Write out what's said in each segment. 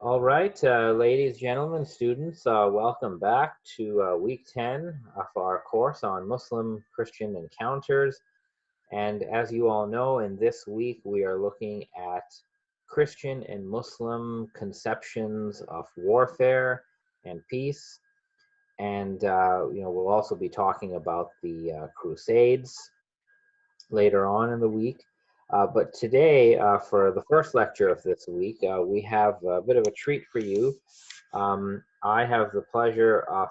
All right, ladies, gentlemen, students, welcome back to week 10 of our course on Muslim-Christian encounters. And as you all know, in this week, we are looking at Christian and Muslim conceptions of warfare and peace. And, we'll also be talking about the Crusades later on in the week. But today, for the first lecture of this week, we have a bit of a treat for you. I have the pleasure of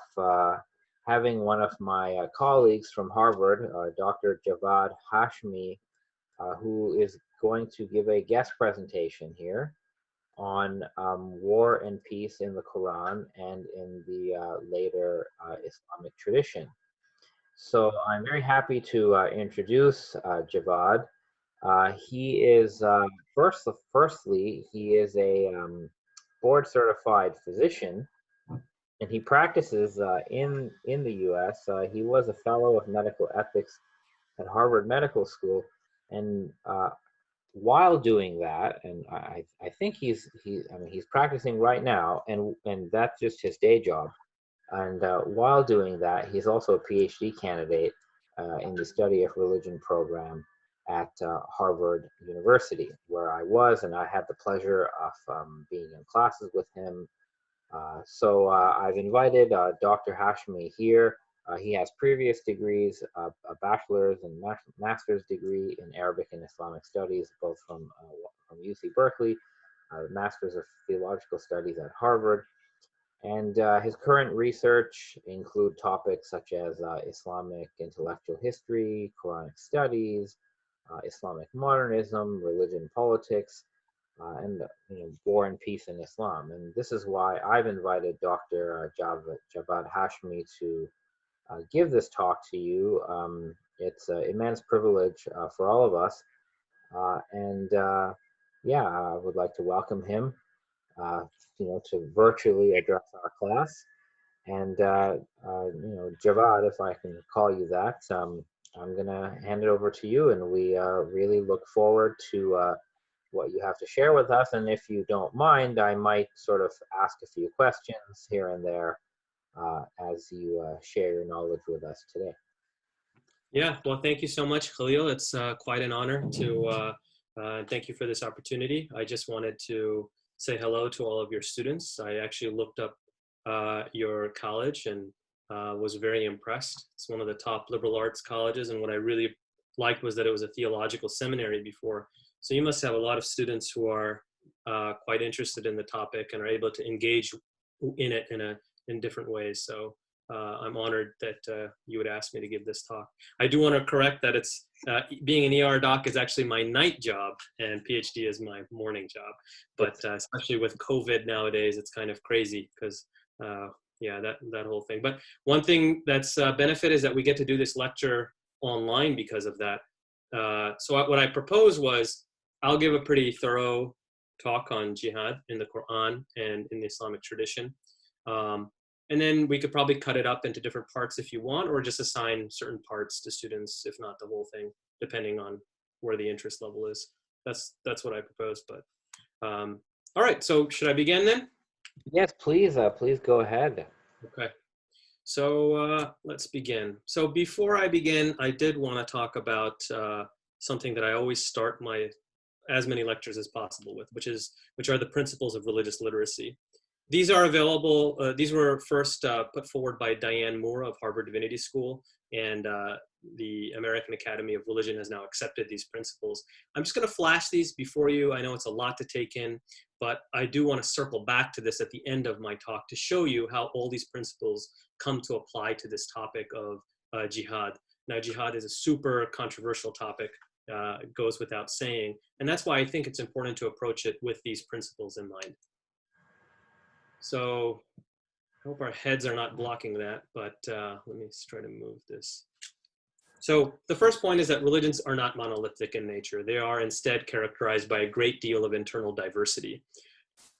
having one of my colleagues from Harvard, Dr. Javad Hashmi, who is going to give a guest presentation here on war and peace in the Quran and in the later Islamic tradition. So I'm very happy to introduce Javad. He is firstly he is a board certified physician, and he practices in the U.S. He was a fellow of medical ethics at Harvard Medical School, and while doing that, and I think he's practicing right now, and that's just his day job. And while doing that, he's also a PhD candidate in the study of religion program at Harvard University, where I was, and I had the pleasure of being in classes with him. So I've invited Dr. Hashmi here. He has previous degrees, a bachelor's and master's degree in Arabic and Islamic studies, both from UC Berkeley, master's of theological studies at Harvard. And his current research include topics such as Islamic intellectual history, Quranic studies, Islamic modernism, religion, politics, and war and peace in Islam. And this is why I've invited Dr. Javad Hashmi to give this talk to you. It's an immense privilege for all of us. Yeah, I would like to welcome him to virtually address our class. And, Javad, if I can call you that, I'm going to hand it over to you. And we really look forward to what you have to share with us. And if you don't mind, I might sort of ask a few questions here and there as you share your knowledge with us today. Yeah, well, thank you so much, Khalil. It's quite an honor to thank you for this opportunity. I just wanted to say hello to all of your students. I actually looked up your college and was very impressed. It's one of the top liberal arts colleges, and what I really liked was that it was a theological seminary before. So you must have a lot of students who are quite interested in the topic and are able to engage in it in different ways. So I'm honored that you would ask me to give this talk. I do want to correct that it's being an ER doc is actually my night job and PhD is my morning job. But especially with COVID nowadays, it's kind of crazy because yeah, that whole thing. But one thing that's a benefit is that we get to do this lecture online because of that. So what I proposed was I'll give a pretty thorough talk on jihad in the Quran and in the Islamic tradition. And then we could probably cut it up into different parts if you want, or just assign certain parts to students, if not the whole thing, depending on where the interest level is. That's what I propose. But all right, so should I begin then? Yes, please. Please go ahead. Okay. So let's begin. So before I begin, I did want to talk about something that I always start as many lectures as possible with, which are the principles of religious literacy. These are available, these were first put forward by Diane Moore of Harvard Divinity School, and the American Academy of Religion has now accepted these principles. I'm just going to flash these before you. I know it's a lot to take in, but I do want to circle back to this at the end of my talk to show you how all these principles come to apply to this topic of jihad. Now, jihad is a super controversial topic, it goes without saying, and that's why I think it's important to approach it with these principles in mind. So I hope our heads are not blocking that, but let me try to move this. So the first point is that religions are not monolithic in nature. They are instead characterized by a great deal of internal diversity.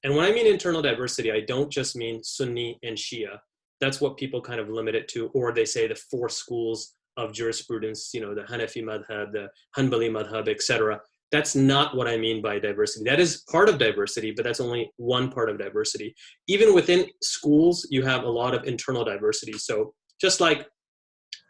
And when I mean internal diversity, I don't just mean Sunni and Shia. That's what people kind of limit it to, or they say the four schools of jurisprudence, the Hanafi madhab, the Hanbali madhab, etc. That's not what I mean by diversity. That is part of diversity, but that's only one part of diversity. Even within schools, you have a lot of internal diversity. So just like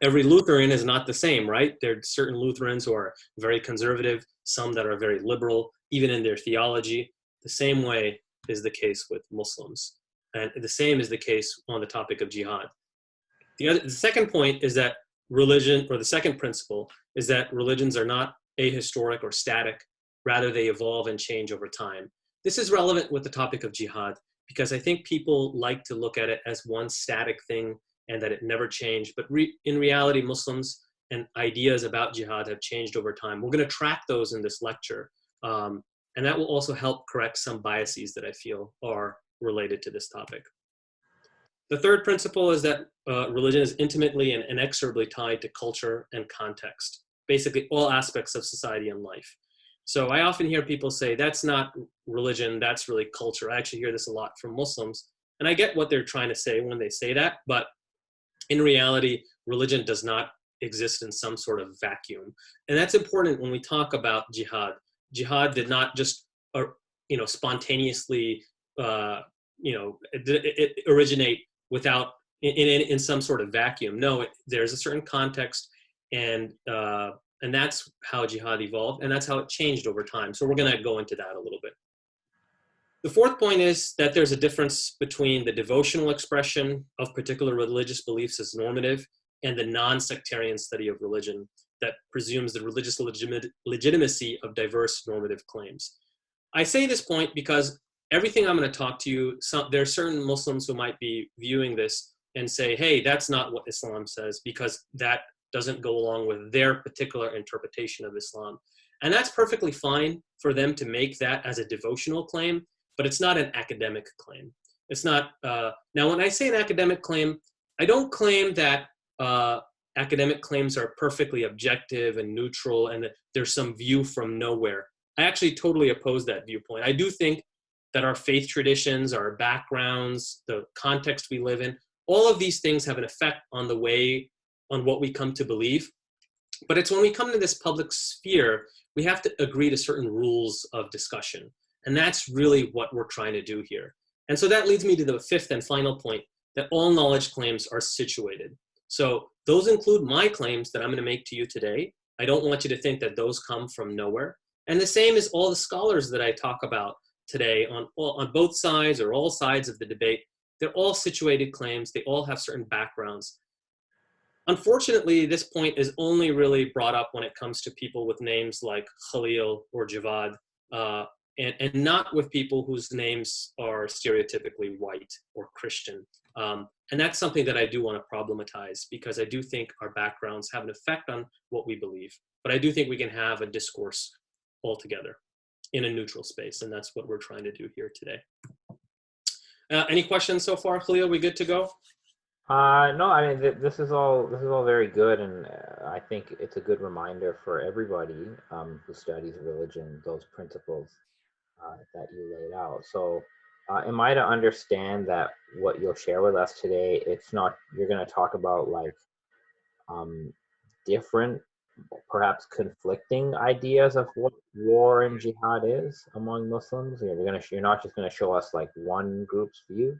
every Lutheran is not the same, right? There are certain Lutherans who are very conservative, some that are very liberal, even in their theology. The same way is the case with Muslims. And the same is the case on the topic of jihad. The second point is that religion, or the second principle, is that religions are not ahistoric or static. Rather, they evolve and change over time. This is relevant with the topic of jihad because I think people like to look at it as one static thing and that it never changed. But in reality, Muslims and ideas about jihad have changed over time. We're going to track those in this lecture. And that will also help correct some biases that I feel are related to this topic. The third principle is that religion is intimately and inexorably tied to culture and context, basically all aspects of society and life. So I often hear people say, that's not religion, that's really culture. I actually hear this a lot from Muslims. And I get what they're trying to say when they say that, but in reality, religion does not exist in some sort of vacuum. And that's important when we talk about jihad. Jihad did not just, spontaneously, it originate without in some sort of vacuum. No, there's a certain context, and that's how jihad evolved, and that's how it changed over time. So we're going to go into that a little bit. The fourth point is that there's a difference between the devotional expression of particular religious beliefs as normative and the non-sectarian study of religion that presumes the religious legitimacy of diverse normative claims. I say this point because everything I'm going to talk to you, there are certain Muslims who might be viewing this and say, hey, that's not what Islam says, because that doesn't go along with their particular interpretation of Islam. And that's perfectly fine for them to make that as a devotional claim, but it's not an academic claim. It's not, now when I say an academic claim, I don't claim that academic claims are perfectly objective and neutral and that there's some view from nowhere. I actually totally oppose that viewpoint. I do think that our faith traditions, our backgrounds, the context we live in, all of these things have an effect on the way, on what we come to believe. But it's when we come to this public sphere, we have to agree to certain rules of discussion. And that's really what we're trying to do here. And so that leads me to the fifth and final point, that all knowledge claims are situated. So those include my claims that I'm going to make to you today. I don't want you to think that those come from nowhere. And the same is all the scholars that I talk about today on both sides or all sides of the debate. They're all situated claims. They all have certain backgrounds. Unfortunately, this point is only really brought up when it comes to people with names like Khalil or Javad, and not with people whose names are stereotypically white or Christian. And that's something that I do want to problematize, because I do think our backgrounds have an effect on what we believe. But I do think we can have a discourse altogether in a neutral space, and that's what we're trying to do here today. Any questions so far, Khalil? We good to go? No, I mean, this is all very good, and I think it's a good reminder for everybody who studies religion, those principles that you laid out. So am I to understand that what you'll share with us today, it's not, you're going to talk about like different, perhaps conflicting ideas of what war and jihad is among Muslims? You're not just going to show us like one group's view?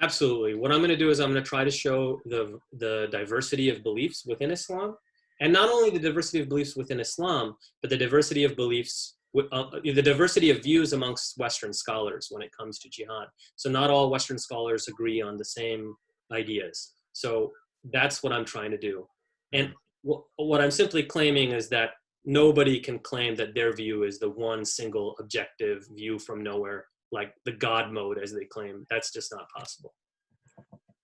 Absolutely. What I'm going to do is I'm going to try to show the diversity of beliefs within Islam, and not only the diversity of beliefs within Islam, but the diversity of beliefs, the diversity of views amongst Western scholars when it comes to jihad. So not all Western scholars agree on the same ideas. So that's what I'm trying to do. And what I'm simply claiming is that nobody can claim that their view is the one single objective view from nowhere, like the God mode as they claim. That's just not possible.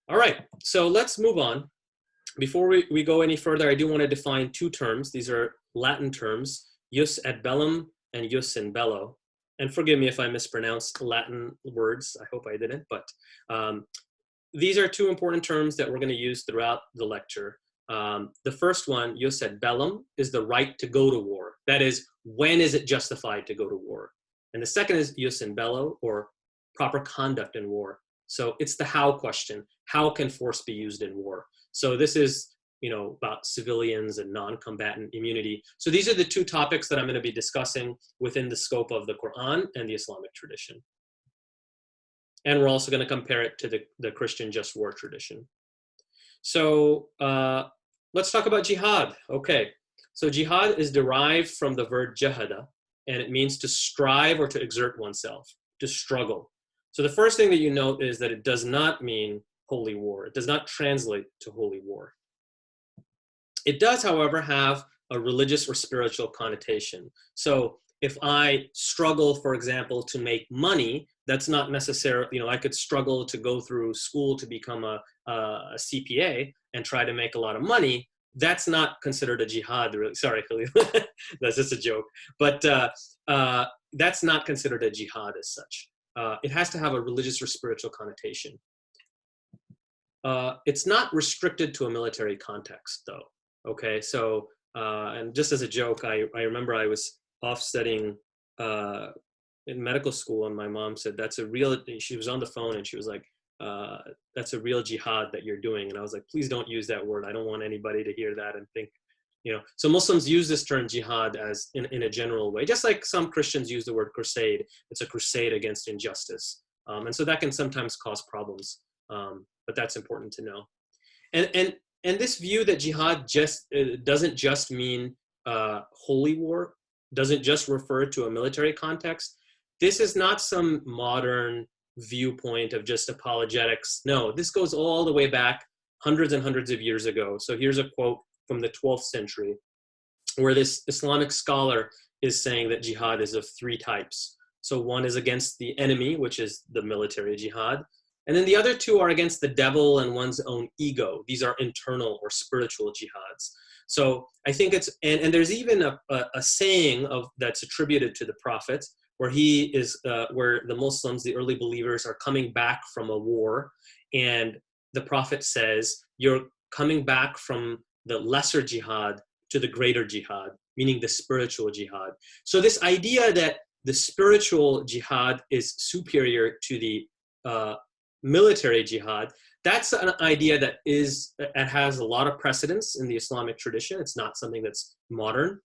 All right, so let's move on. Before we go any further, I do want to define two terms. These are Latin terms, jus ad bellum and jus in bello. And forgive me if I mispronounce Latin words. I hope I didn't, but these are two important terms that we're going to use throughout the lecture. The first one, jus ad bellum, is the right to go to war. That is, when is it justified to go to war? And the second is jus in bello, or proper conduct in war. So it's the how question. How can force be used in war? So this is about civilians and non-combatant immunity. So these are the two topics that I'm going to be discussing within the scope of the Quran and the Islamic tradition. And we're also going to compare it to the Christian just war tradition. So let's talk about jihad. Okay, so jihad is derived from the verb jahada, and it means to strive or to exert oneself, to struggle. So the first thing that you note is that it does not mean holy war. It does not translate to holy war. It does, however, have a religious or spiritual connotation. So if I struggle, for example, to make money, that's not necessarily, I could struggle to go through school to become a CPA and try to make a lot of money. That's not considered a jihad, really. Sorry, Khalil. That's just a joke. But that's not considered a jihad as such. It has to have a religious or spiritual connotation. It's not restricted to a military context, though. Okay, so, and just as a joke, I remember I was off studying in medical school, and my mom said, she was on the phone and she was like, that's a real jihad that you're doing. And I was like, please don't use that word. I don't want anybody to hear that and think, So Muslims use this term jihad as in a general way, just like some Christians use the word crusade. It's a crusade against injustice. And so that can sometimes cause problems, but that's important to know. And this view that jihad doesn't just mean holy war, doesn't just refer to a military context. This is not some modern viewpoint of just apologetics. No, this goes all the way back hundreds and hundreds of years ago. So here's a quote from the 12th century where this Islamic scholar is saying that jihad is of three types. So one is against the enemy, which is the military jihad. And then the other two are against the devil and one's own ego. These are internal or spiritual jihads. So I think it's, and there's even a saying that's attributed to the Prophet where where the Muslims, the early believers, are coming back from a war. And the Prophet says, you're coming back from the lesser jihad to the greater jihad, meaning the spiritual jihad. So this idea that the spiritual jihad is superior to the military jihad, that's an idea that has a lot of precedence in the Islamic tradition. It's not something that's modern.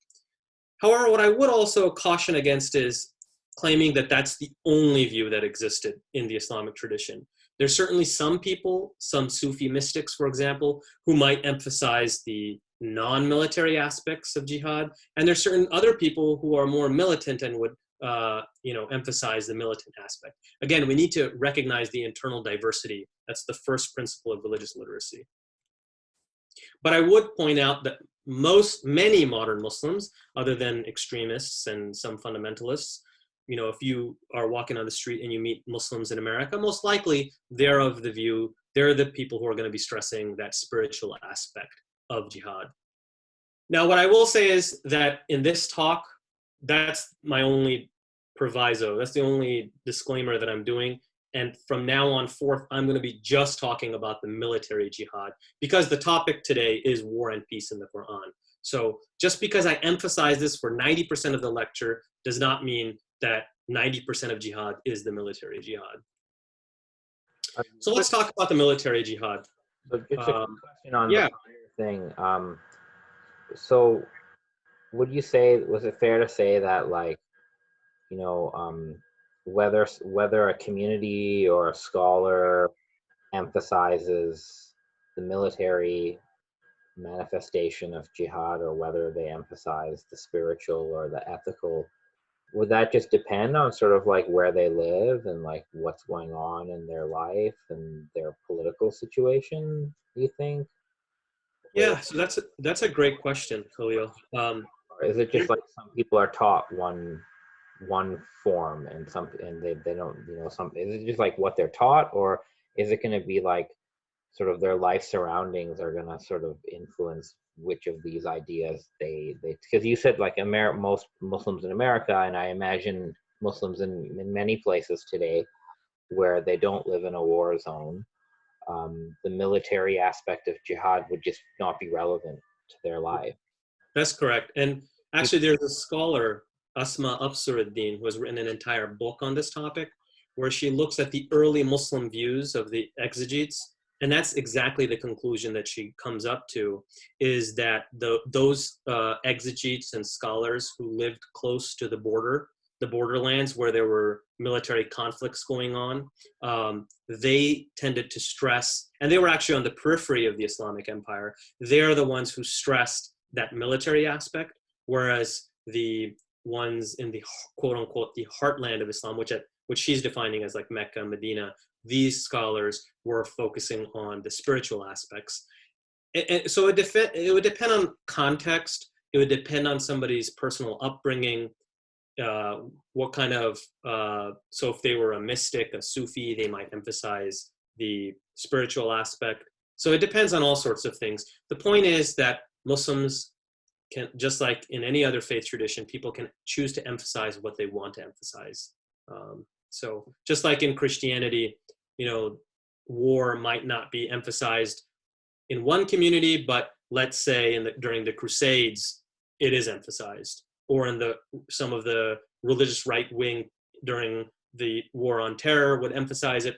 However, what I would also caution against is claiming that that's the only view that existed in the Islamic tradition. There's certainly some people, some Sufi mystics, for example, who might emphasize the non-military aspects of jihad, and there's certain other people who are more militant and would emphasize the militant aspect. Again, we need to recognize the internal diversity. That's the first principle of religious literacy. But I would point out that many modern Muslims, other than extremists and some fundamentalists, if you are walking on the street and you meet Muslims in America, most likely they're of the view, they're the people who are going to be stressing that spiritual aspect of jihad. Now, what I will say is that in this talk, that's my only proviso. That's the only disclaimer that I'm doing. And from now on forth, I'm going to be just talking about the military jihad because the topic today is war and peace in the Quran. So just because I emphasize this for 90% of the lecture does not mean that 90% of jihad is the military jihad. So let's talk about the military jihad. So just a question on the thing. So would you say, was it fair to say that whether a community or a scholar emphasizes the military manifestation of jihad or whether they emphasize the spiritual or the ethical, would that just depend on sort of where they live and what's going on in their life and their political situation, do you think? Yeah, so that's a great question, Khalil. Or is it just some people are taught one form and they don't, is it just what they're taught, or is it going to be sort of their life surroundings are going to sort of influence which of these ideas they because you said most Muslims in America, and I imagine Muslims in many places today where they don't live in a war zone, the military aspect of jihad would just not be relevant to their life. That's correct. And actually there's a scholar, Asma Afsar-ad-Din, who has written an entire book on this topic where she looks at the early Muslim views of the exegetes And that's exactly the conclusion that she comes up to, is that those exegetes and scholars who lived close to the borderlands where there were military conflicts going on, they tended to stress, and they were actually on the periphery of the Islamic Empire. They're the ones who stressed that military aspect, whereas the ones in the quote unquote the heartland of Islam, which she's defining as like Mecca, Medina, these scholars were focusing on the spiritual aspects. And so it would depend on context. It would depend on somebody's personal upbringing, what kind of, so if they were a mystic, a Sufi, they might emphasize the spiritual aspect. So it depends on all sorts of things. The point is that Muslims can, just like in any other faith tradition, people can choose to emphasize what they want to emphasize. So just like in Christianity, war might not be emphasized in one community, but let's say during the Crusades, it is emphasized, or in some of the religious right wing during the War on Terror would emphasize it,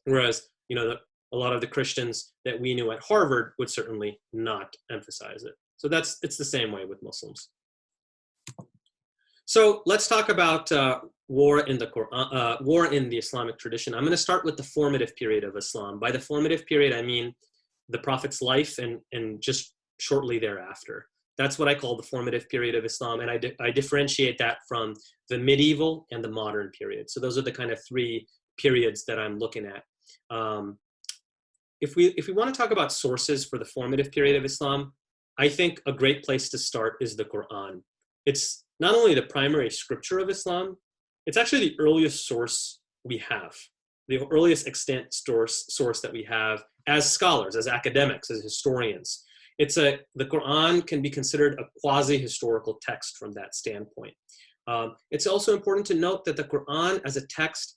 whereas a lot of the Christians that we knew at Harvard would certainly not emphasize it. So it's the same way with Muslims. So let's talk about war in the Qur'an, war in the Islamic tradition. I'm going to start with the formative period of Islam. By the formative period, I mean the Prophet's life and just shortly thereafter. That's what I call the formative period of Islam, and I differentiate that from the medieval and the modern period. So those are the kind of three periods that I'm looking at. If we want to talk about sources for the formative period of Islam, I think a great place to start is the Qur'an. It's not only the primary scripture of Islam, it's actually the earliest source we have, the earliest extant source that we have as scholars, as academics, as historians. The Qur'an can be considered a quasi-historical text from that standpoint. It's also important to note that the Qur'an as a text,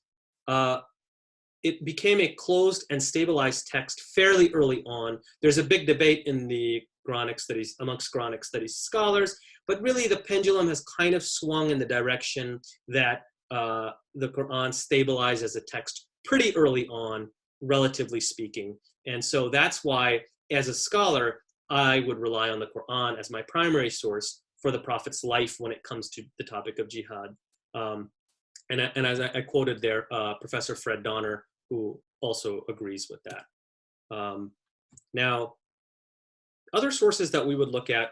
it became a closed and stabilized text fairly early on. There's a big debate in the Quranic studies, amongst Quranic studies scholars, but really the pendulum has kind of swung in the direction that the Qur'an stabilized as a text pretty early on, relatively speaking. And so that's why, as a scholar, I would rely on the Qur'an as my primary source for the Prophet's life when it comes to the topic of jihad. And as I quoted there, Professor Fred Donner, who also agrees with that. Now, other sources that we would look at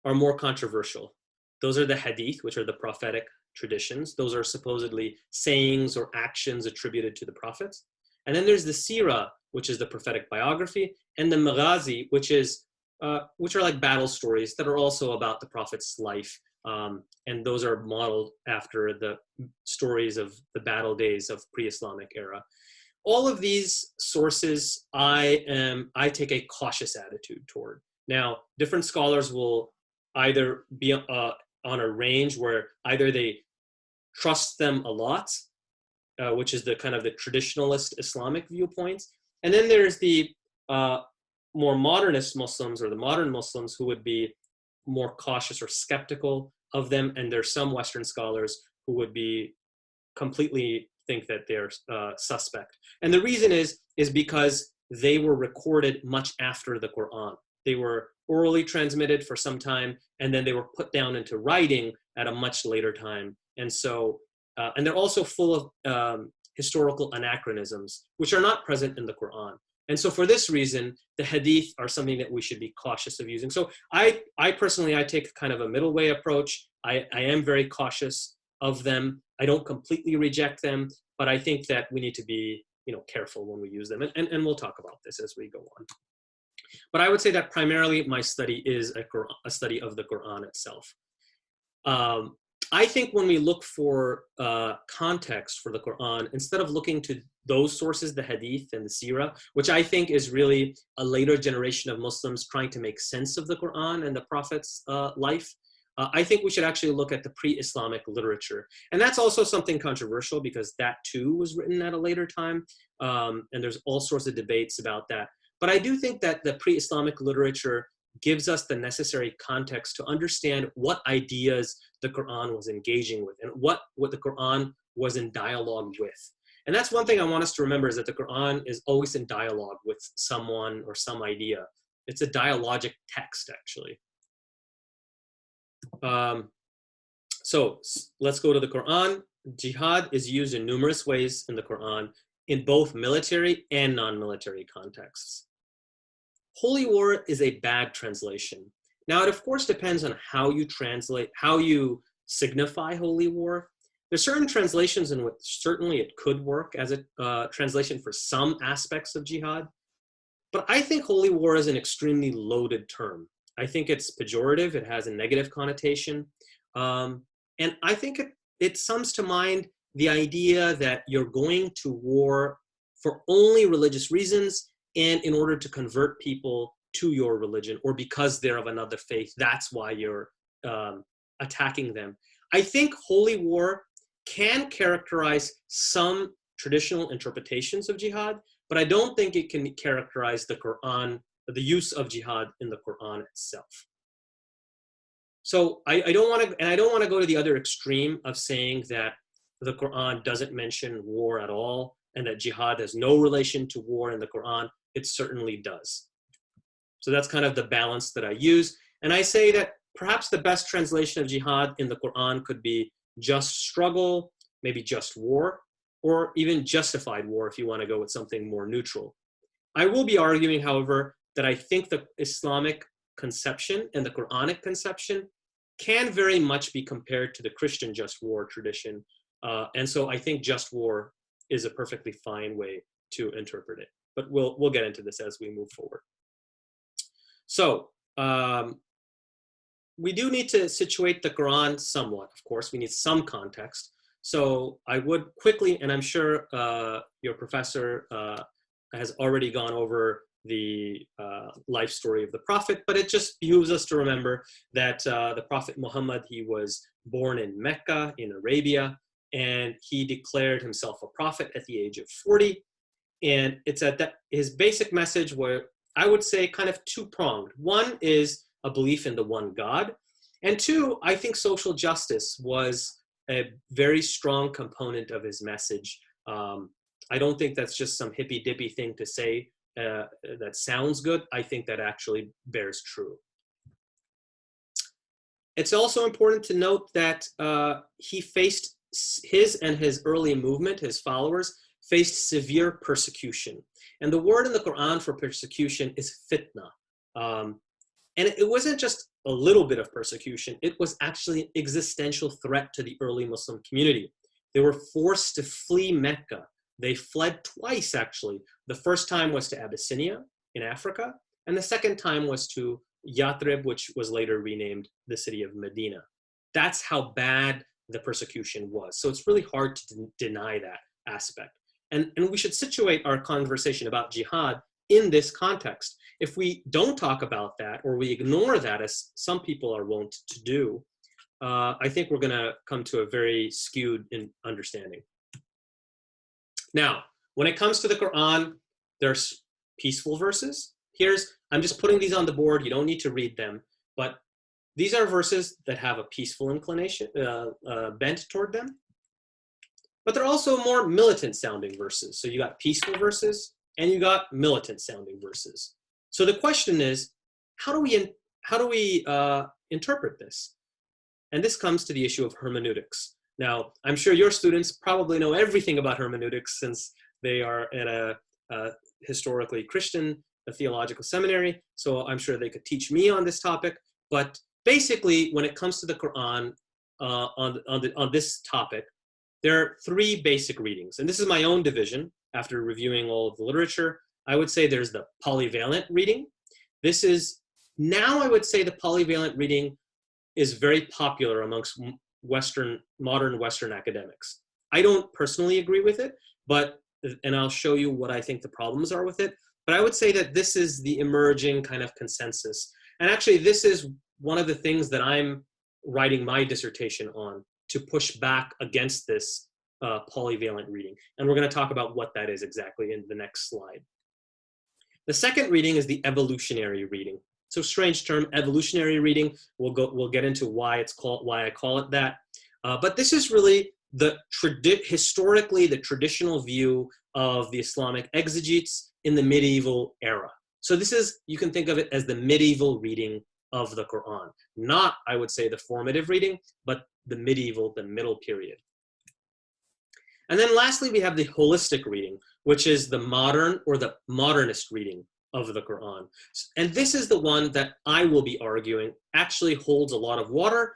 are more controversial. Those are the hadith, which are the prophetic traditions. Those are supposedly sayings or actions attributed to the prophets. And then there's the seerah, which is the prophetic biography, and the maghazi, which are like battle stories that are also about the prophet's life. And those are modeled after the stories of the battle days of pre-Islamic era. All of these sources, I take a cautious attitude toward. Now, different scholars will either be on a range where either they trust them a lot, which is the kind of the traditionalist Islamic viewpoints, and then there's the more modernist Muslims or the modern Muslims who would be more cautious or skeptical of them, and there's some Western scholars who would be completely think that they're suspect. And the reason is because they were recorded much after the Qur'an. They were orally transmitted for some time, and then they were put down into writing at a much later time. And so, and they're also full of historical anachronisms, which are not present in the Qur'an. And so for this reason, the hadith are something that we should be cautious of using. So I personally take kind of a middle way approach. I am very cautious of them. I don't completely reject them, but I think that we need to be careful when we use them. And we'll talk about this as we go on. But I would say that primarily my study is a study of the Qur'an itself. I think when we look for context for the Qur'an, instead of looking to those sources, the hadith and the seerah, which I think is really a later generation of Muslims trying to make sense of the Qur'an and the Prophet's life, I think we should actually look at the pre-Islamic literature. And that's also something controversial because that too was written at a later time. And there's all sorts of debates about that. But I do think that the pre-Islamic literature gives us the necessary context to understand what ideas the Qur'an was engaging with and what the Qur'an was in dialogue with. And that's one thing I want us to remember, is that the Quran is always in dialogue with someone or some idea. It's a dialogic text, actually. So let's go to the Quran. Jihad is used in numerous ways in the Quran, in both military and non-military contexts. Holy war is a bad translation. Now, it of course depends on how you translate, how you signify holy war. There's certain translations in which certainly it could work as a translation for some aspects of jihad, but I think holy war is an extremely loaded term. I think it's pejorative, it has a negative connotation, and I think it sums to mind the idea that you're going to war for only religious reasons and in order to convert people to your religion, or because they're of another faith, that's why you're attacking them. I think holy war can characterize some traditional interpretations of jihad, but I don't think it can characterize the Quran, the use of jihad in the Quran itself. So I don't want to go to the other extreme of saying that the Quran doesn't mention war at all and that jihad has no relation to war in the Quran. It certainly does. So that's kind of the balance that I use. And I say that perhaps the best translation of jihad in the Quran could be just struggle, maybe just war, or even justified war if you want to go with something more neutral. I will be arguing, however, that I think the Islamic conception and the Quranic conception can very much be compared to the Christian just war tradition. And so I think just war is a perfectly fine way to interpret it. But we'll get into this as we move forward. So we do need to situate the Quran somewhat. Of course, we need some context. So I would quickly, and I'm sure your professor has already gone over the life story of the Prophet, but it just behooves us to remember that the Prophet Muhammad, he was born in Mecca, in Arabia, and he declared himself a prophet at the age of 40. And it's at that, his basic message where I would say kind of two-pronged. One is a belief in the one God. And two, I think social justice was a very strong component of his message. I don't think that's just some hippy-dippy thing to say that sounds good. I think that actually bears true. It's also important to note that he faced, his and his early movement, his followers, faced severe persecution. And the word in the Quran for persecution is fitna. And it wasn't just a little bit of persecution, it was actually an existential threat to the early Muslim community. They were forced to flee Mecca. They fled twice, actually. The first time was to Abyssinia in Africa, and the second time was to Yathrib, which was later renamed the city of Medina. That's how bad the persecution was. So it's really hard to deny that aspect. And we should situate our conversation about jihad in this context. If we don't talk about that, or we ignore that, as some people are wont to do, I think we're going to come to a very skewed understanding. Now, when it comes to the Quran, there's peaceful verses. I'm just putting these on the board. You don't need to read them, but these are verses that have a peaceful inclination, bent toward them. But they're also more militant sounding verses. So you got peaceful verses and you got militant sounding verses. So the question is, how do we interpret this? And this comes to the issue of hermeneutics. Now, I'm sure your students probably know everything about hermeneutics since they are at a historically Christian theological seminary. So I'm sure they could teach me on this topic. But basically, when it comes to the Quran on this topic, there are three basic readings. And this is my own division after reviewing all of the literature. I would say there's the polyvalent reading. This is, now I would say the polyvalent reading is very popular amongst modern Western academics. I don't personally agree with it, and I'll show you what I think the problems are with it. But I would say that this is the emerging kind of consensus. And actually, this is one of the things that I'm writing my dissertation on, to push back against this polyvalent reading. And we're going to talk about what that is exactly in the next slide. The second reading is the evolutionary reading. So strange term, evolutionary reading. We'll get into why I call it that. But this is really historically the traditional view of the Islamic exegetes in the medieval era. So this is, you can think of it as the medieval reading of the Quran. Not, I would say, the formative reading, but the medieval, the middle period. And then lastly, we have the holistic reading, which is the modern or the modernist reading of the Quran. And this is the one that I will be arguing actually holds a lot of water.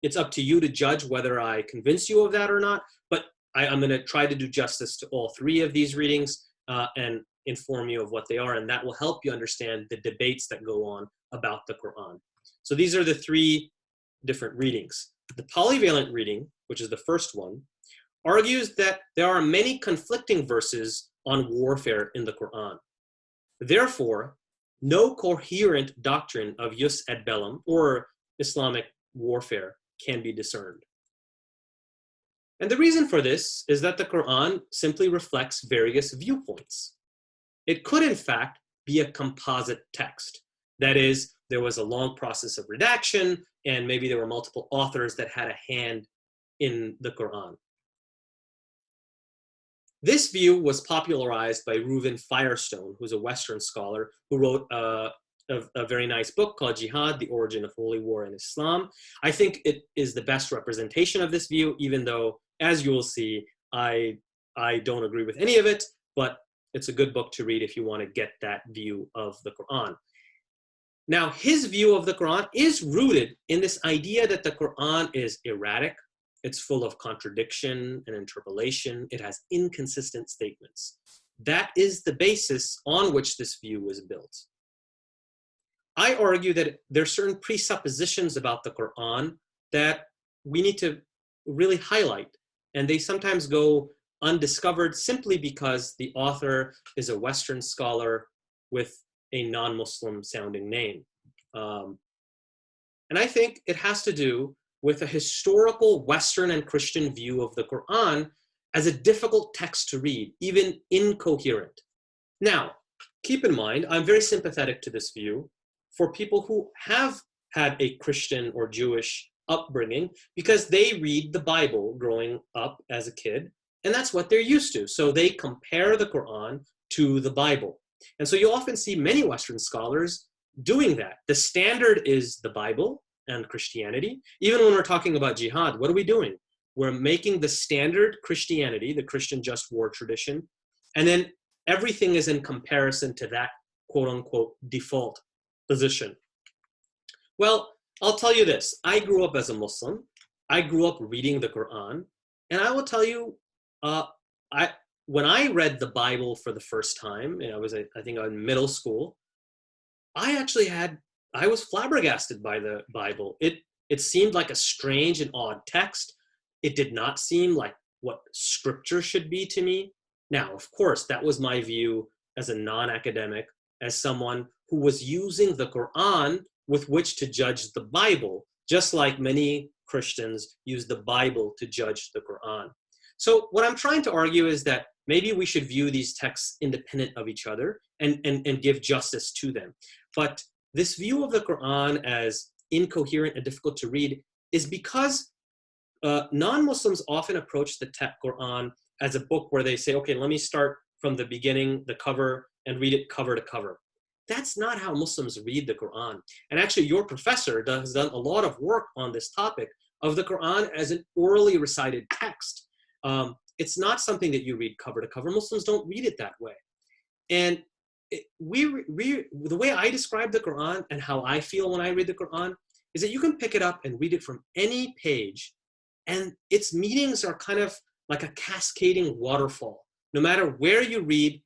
It's up to you to judge whether I convince you of that or not, but I'm going to try to do justice to all three of these readings and inform you of what they are, and that will help you understand the debates that go on about the Quran. So these are the three different readings. The polyvalent reading, which is the first one, argues that there are many conflicting verses on warfare in the Quran. Therefore, no coherent doctrine of jus ad bellum, or Islamic warfare, can be discerned. And the reason for this is that the Quran simply reflects various viewpoints. It could, in fact, be a composite text. That is, there was a long process of redaction, and maybe there were multiple authors that had a hand in the Quran. This view was popularized by Reuven Firestone, who's a Western scholar who wrote a very nice book called Jihad, The Origin of Holy War in Islam. I think it is the best representation of this view, even though, as you will see, I don't agree with any of it, but it's a good book to read if you want to get that view of the Quran. Now, his view of the Quran is rooted in this idea that the Quran is erratic, it's full of contradiction and interpolation, it has inconsistent statements. That is the basis on which this view is built. I argue that there are certain presuppositions about the Quran that we need to really highlight, and they sometimes go undiscovered simply because the author is a Western scholar with a non-Muslim sounding name. And I think it has to do with a historical Western and Christian view of the Quran as a difficult text to read, even incoherent. Now, keep in mind, I'm very sympathetic to this view for people who have had a Christian or Jewish upbringing because they read the Bible growing up as a kid, and that's what they're used to. So they compare the Quran to the Bible. And so you often see many Western scholars doing that. The standard is the Bible and Christianity. Even when we're talking about jihad, what are we doing? We're making the standard Christianity, the Christian just war tradition, and then everything is in comparison to that quote unquote default position. Well, I'll tell you this. I grew up as a Muslim. I grew up reading the Quran, and I will tell you, when I read the Bible for the first time, I was, I think, in middle school, I was flabbergasted by the Bible. It seemed like a strange and odd text. It did not seem like what scripture should be to me. Now, of course, that was my view as a non-academic, as someone who was using the Quran with which to judge the Bible, just like many Christians use the Bible to judge the Quran. So what I'm trying to argue is that maybe we should view these texts independent of each other and give justice to them. But this view of the Quran as incoherent and difficult to read is because non-Muslims often approach the Quran as a book where they say, okay, let me start from the beginning, the cover, and read it cover to cover. That's not how Muslims read the Quran. And actually, your professor has done a lot of work on this topic of the Quran as an orally recited text. It's not something that you read cover to cover. Muslims don't read it that way. And the way I describe the Quran and how I feel when I read the Quran is that you can pick it up and read it from any page, and its meanings are kind of like a cascading waterfall. No matter where you read,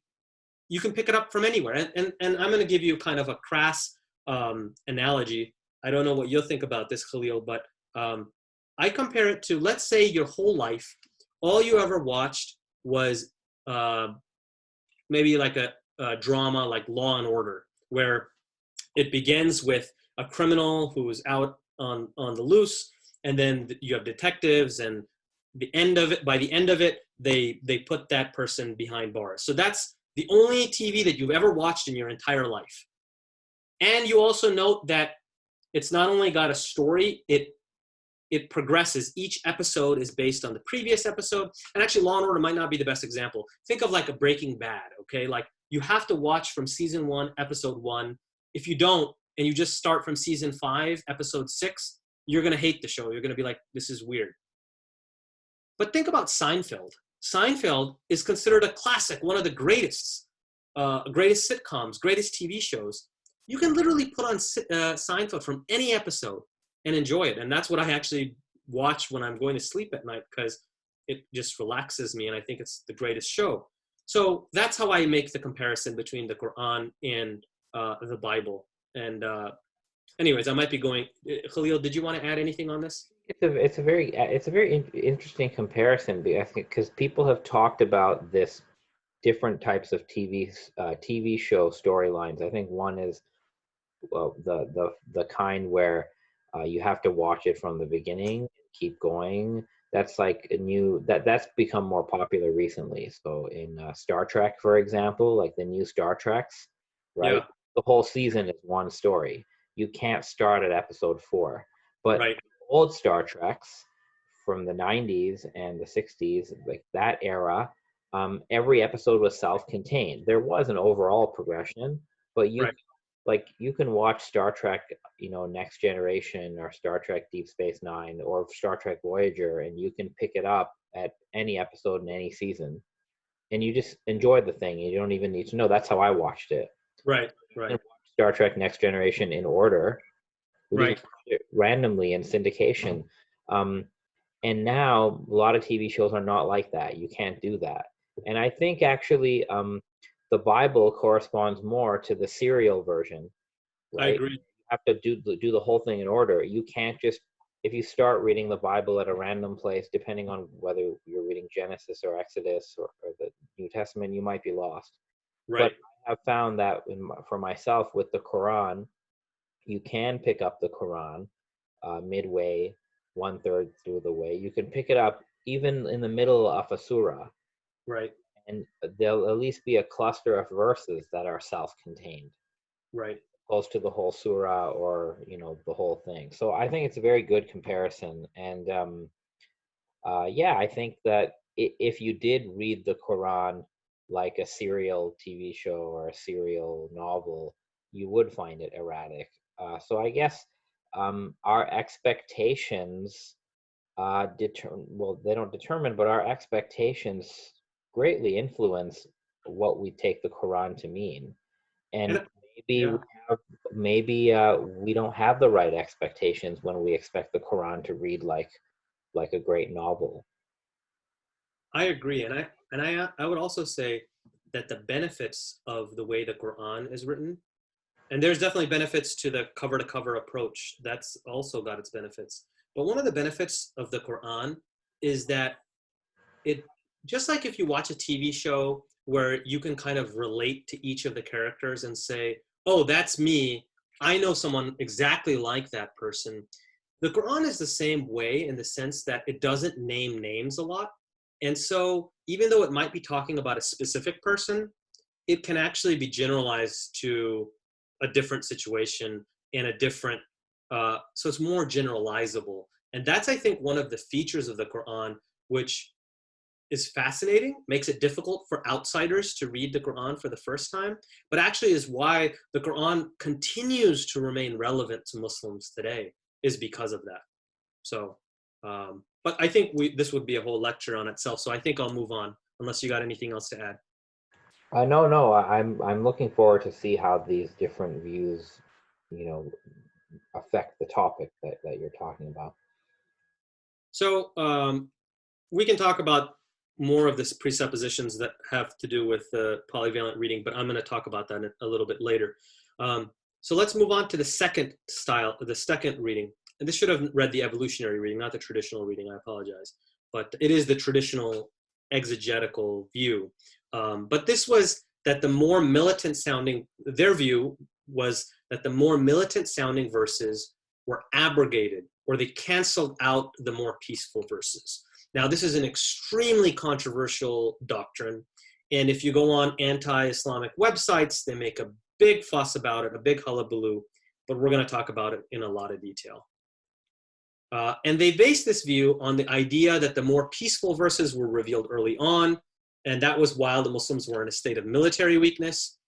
you can pick it up from anywhere. And I'm going to give you kind of a crass analogy. I don't know what you'll think about this, Khalil, but I compare it to, let's say your whole life, all you ever watched was maybe like a drama like Law and Order, where it begins with a criminal who's out on the loose, and then you have detectives, and by the end of it, they put that person behind bars. So that's the only TV that you've ever watched in your entire life. And you also note that it's not only got a story, it it progresses. Each episode is based on the previous episode. And actually, Law and Order might not be the best example. Think of like a Breaking Bad, okay? Like you have to watch from season 1, episode 1. If you don't, and you just start from season 5, episode 6, you're going to hate the show. You're going to be like, this is weird. But think about Seinfeld. Seinfeld is considered a classic, one of the greatest sitcoms, greatest TV shows. You can literally put on Seinfeld from any episode and enjoy it. And that's what I actually watch when I'm going to sleep at night, because it just relaxes me, and I think it's the greatest show. So that's how I make the comparison between the Quran and the Bible. And anyways, I might be going. Khalil, did you want to add anything on this? It's a very interesting comparison, because people have talked about this different types of TV show storylines. I think one is the kind where you have to watch it from the beginning, keep going. That's like that's become more popular recently. So in Star Trek, for example, like the new Star Treks, right? Yeah. The whole season is one story. You can't start at episode 4. But Right. old Star Treks from the 90s and the 60s, like that era, every episode was self-contained. There was an overall progression, but you can watch Star Trek, Next Generation, or Star Trek Deep Space Nine, or Star Trek Voyager, and you can pick it up at any episode in any season, and you just enjoy the thing. You don't even need to know. That's how I watched it. Right. Star Trek Next Generation in order, Right. randomly in syndication. And now a lot of TV shows are not like that. You can't do that. And I think actually the Bible corresponds more to the serial version. Right? I agree. You have to do the whole thing in order. You can't just, if you start reading the Bible at a random place, depending on whether you're reading Genesis or Exodus or the New Testament, you might be lost. Right. But I have found that for myself with the Quran, you can pick up the Quran midway, 1/3 through the way. You can pick it up even in the middle of a surah. Right. And there'll at least be a cluster of verses that are self-contained. Right. Opposed to the whole surah or, the whole thing. So I think it's a very good comparison. And I think that if you did read the Quran like a serial TV show or a serial novel, you would find it erratic. So I guess our expectations they don't determine, but our expectations greatly influence what we take the Quran to mean. And maybe we don't have the right expectations when we expect the Quran to read like a great novel. I agree, and I would also say that the benefits of the way the Quran is written, and there's definitely benefits to the cover-to-cover approach. That's also got its benefits. But one of the benefits of the Quran is that it, just like if you watch a TV show where you can kind of relate to each of the characters and say, oh, that's me. I know someone exactly like that person. The Quran is the same way in the sense that it doesn't name names a lot. And so even though it might be talking about a specific person, it can actually be generalized to a different situation and a different, so it's more generalizable. And that's, I think, one of the features of the Quran, which is fascinating, makes it difficult for outsiders to read the Quran for the first time, but actually is why the Quran continues to remain relevant to Muslims today, is because of that. So, but I think this would be a whole lecture on itself, so I think I'll move on, unless you got anything else to add. No, I'm looking forward to see how these different views, affect the topic that you're talking about. So we can talk about more of this presuppositions that have to do with polyvalent reading, but I'm going to talk about that a little bit later. So let's move on to the second style, the second reading. And this should have read the evolutionary reading, not the traditional reading, I apologize. But it is the traditional exegetical view. But this was that the more militant sounding, their view was that the more militant sounding verses were abrogated, or they canceled out the more peaceful verses. Now, this is an extremely controversial doctrine. And if you go on anti-Islamic websites, they make a big fuss about it, a big hullabaloo, but we're going to talk about it in a lot of detail. And they based this view on the idea that the more peaceful verses were revealed early on, and that was while the Muslims were in a state of military weakness.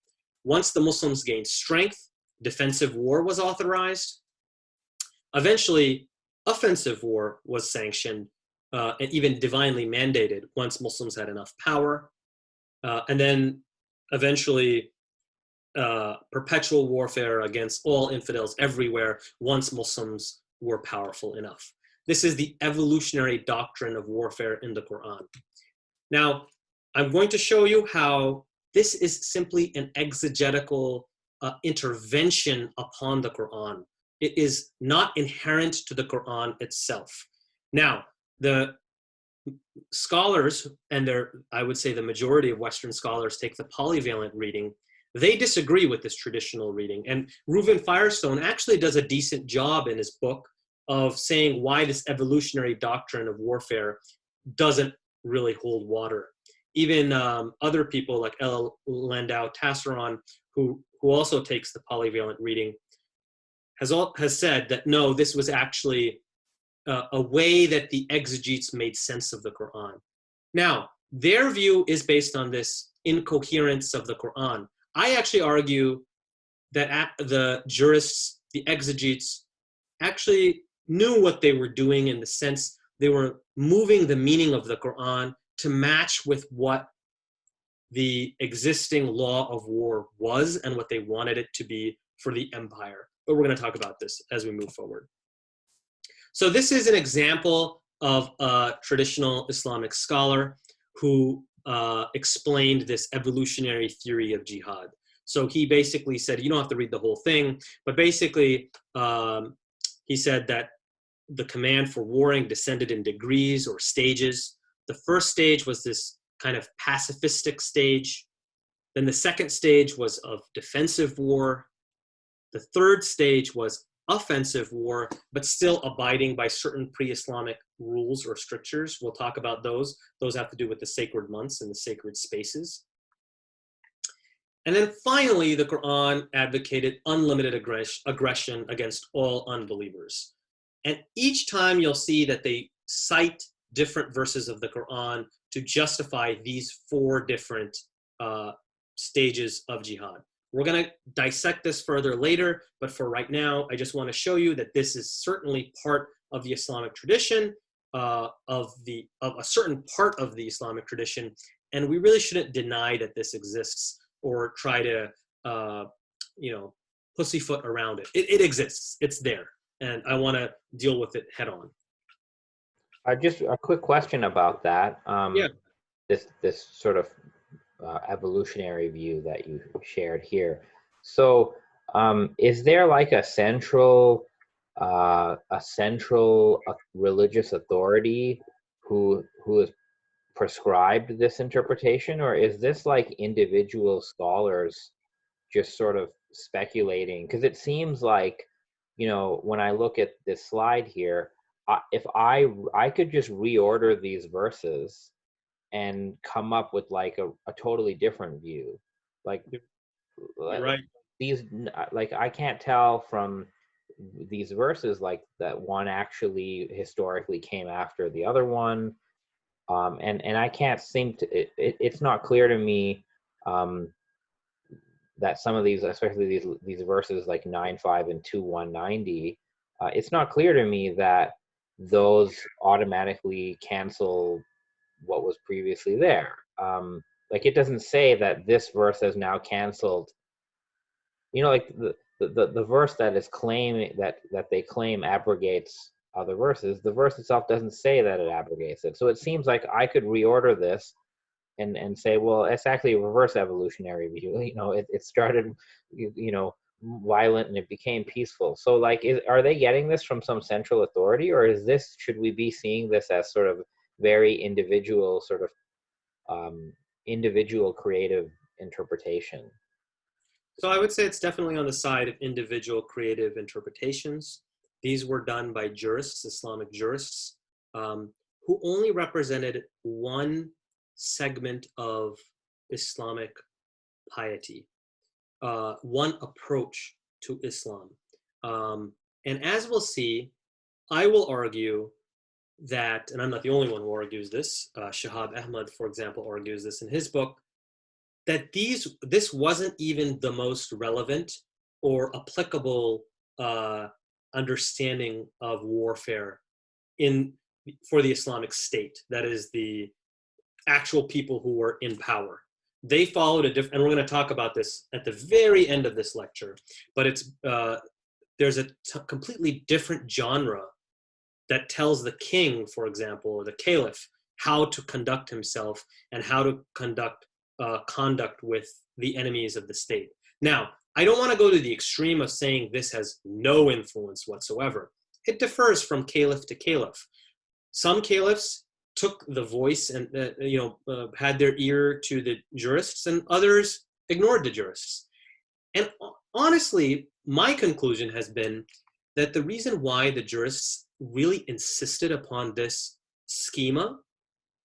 Once the Muslims gained strength, defensive war was authorized. Eventually, offensive war was sanctioned and even divinely mandated once Muslims had enough power. And then eventually, perpetual warfare against all infidels everywhere once Muslims were powerful enough. This is the evolutionary doctrine of warfare in the Qur'an. Now, I'm going to show you how this is simply an exegetical intervention upon the Qur'an. It is not inherent to the Qur'an itself. Now, the scholars, and I would say the majority of Western scholars take the polyvalent reading. They disagree with this traditional reading. And Reuven Firestone actually does a decent job in his book of saying why this evolutionary doctrine of warfare doesn't really hold water. Even other people like L. Landau Tassaron, who also takes the polyvalent reading, has said that no, this was actually a way that the exegetes made sense of the Qur'an. Now, their view is based on this incoherence of the Qur'an. I actually argue that the jurists, the exegetes, actually knew what they were doing in the sense they were moving the meaning of the Qur'an to match with what the existing law of war was and what they wanted it to be for the empire. But we're going to talk about this as we move forward. So this is an example of a traditional Islamic scholar who explained this evolutionary theory of jihad. So he basically said, you don't have to read the whole thing, but basically he said that the command for warring descended in degrees or stages. The first stage was this kind of pacifistic stage. Then the second stage was of defensive war. The third stage was offensive war, but still abiding by certain pre-Islamic rules or strictures. We'll talk about those. Those have to do with the sacred months and the sacred spaces. And then finally, the Quran advocated unlimited aggression against all unbelievers. And each time you'll see that they cite different verses of the Quran to justify these four different stages of jihad. We're going to dissect this further later, but for right now, I just want to show you that this is certainly part of the Islamic tradition, of a certain part of the Islamic tradition, and we really shouldn't deny that this exists or try to, pussyfoot around it. It exists. It's there, and I want to deal with it head on. Just a quick question about that. Yeah. This sort of evolutionary view that you shared here. So, is there like a central religious authority who has prescribed this interpretation, or is this like individual scholars just sort of speculating? Because it seems like, when I look at this slide here, if I could just reorder these verses and come up with like a totally different view, like right. These, like, I can't tell from these verses like that one actually historically came after the other one, and I can't seem to, it's not clear to me that some of these, especially these verses like 9:5 and 2:190, it's not clear to me that those automatically cancel what was previously there. Like, it doesn't say that this verse has now canceled, like the verse that is claiming that they claim abrogates other verses. The verse itself doesn't say that it abrogates it. So it seems like I could reorder this and say, well, it's actually a reverse evolutionary view. It started, violent and it became peaceful. So, like, are they getting this from some central authority, or should we be seeing this as sort of very individual, sort of individual creative interpretation? So I would say it's definitely on the side of individual creative interpretations. These were done by jurists, Islamic jurists, who only represented one segment of Islamic piety, one approach to Islam. And as we'll see, I will argue that, and I'm not the only one who argues this, Shahab Ahmad, for example, argues this in his book, that this wasn't even the most relevant or applicable understanding of warfare for the Islamic State. That is the actual people who were in power. They followed a different, and we're going to talk about this at the very end of this lecture, but there's a completely different genre that tells the king, for example, or the caliph, how to conduct himself and how to conduct with the enemies of the state. Now, I don't want to go to the extreme of saying this has no influence whatsoever. It differs from caliph to caliph. Some caliphs took the voice and had their ear to the jurists, and others ignored the jurists. And honestly, my conclusion has been that the reason why the jurists really insisted upon this schema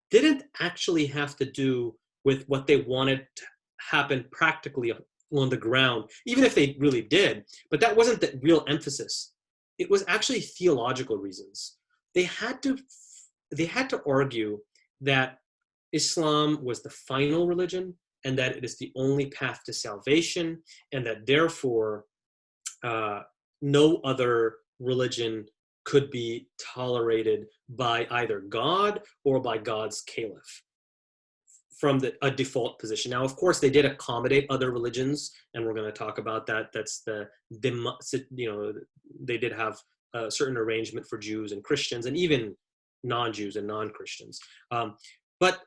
didn't actually have to do with what they wanted to happen practically on the ground, even if they really did. But that wasn't the real emphasis. It was actually theological reasons. They had to argue that Islam was the final religion and that it is the only path to salvation, and that therefore no other religion could be tolerated by either God or by God's caliph from a default position. Now, of course, they did accommodate other religions, and we're going to talk about that. That's they did have a certain arrangement for Jews and Christians, and even non-Jews and non-Christians. But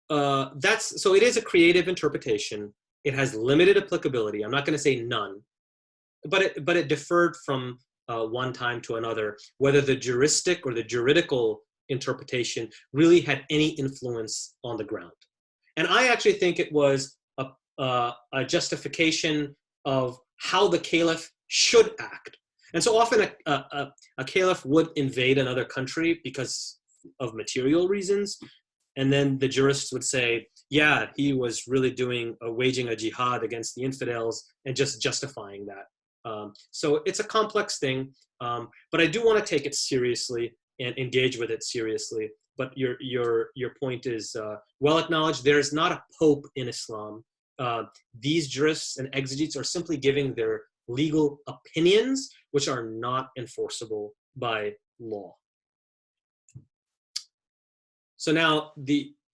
so it is a creative interpretation. It has limited applicability. I'm not going to say none, but it differed from one time to another, whether the juristic or the juridical interpretation really had any influence on the ground. And I actually think it was a justification of how the caliph should act. And so often a caliph would invade another country because of material reasons. And then the jurists would say, yeah, he was really waging a jihad against the infidels, and just justifying that. So it's a complex thing, but I do want to take it seriously and engage with it seriously. But your point is well acknowledged. There is not a pope in Islam. These jurists and exegetes are simply giving their legal opinions, which are not enforceable by law. So now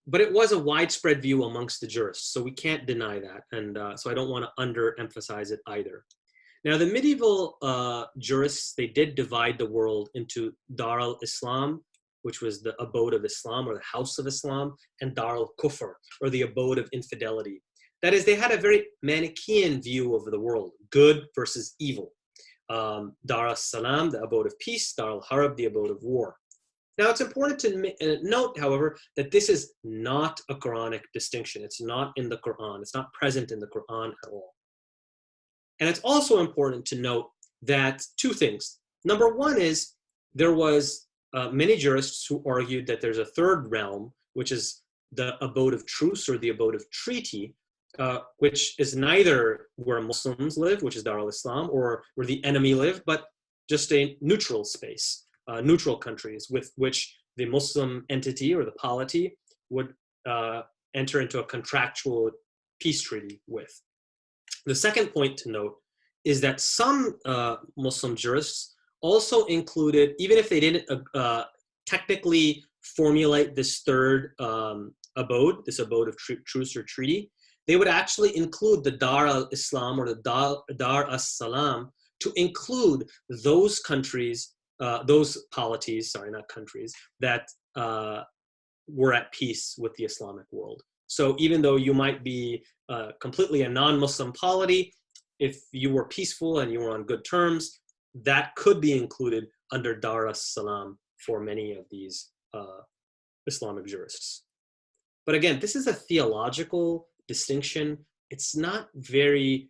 but it was a widespread view amongst the jurists, so we can't deny that, and so I don't want to underemphasize it either. Now, the medieval jurists, they did divide the world into Dar al-Islam, which was the abode of Islam or the house of Islam, and Dar al-Kufr, or the abode of infidelity. That is, they had a very Manichaean view of the world, good versus evil. Dar al-Salam, the abode of peace, Dar al-Harb, the abode of war. Now, it's important to note, however, that this is not a Quranic distinction. It's not in the Qur'an. It's not present in the Qur'an at all. And it's also important to note that two things. Number one is there was many jurists who argued that there's a third realm, which is the abode of truce or the abode of treaty, which is neither where Muslims live, which is Dar al-Islam, or where the enemy live, but just a neutral space, neutral countries with which the Muslim entity or the polity would enter into a contractual peace treaty with. The second point to note is that some Muslim jurists also included, even if they didn't technically formulate this third abode, this abode of truce or treaty, they would actually include the Dar al-Islam or the Dar as-Salam to include those countries, those polities, sorry, not countries, that were at peace with the Islamic world. So even though you might be completely a non-Muslim polity, if you were peaceful and you were on good terms, that could be included under Dar as-Salam for many of these Islamic jurists. But again, this is a theological distinction. It's not very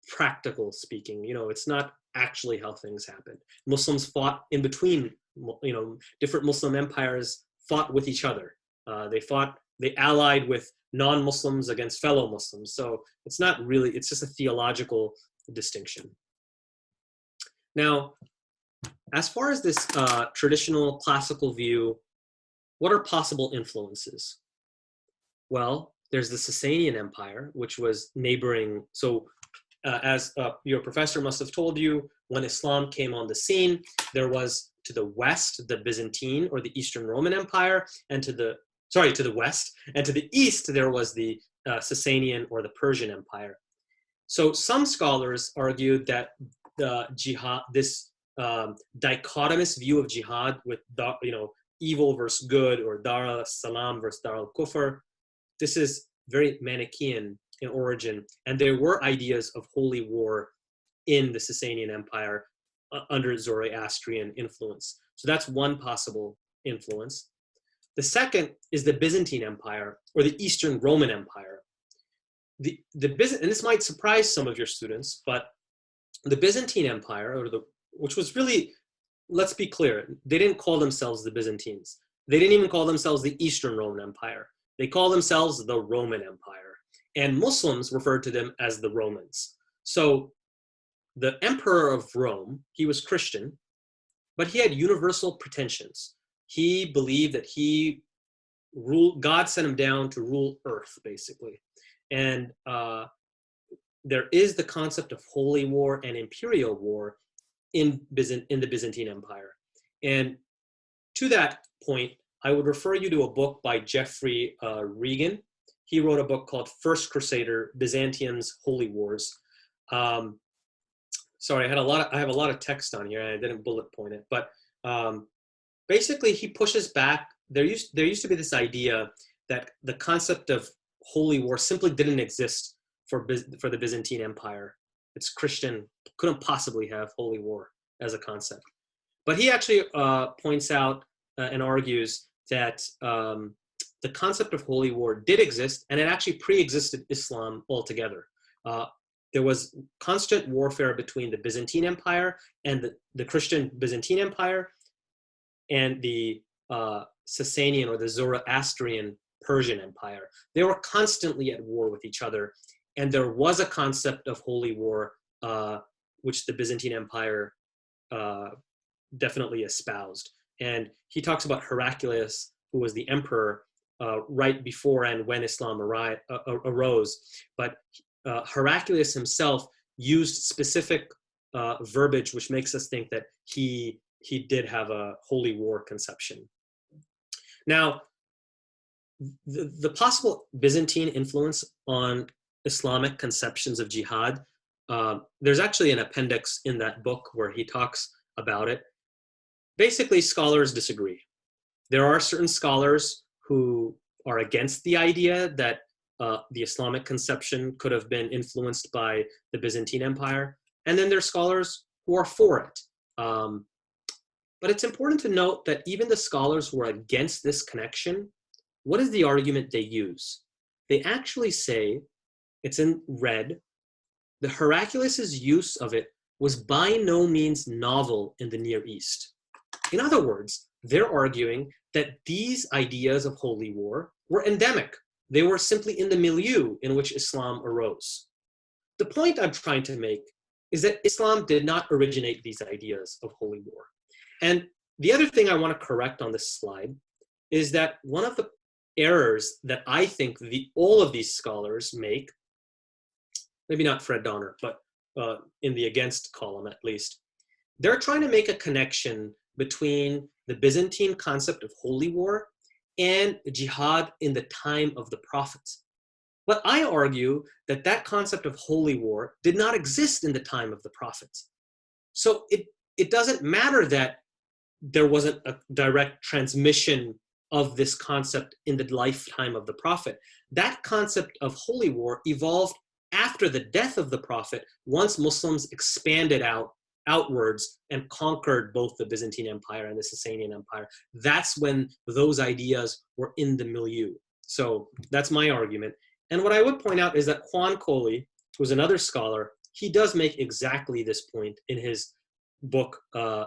practical speaking. You know, it's not actually how things happened. Muslims fought in between, you know, different Muslim empires fought with each other. They allied with non-Muslims against fellow Muslims. So it's not really, it's just a theological distinction. Now, as far as this traditional classical view, what are possible influences? Well, there's the Sasanian Empire, which was neighboring. So as your professor must have told you, when Islam came on the scene, there was to the west, the Byzantine or the Eastern Roman Empire, and to the west, and to the east, there was the Sasanian or the Persian Empire. So some scholars argued that the jihad, this dichotomous view of jihad with, evil versus good, or Dar al-Salam versus Dar al-Kufr, this is very Manichaean in origin, and there were ideas of holy war in the Sasanian Empire under Zoroastrian influence. So that's one possible influence. The second is the Byzantine Empire or the Eastern Roman Empire. And this might surprise some of your students, but the Byzantine Empire, which was really, let's be clear, they didn't call themselves the Byzantines. They didn't even call themselves the Eastern Roman Empire. They call themselves the Roman Empire. And Muslims referred to them as the Romans. So the emperor of Rome, he was Christian, but he had universal pretensions. He believed that God sent him down to rule earth, basically. And there is the concept of holy war and imperial war in the Byzantine Empire. And to that point, I would refer you to a book by Geoffrey Regan. He wrote a book called First Crusader, Byzantium's Holy Wars. Sorry, I have a lot of text on here and I didn't bullet point it, but basically he pushes back. There used to be this idea that the concept of holy war simply didn't exist for the Byzantine Empire. It's Christian, couldn't possibly have holy war as a concept. But he actually points out and argues that the concept of holy war did exist, and it actually pre-existed Islam altogether. There was constant warfare between the Byzantine Empire and the Christian Byzantine Empire and the Sasanian or the Zoroastrian Persian Empire. They were constantly at war with each other, and there was a concept of holy war which the Byzantine Empire definitely espoused. And he talks about Heraclius, who was the emperor right before and when Islam arose. But Heraclius himself used specific verbiage which makes us think that he did have a holy war conception. Now, the possible Byzantine influence on Islamic conceptions of jihad, there's actually an appendix in that book where he talks about it. Basically, scholars disagree. There are certain scholars who are against the idea that the Islamic conception could have been influenced by the Byzantine Empire, and then there are scholars who are for it. But it's important to note that even the scholars who are against this connection, what is the argument they use? They actually say, it's in red, the Heraclius' use of it was by no means novel in the Near East. In other words, they're arguing that these ideas of holy war were endemic. They were simply in the milieu in which Islam arose. The point I'm trying to make is that Islam did not originate these ideas of holy war. And the other thing I want to correct on this slide is that one of the errors that I think all of these scholars make, maybe not Fred Donner, but in the against column at least, they're trying to make a connection between the Byzantine concept of holy war and jihad in the time of the prophets. But I argue that that concept of holy war did not exist in the time of the prophets. So it doesn't matter that there wasn't a direct transmission of this concept in the lifetime of the prophet. That concept of holy war evolved after the death of the prophet, once Muslims expanded outwards and conquered both the Byzantine Empire and the Sasanian Empire. That's when those ideas were in the milieu. So that's my argument. And what I would point out is that Juan Cole, who's another scholar, he does make exactly this point in his book,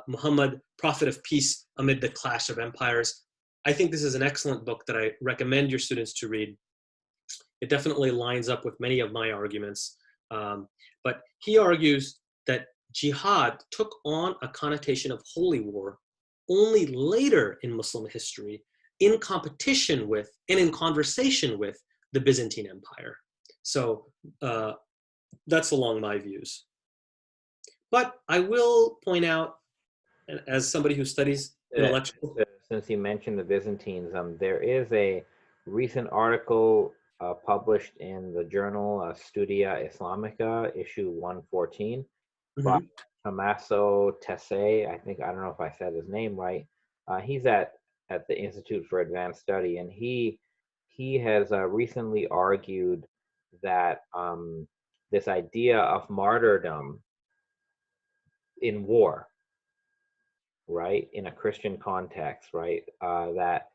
Muhammad, Prophet of Peace Amid the Clash of Empires. I think this is an excellent book that I recommend your students to read. It definitely lines up with many of my arguments. But he argues that jihad took on a connotation of holy war only later in Muslim history, in competition with and in conversation with the Byzantine Empire. So that's along my views. But I will point out, as somebody who studies intellectual... Since you mentioned the Byzantines, there is a recent article published in the journal Studia Islamica, issue 114, by Tommaso Tesse. I don't know if I said his name right. He's at the Institute for Advanced Study, and he has recently argued that this idea of martyrdom in war, right, in a Christian context, right, that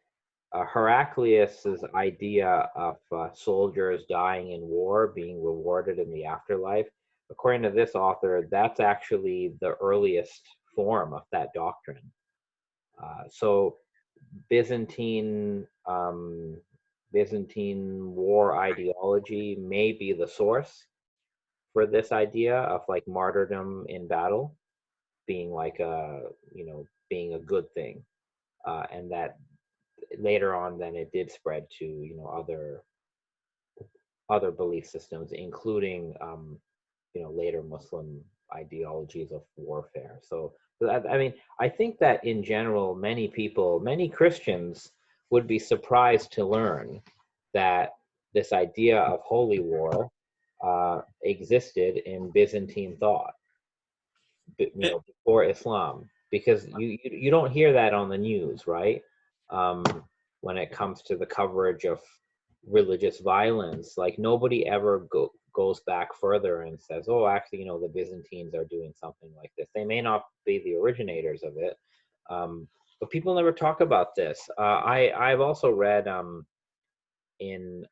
Heraclius's idea of soldiers dying in war being rewarded in the afterlife, according to this author, that's actually the earliest form of that doctrine. So Byzantine war ideology may be the source for this idea of like martyrdom in battle being like being a good thing, and that later on then it did spread to other belief systems, including later Muslim ideologies of warfare. So I think that in general many Christians would be surprised to learn that this idea of holy war existed in Byzantine thought, before Islam, because you don't hear that on the news, right? When it comes to the coverage of religious violence, like nobody ever goes back further and says, oh, actually, the Byzantines are doing something like this. They may not be the originators of it, but people never talk about this. I've also read in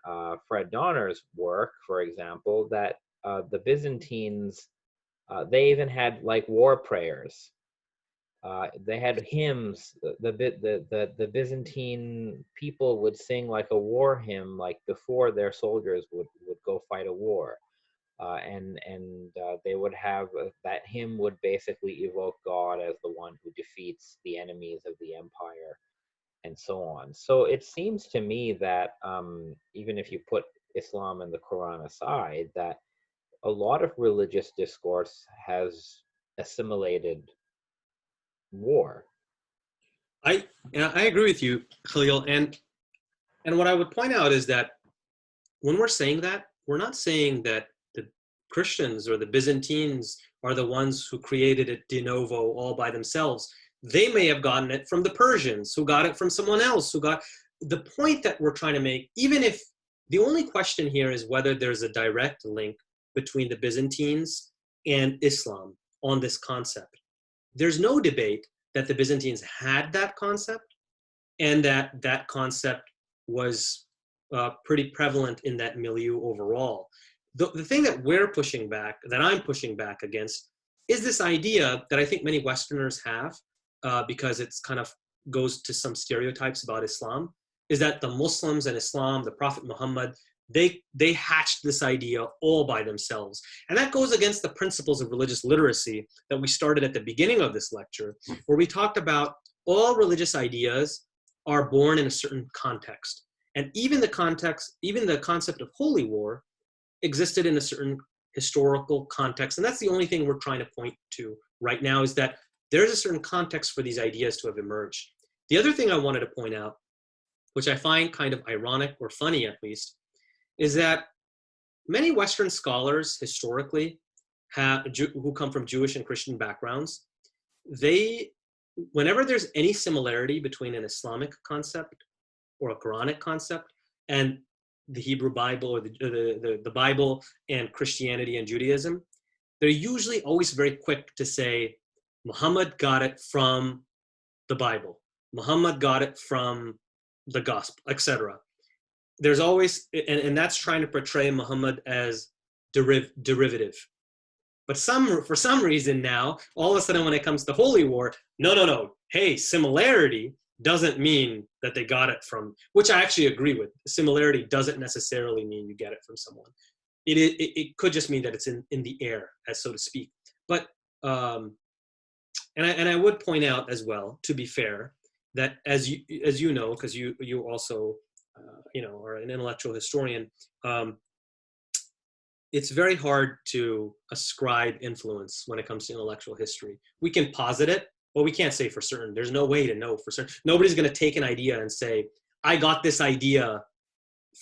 Fred Donner's work, for example, that the Byzantines, they even had like war prayers. They had hymns. The Byzantine people would sing like a war hymn, like before their soldiers would go fight a war, and they would have that hymn would basically evoke God as the one who defeats the enemies of the empire, and so on. So it seems to me that even if you put Islam and the Quran aside, that a lot of religious discourse has assimilated war. I agree with you, Khalil, and what I would point out is that when we're saying that, we're not saying that the Christians or the Byzantines are the ones who created it de novo all by themselves. They may have gotten it from the Persians, who got it from someone else, the point that we're trying to make, even if the only question here is whether there's a direct link between the Byzantines and Islam on this concept. There's no debate that the Byzantines had that concept, and that concept was pretty prevalent in that milieu overall. The thing that I'm pushing back against, is this idea that I think many Westerners have, because it's kind of goes to some stereotypes about Islam, is that the Muslims and Islam, the Prophet Muhammad, they hatched this idea all by themselves. And that goes against the principles of religious literacy that we started at the beginning of this lecture, where we talked about all religious ideas are born in a certain context. And even the concept of holy war existed in a certain historical context. And that's the only thing we're trying to point to right now, is that there's a certain context for these ideas to have emerged. The other thing I wanted to point out, which I find kind of ironic or funny at least, is that many Western scholars historically who come from Jewish and Christian backgrounds, whenever there's any similarity between an Islamic concept or a Quranic concept and the Hebrew Bible or the Bible and Christianity and Judaism, they're usually always very quick to say, Muhammad got it from the Bible, Muhammad got it from the gospel, etc. There's always, and that's trying to portray Muhammad as derivative. But for some reason now, all of a sudden when it comes to holy war, no. Hey, similarity doesn't mean that they got it from, which I actually agree with. Similarity doesn't necessarily mean you get it from someone. It could just mean that it's in the air, as so to speak. But and I would point out as well, to be fair, that as you know, because you also are an intellectual historian, it's very hard to ascribe influence when it comes to intellectual history. We can posit it, but we can't say for certain. There's no way to know for certain. Nobody's going to take an idea and say, I got this idea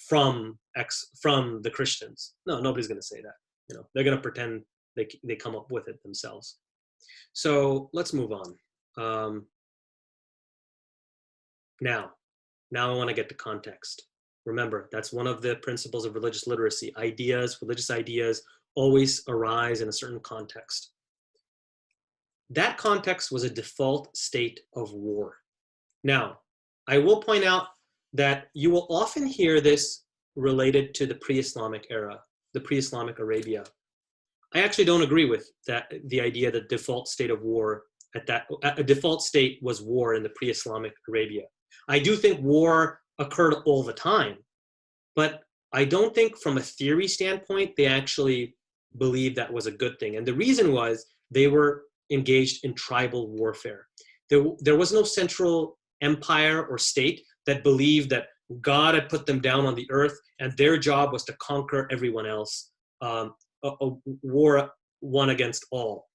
from the Christians. No, nobody's going to say that. They're going to pretend they come up with it themselves. So let's move on. Now I want to get to context. Remember, that's one of the principles of religious literacy. Religious ideas always arise in a certain context. That context was a default state of war. Now, I will point out that you will often hear this related to the pre-Islamic era, the pre-Islamic Arabia. I actually don't agree with that, the idea that default state of war a default state was war in the pre-Islamic Arabia. I do think war occurred all the time, but I don't think from a theory standpoint, they actually believed that was a good thing. And the reason was they were engaged in tribal warfare. There was no central empire or state that believed that God had put them down on the earth and their job was to conquer everyone else, a war one against all.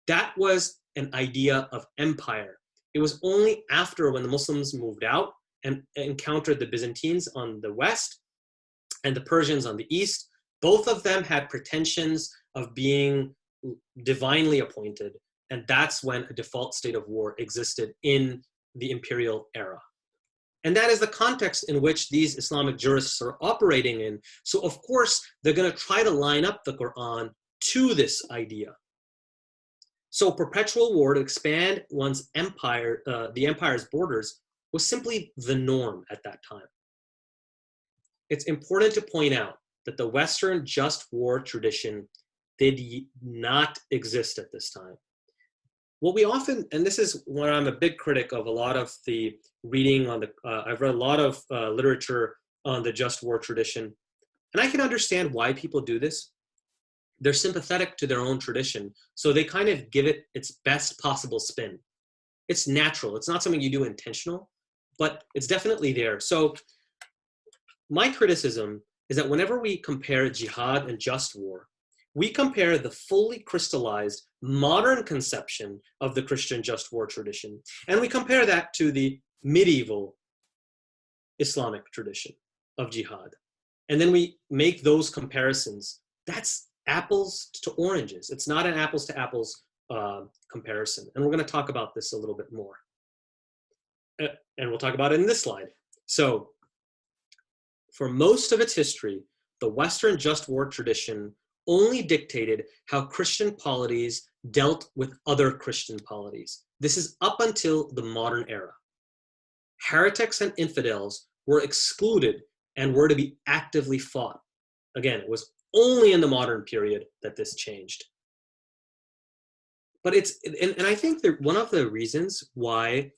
That was an idea of empire. It was only after, when the Muslims moved out and encountered the Byzantines on the west and the Persians on the east, both of them had pretensions of being divinely appointed, and that's when a default state of war existed in the imperial era. And that is the context in which these Islamic jurists are operating in. So of course, they're going to try to line up the Qur'an to this idea. So perpetual war to expand one's empire, the empire's borders, was simply the norm at that time. It's important to point out that the Western just war tradition did not exist at this time. What we often, and this is where I'm a big critic of a lot of the reading on the, I've read a lot of literature on the just war tradition, and I can understand why people do this. They're sympathetic to their own tradition, so they kind of give it its best possible spin. It's natural. It's not something you do intentional, but it's definitely there. So my criticism is that whenever we compare jihad and just war, we compare the fully crystallized modern conception of the Christian just war tradition, and we compare that to the medieval Islamic tradition of jihad. And then we make those comparisons. That's apples to oranges. It's not an apples to apples comparison. And we're going to talk about this a little bit more. And we'll talk about it in this slide. So for most of its history, the Western just war tradition only dictated how Christian polities dealt with other Christian polities. This is up until the modern era. Heretics and infidels were excluded and were to be actively fought. Again, it was only in the modern period that this changed. But and I think that one of the reasons why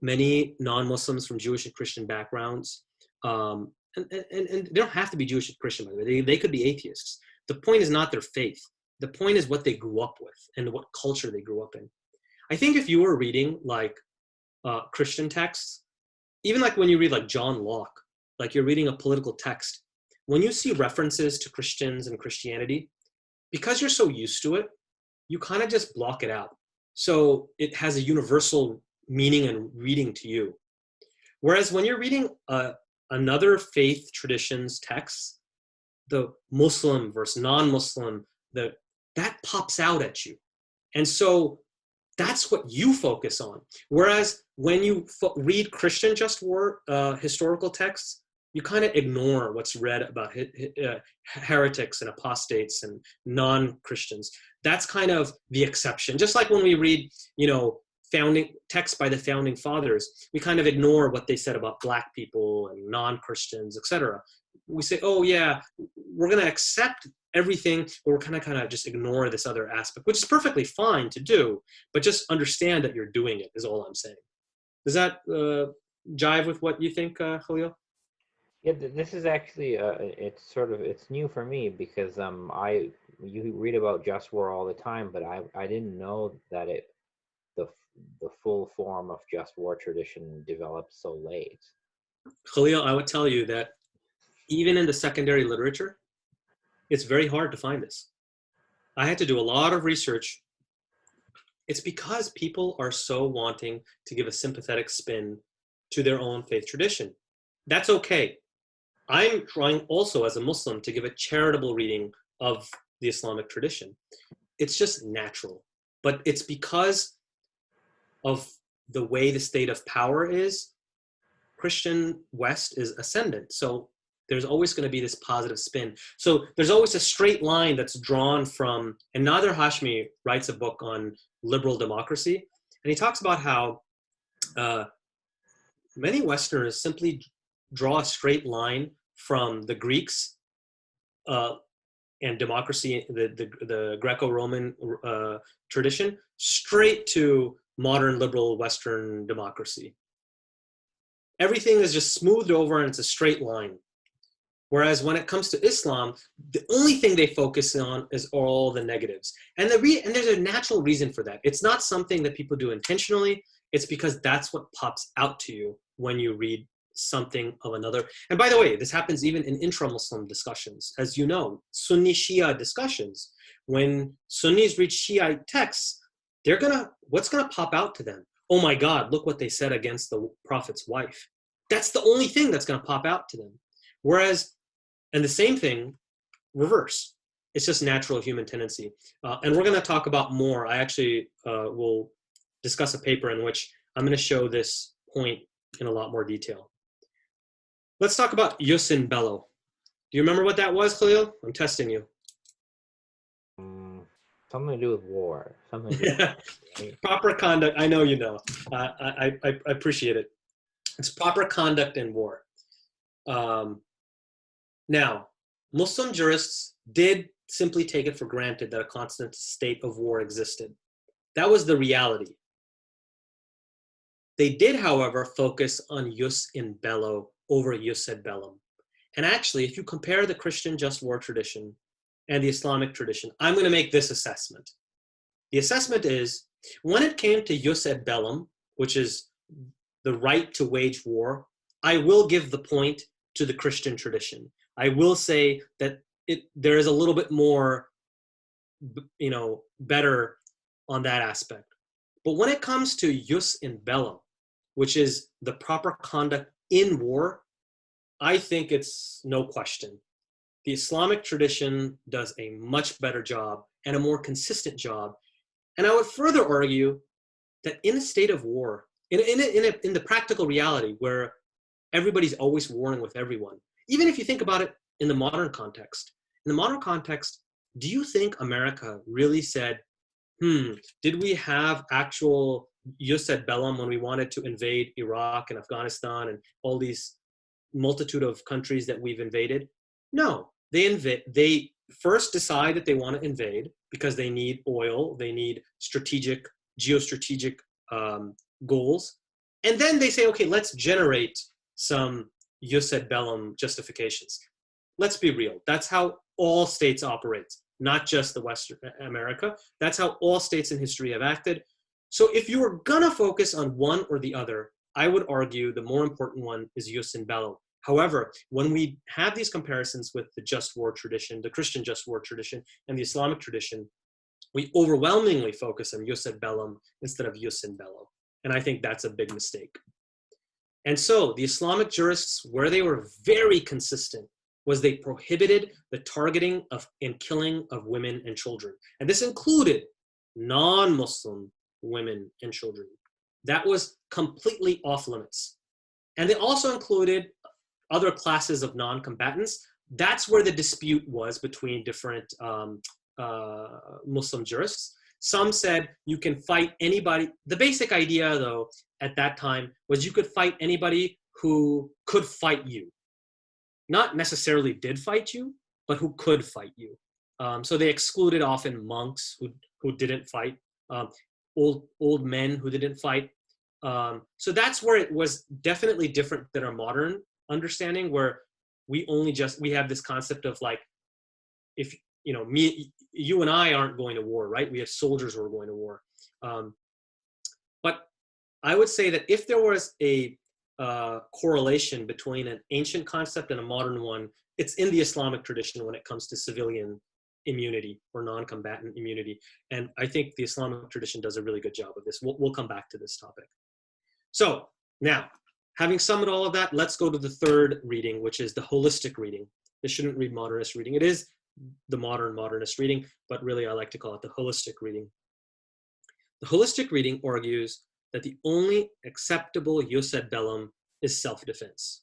many non-Muslims from Jewish and Christian backgrounds, and they don't have to be Jewish and Christian, by the way, they could be atheists. The point is not their faith. The point is what they grew up with and what culture they grew up in. I think if you were reading like Christian texts, even like when you read like John Locke, like you're reading a political text, when you see references to Christians and Christianity, because you're so used to it, you kind of just block it out. So it has a universal meaning and reading to you. Whereas when you're reading another faith tradition's texts, the Muslim versus non-Muslim, that pops out at you. And so that's what you focus on. Whereas when you read Christian just war historical texts, you kind of ignore what's read about heretics and apostates and non-Christians. That's kind of the exception. Just like when we read, founding texts by the founding fathers, we kind of ignore what they said about Black people and non-Christians, etc. We say, oh yeah, we're going to accept everything, but we're kind of just ignore this other aspect, which is perfectly fine to do, but just understand that you're doing it is all I'm saying. Does that jive with what you think, Khalil? Yeah, this is actually it's new for me because you read about just war all the time, but I didn't know that the the full form of just war tradition developed so late. Khalil, I would tell you that even in the secondary literature, it's very hard to find this. I had to do a lot of research. It's because people are so wanting to give a sympathetic spin to their own faith tradition. That's okay. I'm trying also as a Muslim to give a charitable reading of the Islamic tradition. It's just natural. But it's because of the way the state of power is, Christian West is ascendant. So there's always going to be this positive spin. So there's always a straight line that's drawn from, and Nader Hashmi writes a book on liberal democracy, and he talks about how many Westerners simply draw a straight line from the Greeks and democracy, the Greco-Roman tradition, straight to modern liberal Western democracy. Everything is just smoothed over and it's a straight line. Whereas when it comes to Islam, the only thing they focus on is all the negatives. And there's a natural reason for that. It's not something that people do intentionally. It's because that's what pops out to you when you read something of another. And by the way, this happens even in intra-Muslim discussions. As you know, Sunni Shia discussions, when Sunnis read Shiite texts, what's gonna pop out to them? Oh my God, look what they said against the Prophet's wife. That's the only thing that's gonna pop out to them. Whereas, and the same thing, reverse. It's just natural human tendency. And we're gonna talk about more. I actually will discuss a paper in which I'm gonna show this point in a lot more detail. Let's talk about jus in bello. Do you remember what that was, Khalil? I'm testing you. Something to do with war. Something to do with right? Proper conduct. I know you know. I appreciate it. It's proper conduct in war. Now, Muslim jurists did simply take it for granted that a constant state of war existed. That was the reality. They did, however, focus on jus in bello over jus ad bellum. And actually, if you compare the Christian just war tradition and the Islamic tradition, I'm going to make this assessment. The assessment is, when it came to jus ad bellum, which is the right to wage war, I will give the point to the Christian tradition. I will say that there is a little bit more, better on that aspect. But when it comes to jus in bellum, which is the proper conduct in war, I think it's no question. The Islamic tradition does a much better job and a more consistent job. And I would further argue that in a state of war, in the practical reality where everybody's always warring with everyone, even if you think about it in the modern context, do you think America really said, did we have actual jus ad bellum when we wanted to invade Iraq and Afghanistan and all these multitude of countries that we've invaded? No, they first decide that they want to invade because they need oil, they need geostrategic goals. And then they say, okay, let's generate some jus ad bellum justifications. Let's be real. That's how all states operate, not just the Western America. That's how all states in history have acted. So if you were gonna focus on one or the other, I would argue the more important one is jus in bello. However, when we have these comparisons with the just war tradition, the Christian just war tradition, and the Islamic tradition, we overwhelmingly focus on jus ad bellum instead of jus in bello. And I think that's a big mistake. And so the Islamic jurists, where they were very consistent, was they prohibited the targeting of and killing of women and children. And this included non-Muslim women and children. That was completely off limits. And they also included other classes of non-combatants. That's where the dispute was between different Muslim jurists. Some said you can fight anybody. The basic idea, though, at that time was you could fight anybody who could fight you. Not necessarily did fight you, but who could fight you. So they excluded often monks who didn't fight, old men who didn't fight. So that's where it was definitely different than our modern understanding, where we have this concept of like, if you and I aren't going to war, right? We have soldiers who are going to war. But I would say that if there was a correlation between an ancient concept and a modern one, it's in the Islamic tradition when it comes to civilian immunity or non-combatant immunity. And I think the Islamic tradition does a really good job of this. We'll come back to this topic. So now, having summed all of that, let's go to the third reading, which is the holistic reading. This shouldn't read modernist reading. It is the modernist reading, but really I like to call it the holistic reading. The holistic reading argues that the only acceptable jus ad bellum is self-defense.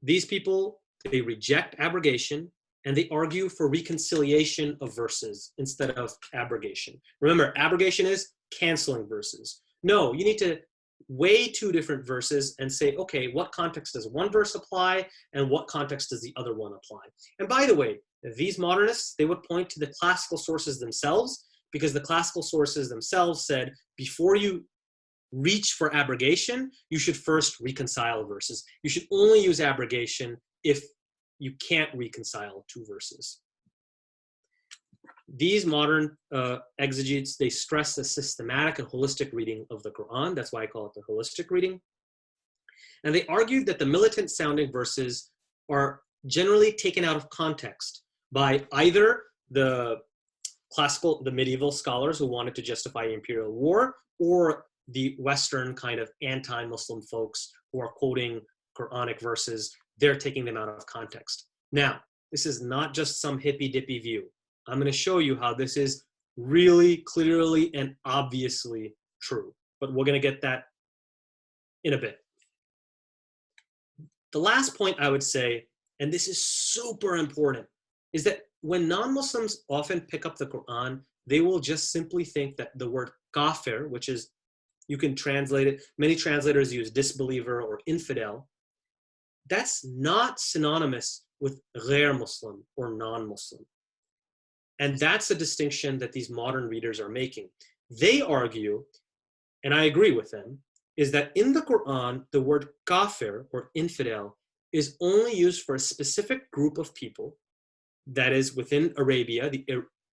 These people, they reject abrogation, and they argue for reconciliation of verses instead of abrogation. Remember, abrogation is canceling verses. No, you need to weigh two different verses and say, okay, what context does one verse apply and what context does the other one apply? And by the way, these modernists, they would point to the classical sources themselves, because the classical sources themselves said, before you reach for abrogation, you should first reconcile verses. You should only use abrogation if you can't reconcile two verses. These modern exegetes, they stress the systematic and holistic reading of the Quran. That's why I call it the holistic reading. And they argued that the militant sounding verses are generally taken out of context by either the medieval scholars who wanted to justify imperial war, or the Western kind of anti-Muslim folks who are quoting Quranic verses. They're taking them out of context. Now, this is not just some hippy-dippy view. I'm going to show you how this is really clearly and obviously true, but we're going to get that in a bit. The last point I would say, and this is super important, is that when non-Muslims often pick up the Quran, they will just simply think that the word kafir, which is, you can translate it, many translators use disbeliever or infidel, that's not synonymous with ghair Muslim or non-Muslim. And that's a distinction that these modern readers are making. They argue, and I agree with them, is that in the Quran, the word kafir or infidel is only used for a specific group of people, that is within Arabia, the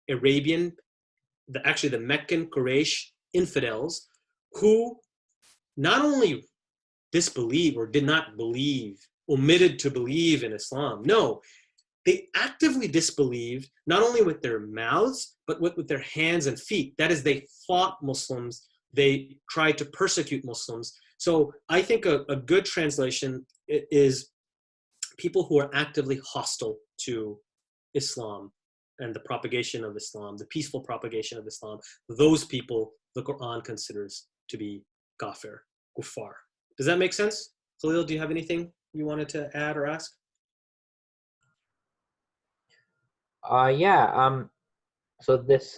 Arabian, actually the Meccan Quraysh infidels, who not only disbelieve or did not believe, omitted to believe in Islam. No, they actively disbelieved, not only with their mouths, but with their hands and feet. That is, they fought Muslims. They tried to persecute Muslims. So I think a good translation is people who are actively hostile to Islam and the propagation of Islam, the peaceful propagation of Islam. Those people, the Quran considers to be kafir, kuffar. Does that make sense? Khalil, do you have anything you wanted to add or ask? So this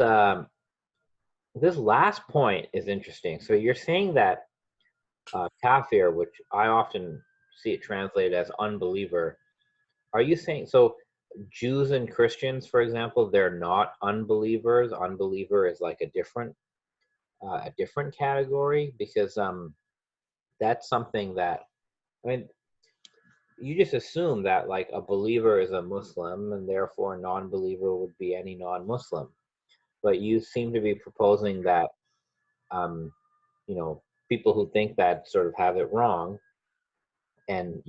last point is interesting. So you're saying that kafir, which I often see it translated as unbeliever, are you saying, so Jews and Christians, for example, they're not unbelievers? Unbeliever is like a different category? Because that's something that, I mean, you just assume that like a believer is a Muslim and therefore a non-believer would be any non-Muslim. But you seem to be proposing that, people who think that sort of have it wrong, and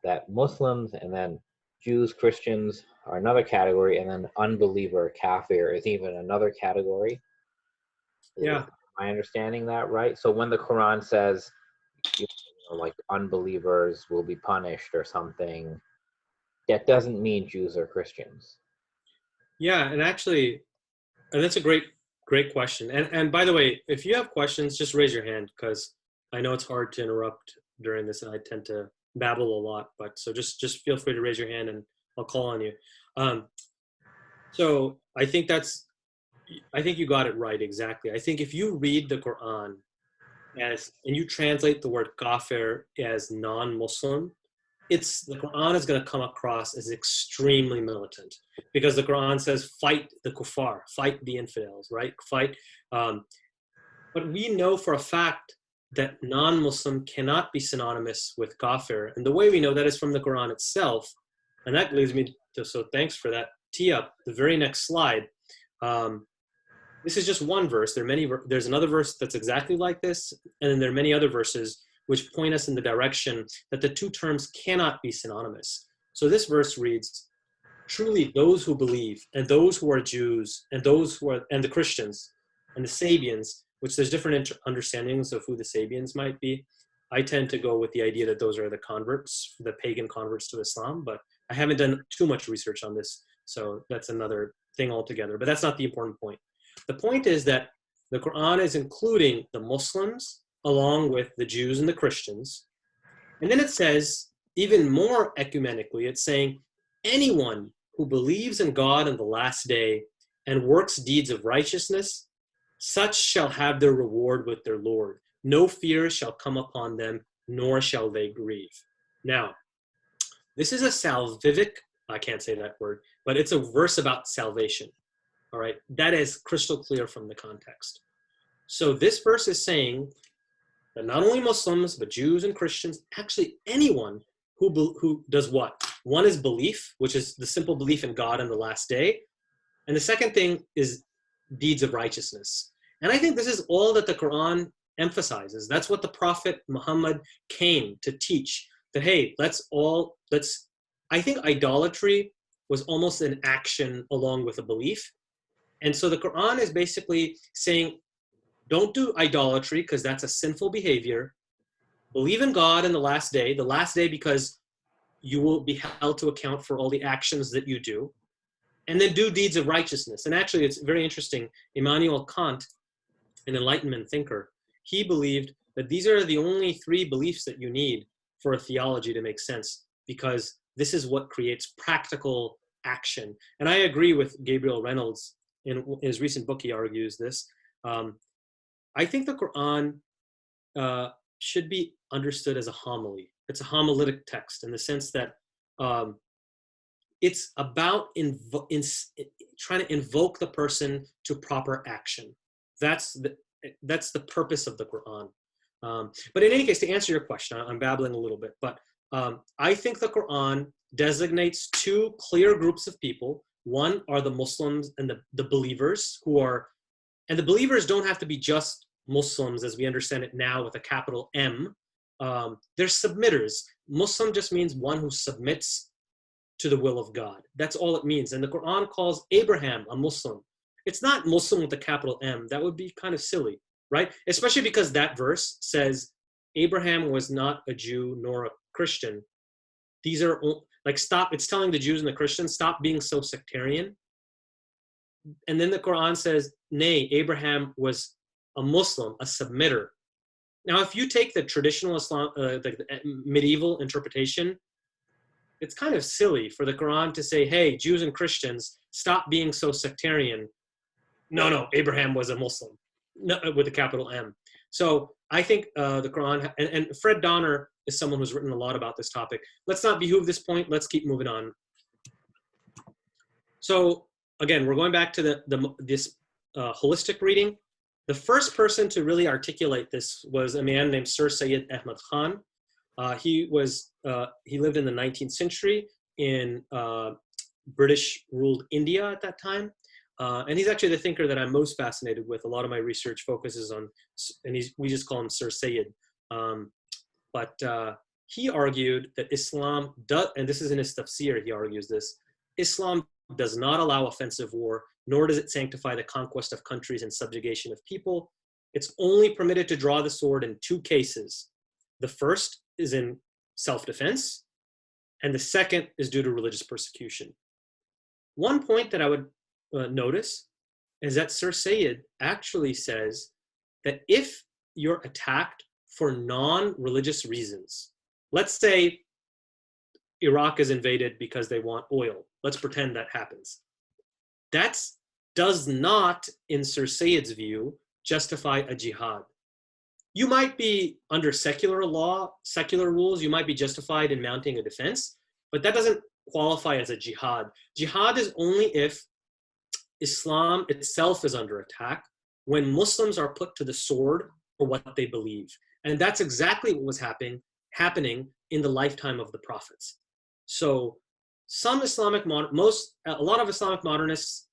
that Muslims and then Jews, Christians are another category, and then unbeliever, kafir, is even another category. Yeah. Am I understanding that right? So when the Quran says, like unbelievers will be punished or something, that doesn't mean Jews or Christians. Yeah, and actually, and that's a great question. And by the way, if you have questions, just raise your hand, because I know it's hard to interrupt during this, and I tend to babble a lot. But so just feel free to raise your hand, and I'll call on you. So I think you got it right exactly. I think if you read the Quran and you translate the word kafir as non-Muslim, the Quran is going to come across as extremely militant, because the Quran says fight the kuffar, fight the infidels, right? Fight. But we know for a fact that non-Muslim cannot be synonymous with kafir, and the way we know that is from the Quran itself. And that leads me to, so thanks for that tee up the very next slide, this is just one verse. There's another verse that's exactly like this, and then there are many other verses which point us in the direction that the two terms cannot be synonymous. So this verse reads, truly those who believe, and those who are Jews, and the Christians, and the Sabians, which there's different understandings of who the Sabians might be. I tend to go with the idea that those are the converts, the pagan converts to Islam, but I haven't done too much research on this, so that's another thing altogether. But that's not the important point. The point is that the Quran is including the Muslims along with the Jews and the Christians. And then it says, even more ecumenically, it's saying, anyone who believes in God and the last day and works deeds of righteousness, such shall have their reward with their Lord. No fear shall come upon them, nor shall they grieve. Now, this is a salvific, I can't say that word, but it's a verse about salvation. All right, that is crystal clear from the context. So this verse is saying that not only Muslims, but Jews and Christians, actually anyone who does what? One is belief, which is the simple belief in God and the last day. And the second thing is deeds of righteousness. And I think this is all that the Quran emphasizes. That's what the Prophet Muhammad came to teach. That, hey, I think idolatry was almost an action along with a belief. And so the Quran is basically saying, don't do idolatry because that's a sinful behavior. Believe in God in the last day because you will be held to account for all the actions that you do. And then do deeds of righteousness. And actually, it's very interesting. Immanuel Kant, an Enlightenment thinker, he believed that these are the only three beliefs that you need for a theology to make sense, because this is what creates practical action. And I agree with Gabriel Reynolds. In his recent book, he argues this. I think the Quran should be understood as a homily. It's a homiletic text in the sense that it's about trying to invoke the person to proper action. That's the purpose of the Quran. But in any case, to answer your question, I'm babbling a little bit, but I think the Quran designates two clear groups of people. One are the Muslims and the believers and the believers don't have to be just Muslims as we understand it now with a capital M. They're submitters. Muslim just means one who submits to the will of God. That's all it means. And the Quran calls Abraham a Muslim. It's not Muslim with a capital M. That would be kind of silly, right? Especially because that verse says Abraham was not a Jew nor a Christian. These are it's telling the Jews and the Christians, stop being so sectarian. And then the Quran says, nay, Abraham was a Muslim, a submitter. Now, if you take the traditional Islam, the medieval interpretation, it's kind of silly for the Quran to say, hey, Jews and Christians, stop being so sectarian. No, Abraham was a Muslim, with a capital M. So I think the Quran, and Fred Donner is someone who's written a lot about this topic. Let's not behoove this point. Let's keep moving on. So again, we're going back to this holistic reading. The first person to really articulate this was a man named Sir Syed Ahmad Khan. He lived in the 19th century in British-ruled India at that time. And he's actually the thinker that I'm most fascinated with. A lot of my research focuses on, and we just call him Sir Syed. But he argued that Islam does, and this is in his tafsir, he argues this, Islam does not allow offensive war, nor does it sanctify the conquest of countries and subjugation of people. It's only permitted to draw the sword in two cases. The first is in self-defense, and the second is due to religious persecution. One point that I would notice is that Sir Syed actually says that if you're attacked for non-religious reasons, let's say Iraq is invaded because they want oil. Let's pretend that happens. That does not, in Sir Syed's view, justify a jihad. You might be under secular law, secular rules, you might be justified in mounting a defense, but that doesn't qualify as a jihad. Jihad is only if Islam itself is under attack, when Muslims are put to the sword for what they believe. And that's exactly what was happening in the lifetime of the prophets. So a lot of Islamic modernists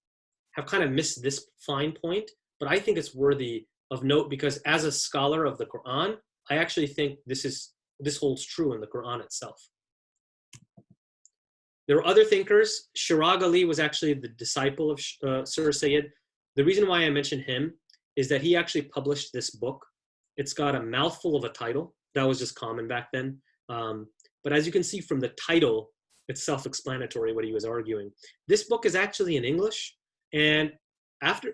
have kind of missed this fine point, but I think it's worthy of note because as a scholar of the Quran, I actually think this holds true in the Quran itself. There were other thinkers. Shirag Ali was actually the disciple of Sir Sayyid. The reason why I mention him is that he actually published this book. It's got a mouthful of a title. That was just common back then. But as you can see from the title, it's self-explanatory what he was arguing. This book is actually in English. And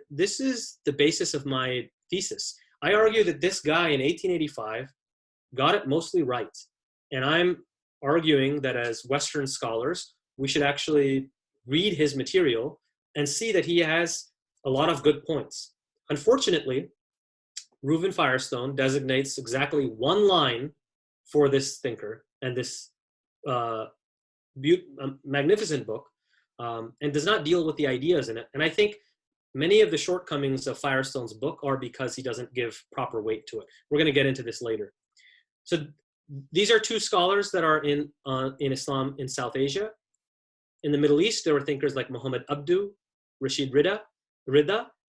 this is the basis of my thesis. I argue that this guy in 1885 got it mostly right. And I'm arguing that as Western scholars, we should actually read his material and see that he has a lot of good points. Unfortunately, Reuven Firestone designates exactly one line for this thinker and this magnificent book, and does not deal with the ideas in it. And I think many of the shortcomings of Firestone's book are because he doesn't give proper weight to it. We're going to get into this later. So these are two scholars that are in Islam in South Asia. In the Middle East, there were thinkers like Muhammad Abdu, Rashid Rida,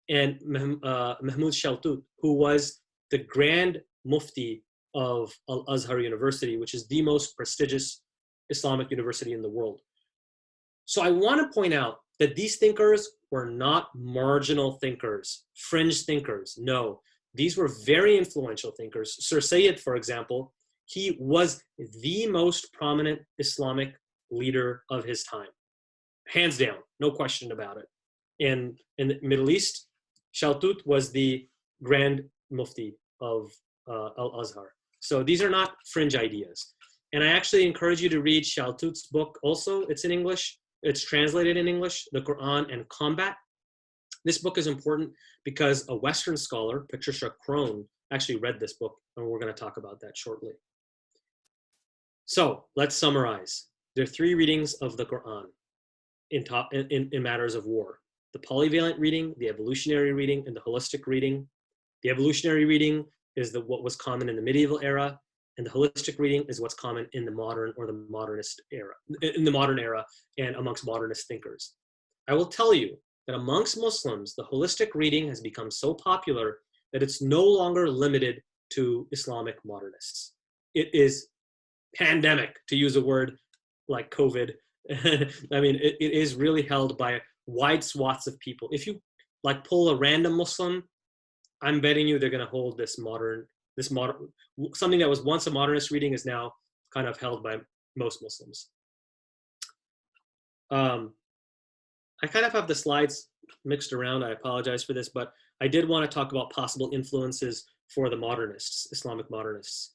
and Mahmud Shaltut, who was the Grand Mufti of Al-Azhar University, which is the most prestigious Islamic university in the world. So I want to point out that these thinkers were not marginal thinkers, fringe thinkers. No, these were very influential thinkers. Sir Sayyid, for example, he was the most prominent Islamic leader of his time. Hands down, no question about it. In the Middle East, Shaltut was the Grand Mufti of Al-Azhar. So these are not fringe ideas. And I actually encourage you to read Shaltut's book also. It's in English. It's translated in English, The Quran and Combat. This book is important because a Western scholar, Patricia Crone, actually read this book, and we're going to talk about that shortly. So let's summarize. There are three readings of the Quran in matters of war: the polyvalent reading, the evolutionary reading, and the holistic reading. The evolutionary reading is what was common in the medieval era, and the holistic reading is what's common in the modern or the modernist era, in the modern era and amongst modernist thinkers. I will tell you that amongst Muslims, the holistic reading has become so popular that it's no longer limited to Islamic modernists. It is pandemic, to use a word like COVID. I mean, it is really held by wide swaths of people. If you like pull a random Muslim, I'm betting you they're going to hold this modern, something that was once a modernist reading is now kind of held by most Muslims. I kind of have the slides mixed around. I apologize for this, but I did want to talk about possible influences for the modernists, Islamic modernists.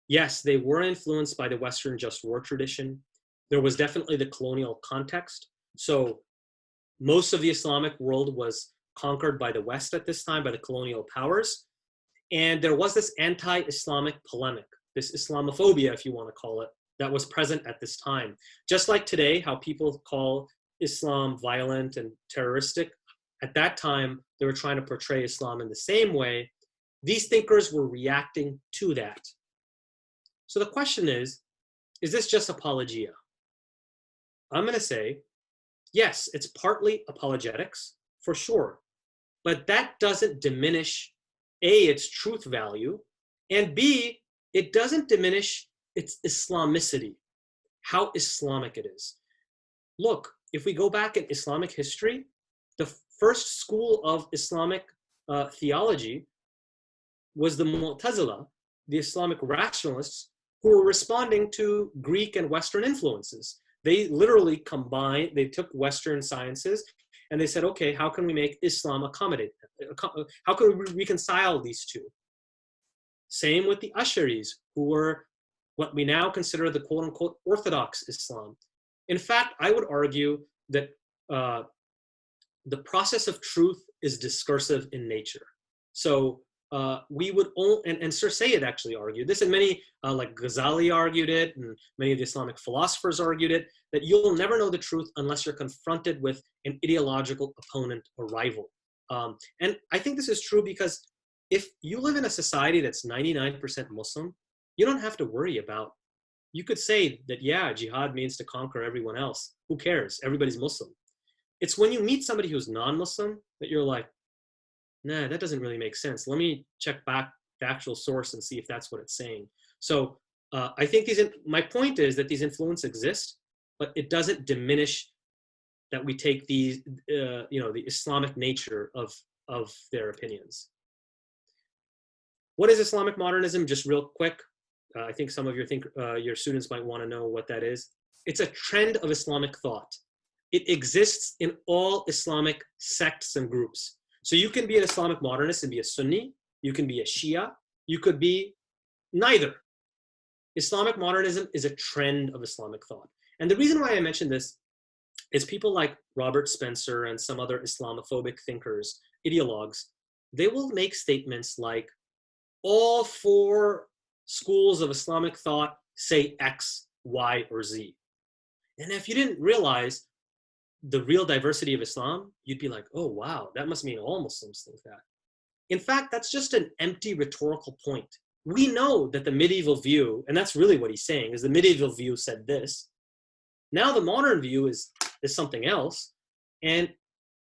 Yes, they were influenced by the Western just war tradition. There was definitely the colonial context. So most of the Islamic world was conquered by the West at this time, by the colonial powers. And there was this anti-Islamic polemic, this Islamophobia, if you want to call it, that was present at this time. Just like today, how people call Islam violent and terroristic, at that time, they were trying to portray Islam in the same way. These thinkers were reacting to that. So the question is this just apologia? I'm going to say, yes, it's partly apologetics, for sure. But that doesn't diminish, A, its truth value, and B, it doesn't diminish its Islamicity, how Islamic it is. Look, if we go back in Islamic history, the first school of Islamic theology was the Mu'tazila, the Islamic rationalists, who were responding to Greek and Western influences. They literally combined, they took Western sciences and they said, okay, how can we make Islam accommodate? How can we reconcile these two? Same with the Asharis, who were what we now consider the quote unquote Orthodox Islam. In fact, I would argue that the process of truth is discursive in nature. So we would, and Sir Sayyid actually argued this, and many, like Ghazali argued it, and many of the Islamic philosophers argued it, that you'll never know the truth unless you're confronted with an ideological opponent or rival. And I think this is true because if you live in a society that's 99% Muslim, you don't have to worry about, you could say that, yeah, jihad means to conquer everyone else. Who cares? Everybody's Muslim. It's when you meet somebody who's non-Muslim that you're like, nah, that doesn't really make sense. Let me check back the actual source and see if that's what it's saying. So I think my point is that these influences exist, but it doesn't diminish that we take these, the Islamic nature of their opinions. What is Islamic modernism? Just real quick. I think some of your students might want to know what that is. It's a trend of Islamic thought. It exists in all Islamic sects and groups. So you can be an Islamic modernist and be a Sunni. You can be a Shia. You could be neither. Islamic modernism is a trend of Islamic thought. And the reason why I mention this is people like Robert Spencer and some other Islamophobic thinkers, ideologues, they will make statements like, all 4 schools of Islamic thought say X, Y, or Z. And if you didn't realize the real diversity of Islam, you'd be like, oh, wow, that must mean all Muslims think that. In fact, that's just an empty rhetorical point. We know that the medieval view, and that's really what he's saying, is the medieval view said this. Now the modern view is something else. And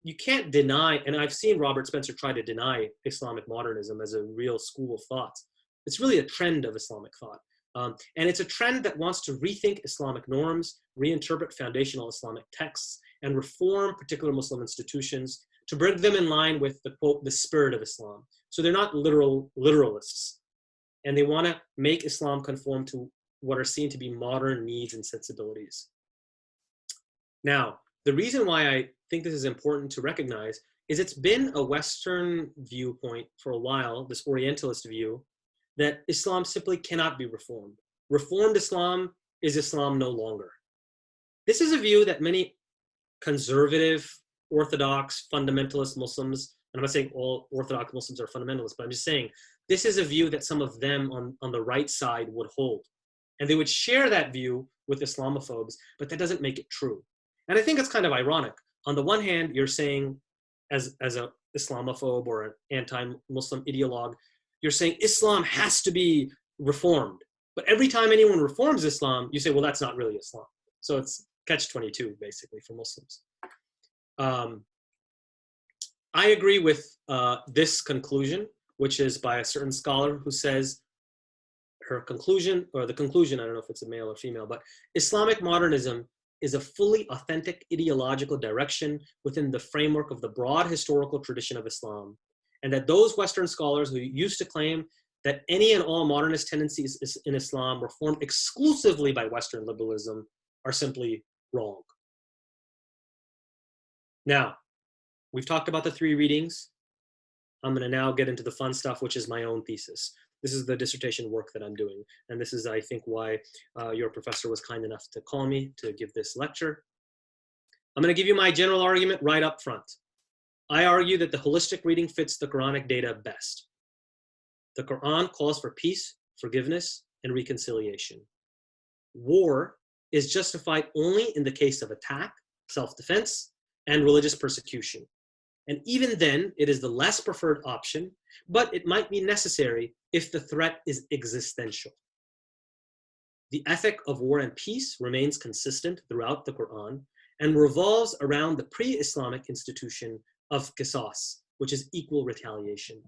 you can't deny, and I've seen Robert Spencer try to deny Islamic modernism as a real school of thought. It's really a trend of Islamic thought. And it's a trend that wants to rethink Islamic norms, reinterpret foundational Islamic texts, and reform particular Muslim institutions to bring them in line with the, quote, the spirit of Islam. So they're not literalists. And they want to make Islam conform to what are seen to be modern needs and sensibilities. Now, the reason why I think this is important to recognize is it's been a Western viewpoint for a while, this Orientalist view, that Islam simply cannot be reformed. Reformed Islam is Islam no longer. This is a view that many conservative, Orthodox, fundamentalist Muslims, and I'm not saying all Orthodox Muslims are fundamentalists, but I'm just saying this is a view that some of them on the right side would hold. And they would share that view with Islamophobes, but that doesn't make it true. And I think it's kind of ironic. On the one hand, you're saying, as an Islamophobe or an anti-Muslim ideologue, you're saying Islam has to be reformed. But every time anyone reforms Islam, you say, well, that's not really Islam. So it's catch-22, basically, for Muslims. I agree with this conclusion, which is by a certain scholar who says her conclusion, or the conclusion, I don't know if it's a male or female, but Islamic modernism is a fully authentic ideological direction within the framework of the broad historical tradition of Islam. And that those Western scholars who used to claim that any and all modernist tendencies in Islam were formed exclusively by Western liberalism are simply wrong. Now, we've talked about the 3 readings. I'm going to now get into the fun stuff, which is my own thesis. This is the dissertation work that I'm doing. And this is, I think, why your professor was kind enough to call me to give this lecture. I'm going to give you my general argument right up front. I argue that the holistic reading fits the Quranic data best. The Quran calls for peace, forgiveness, and reconciliation. War is justified only in the case of attack, self-defense, and religious persecution. And even then, it is the less preferred option, but it might be necessary if the threat is existential. The ethic of war and peace remains consistent throughout the Quran and revolves around the pre-Islamic institution of qisas, which is equal retaliation.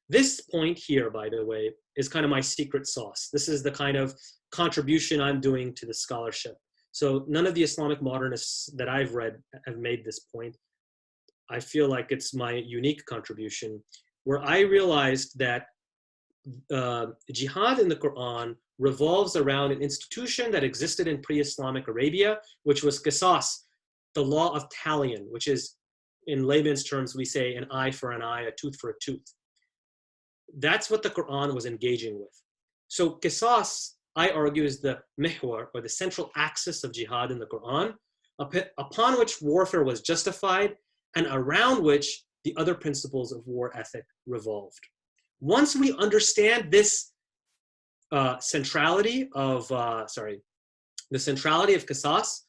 This point here, by the way, is kind of my secret sauce. This is the kind of contribution I'm doing to the scholarship. So none of the Islamic modernists that I've read have made this point. I feel like it's my unique contribution, where I realized that jihad in the Quran revolves around an institution that existed in pre-Islamic Arabia, which was qisas, the law of talion, which is, in layman's terms, we say an eye for an eye, a tooth for a tooth. That's what the Quran was engaging with. So qisas, I argue, is the mihwar, or the central axis of jihad in the Quran, upon which warfare was justified and around which the other principles of war ethic revolved. Once we understand this centrality of qisas,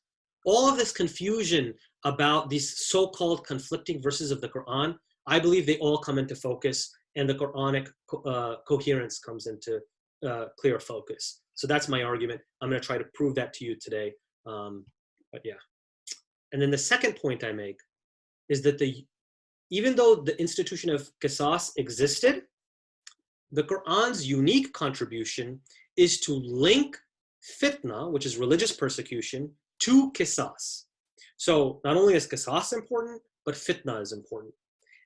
all of this confusion about these so-called conflicting verses of the Quran, I believe they all come into focus, and the Quranic coherence comes into clear focus. So that's my argument. I'm going to try to prove that to you today. But yeah. And then the second point I make is that even though the institution of qisas existed, the Quran's unique contribution is to link fitna, which is religious persecution, to qisas. So not only is qisas important, but fitna is important.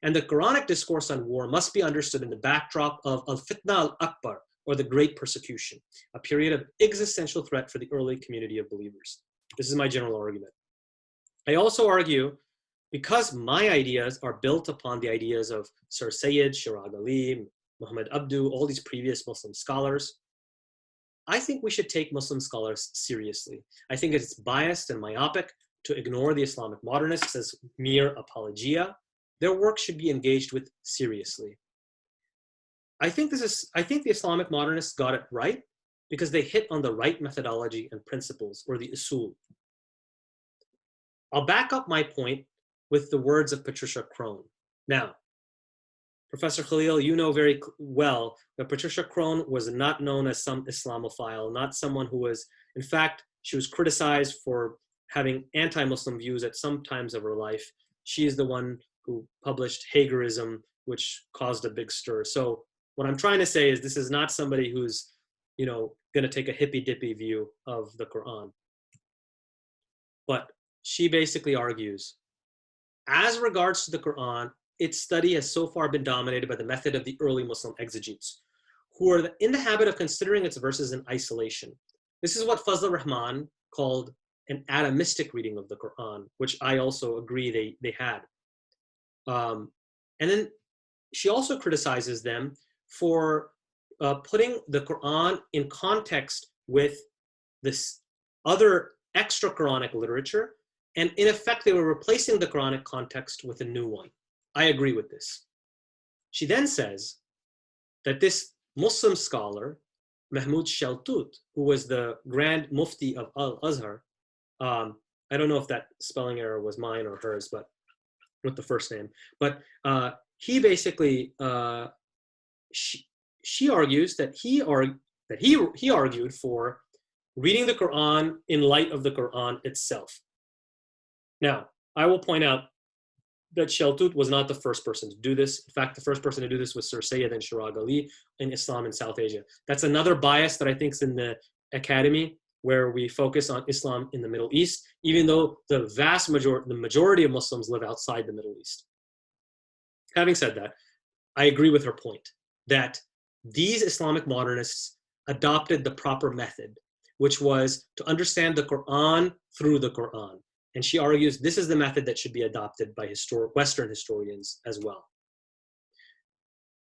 And the Quranic discourse on war must be understood in the backdrop of al-fitna al-akbar, or the great persecution, a period of existential threat for the early community of believers. This is my general argument. I also argue, because my ideas are built upon the ideas of Sir Sayyid, Shirag Ali, Muhammad Abdu, all these previous Muslim scholars, I think we should take Muslim scholars seriously. I think it's biased and myopic to ignore the Islamic modernists as mere apologia. Their work should be engaged with seriously. I think the Islamic modernists got it right because they hit on the right methodology and principles, or the usul. I'll back up my point with the words of Patricia Crone. Now, Professor Khalil, you know very well that Patricia Crone was not known as some Islamophile, not someone who was, in fact, she was criticized for having anti-Muslim views at some times of her life. She is the one who published Hagerism, which caused a big stir. So what I'm trying to say is this is not somebody who's, going to take a hippy-dippy view of the Quran. But she basically argues, as regards to the Quran, its study has so far been dominated by the method of the early Muslim exegetes, who are in the habit of considering its verses in isolation. This is what Fazl Rahman called an atomistic reading of the Quran, which I also agree they had. And then she also criticizes them for putting the Quran in context with this other extra Quranic literature, and in effect they were replacing the Quranic context with a new one. I agree with this. She then says that this Muslim scholar, Mahmud Shaltut, who was the Grand Mufti of Al-Azhar, I don't know if that spelling error was mine or hers, but with the first name, but he basically, she argues that he argued for reading the Quran in light of the Quran itself. Now, I will point out that Shaltut was not the first person to do this. In fact, the first person to do this was Sir Sayyid and Shirag Ali in Islam in South Asia. That's another bias that I think is in the academy, where we focus on Islam in the Middle East, even though the majority of Muslims live outside the Middle East. Having said that, I agree with her point that these Islamic modernists adopted the proper method, which was to understand the Quran through the Quran. And she argues this is the method that should be adopted by Western historians as well.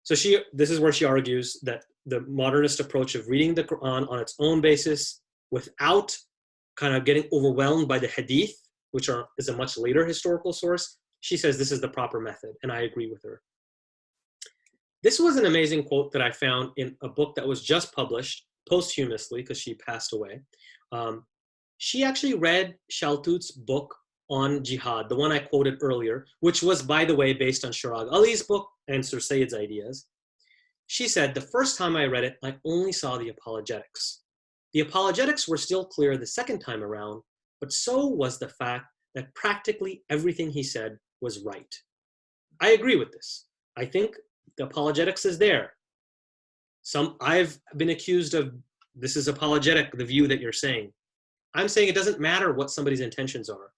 So this is where she argues that the modernist approach of reading the Quran on its own basis without kind of getting overwhelmed by the hadith, which is a much later historical source, she says this is the proper method, and I agree with her. This was an amazing quote that I found in a book that was just published posthumously because she passed away. She actually read Shaltut's book on jihad, the one I quoted earlier, which was, by the way, based on Shirag Ali's book and Sir Sayyid's ideas. She said, the first time I read it, I only saw the apologetics. The apologetics were still clear the second time around, but so was the fact that practically everything he said was right. I agree with this. I think the apologetics is there. I've been accused of, this is apologetic, the view that you're saying. I'm saying it doesn't matter what somebody's intentions are.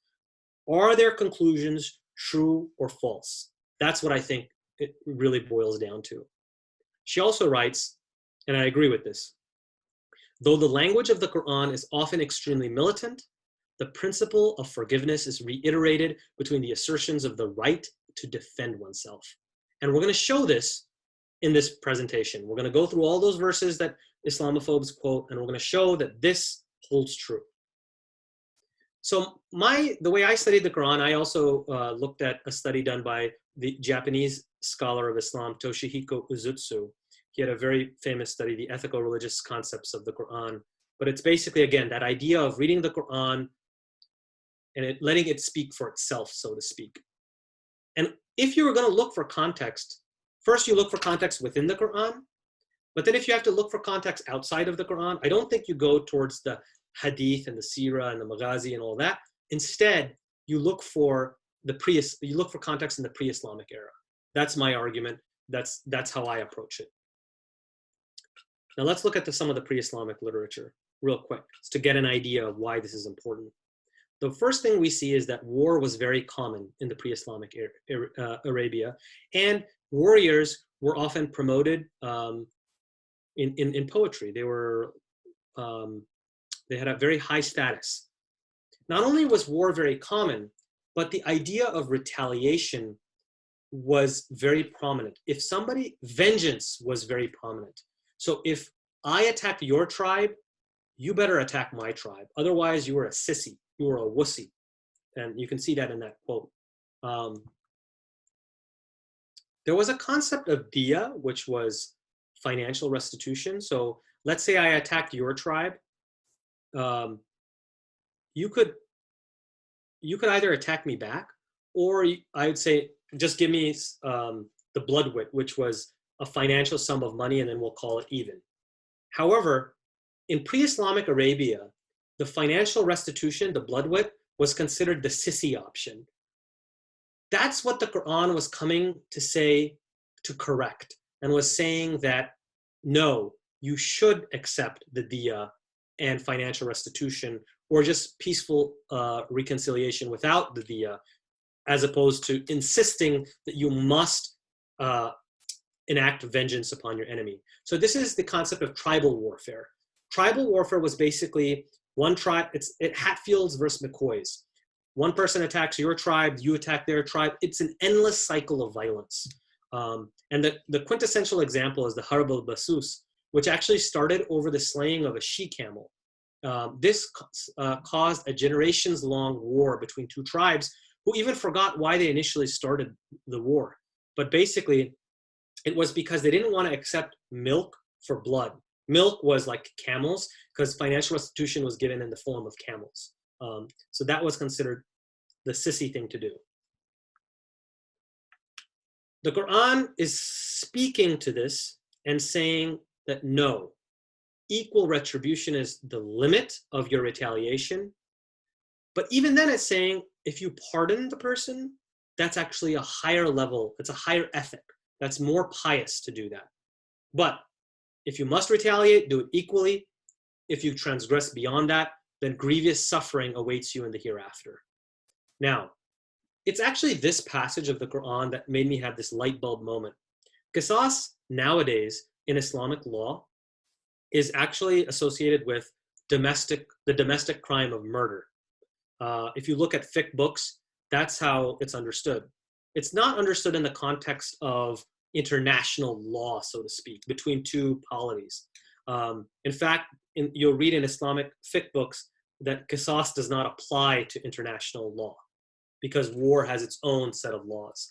Are their conclusions true or false? That's what I think it really boils down to. She also writes, and I agree with this, though the language of the Quran is often extremely militant, the principle of forgiveness is reiterated between the assertions of the right to defend oneself. And we're going to show this in this presentation. We're going to go through all those verses that Islamophobes quote, and we're going to show that this holds true. So the way I studied the Quran, I also looked at a study done by the Japanese scholar of Islam, Toshihiko Uzutsu. He had a very famous study, The Ethical Religious Concepts of the Quran. But it's basically, again, that idea of reading the Quran and letting it speak for itself, so to speak. And if you were going to look for context, first you look for context within the Quran, But then if you have to look for context outside of the Quran, I don't think you go towards the hadith and the seerah and the maghazi and all that. Instead, you look for context in the pre-Islamic era. That's my argument. That's how I approach it. Now let's look at some of the pre-Islamic literature real quick to get an idea of why this is important. The first thing we see is that war was very common in the pre-Islamic Arabia, and warriors were often promoted in poetry. They had a very high status. Not only was war very common, but the idea of retaliation was very prominent. Vengeance was very prominent. So if I attack your tribe, you better attack my tribe. Otherwise, you were a sissy, you were a wussy. And you can see that in that quote. There was a concept of diya, which was financial restitution. So let's say I attacked your tribe. You could either attack me back, or I would say, just give me the blood wit, which was a financial sum of money, and then we'll call it even. However, in pre-Islamic Arabia, the financial restitution, the blood wit, was considered the sissy option. That's what the Quran was coming to say, to correct, and was saying that, no, you should accept the diya and financial restitution, or just peaceful reconciliation without the diya, as opposed to insisting that you must enact vengeance upon your enemy. So this is the concept of tribal warfare. Tribal warfare was basically one tribe, it's Hatfields versus McCoys. One person attacks your tribe, you attack their tribe. It's an endless cycle of violence. And the quintessential example is the Harb al-Basus, which actually started over the slaying of a she-camel. This caused a generations-long war between two tribes who even forgot why they initially started the war. But basically, it was because they didn't want to accept milk for blood. Milk was like camels, because financial restitution was given in the form of camels. So that was considered the sissy thing to do. The Quran is speaking to this and saying that no, equal retribution is the limit of your retaliation. But even then it's saying, if you pardon the person, that's actually a higher level, it's a higher ethic. That's more pious to do that. But if you must retaliate, do it equally. If you transgress beyond that, then grievous suffering awaits you in the hereafter. Now, it's actually this passage of the Quran that made me have this light bulb moment. Qisas nowadays in Islamic law is actually associated with the domestic crime of murder. If you look at fiqh books, that's how it's understood. It's not understood in the context of international law, so to speak, between two polities. In fact, you'll read in Islamic fiqh books that qisas does not apply to international law because war has its own set of laws.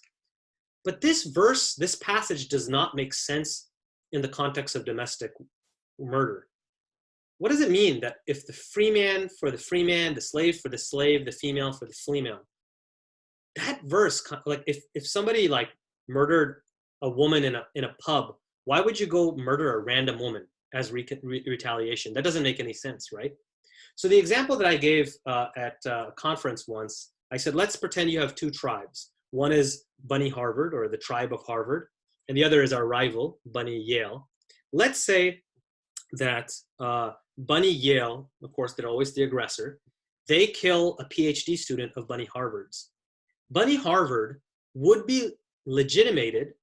But this passage does not make sense in the context of domestic murder. What does it mean that if the free man for the free man, the slave for the slave, the female for the female? That verse, like if somebody like murdered a woman in a pub, why would you go murder a random woman as retaliation? That doesn't make any sense, right? So the example that I gave at a conference once, I said, let's pretend you have two tribes. One is Bani Harvard, or the tribe of Harvard, and the other is our rival, Bani Yale. Let's say that Bani Yale, of course, they're always the aggressor, they kill a PhD student of Bani Harvard's. Bani Harvard would be legitimated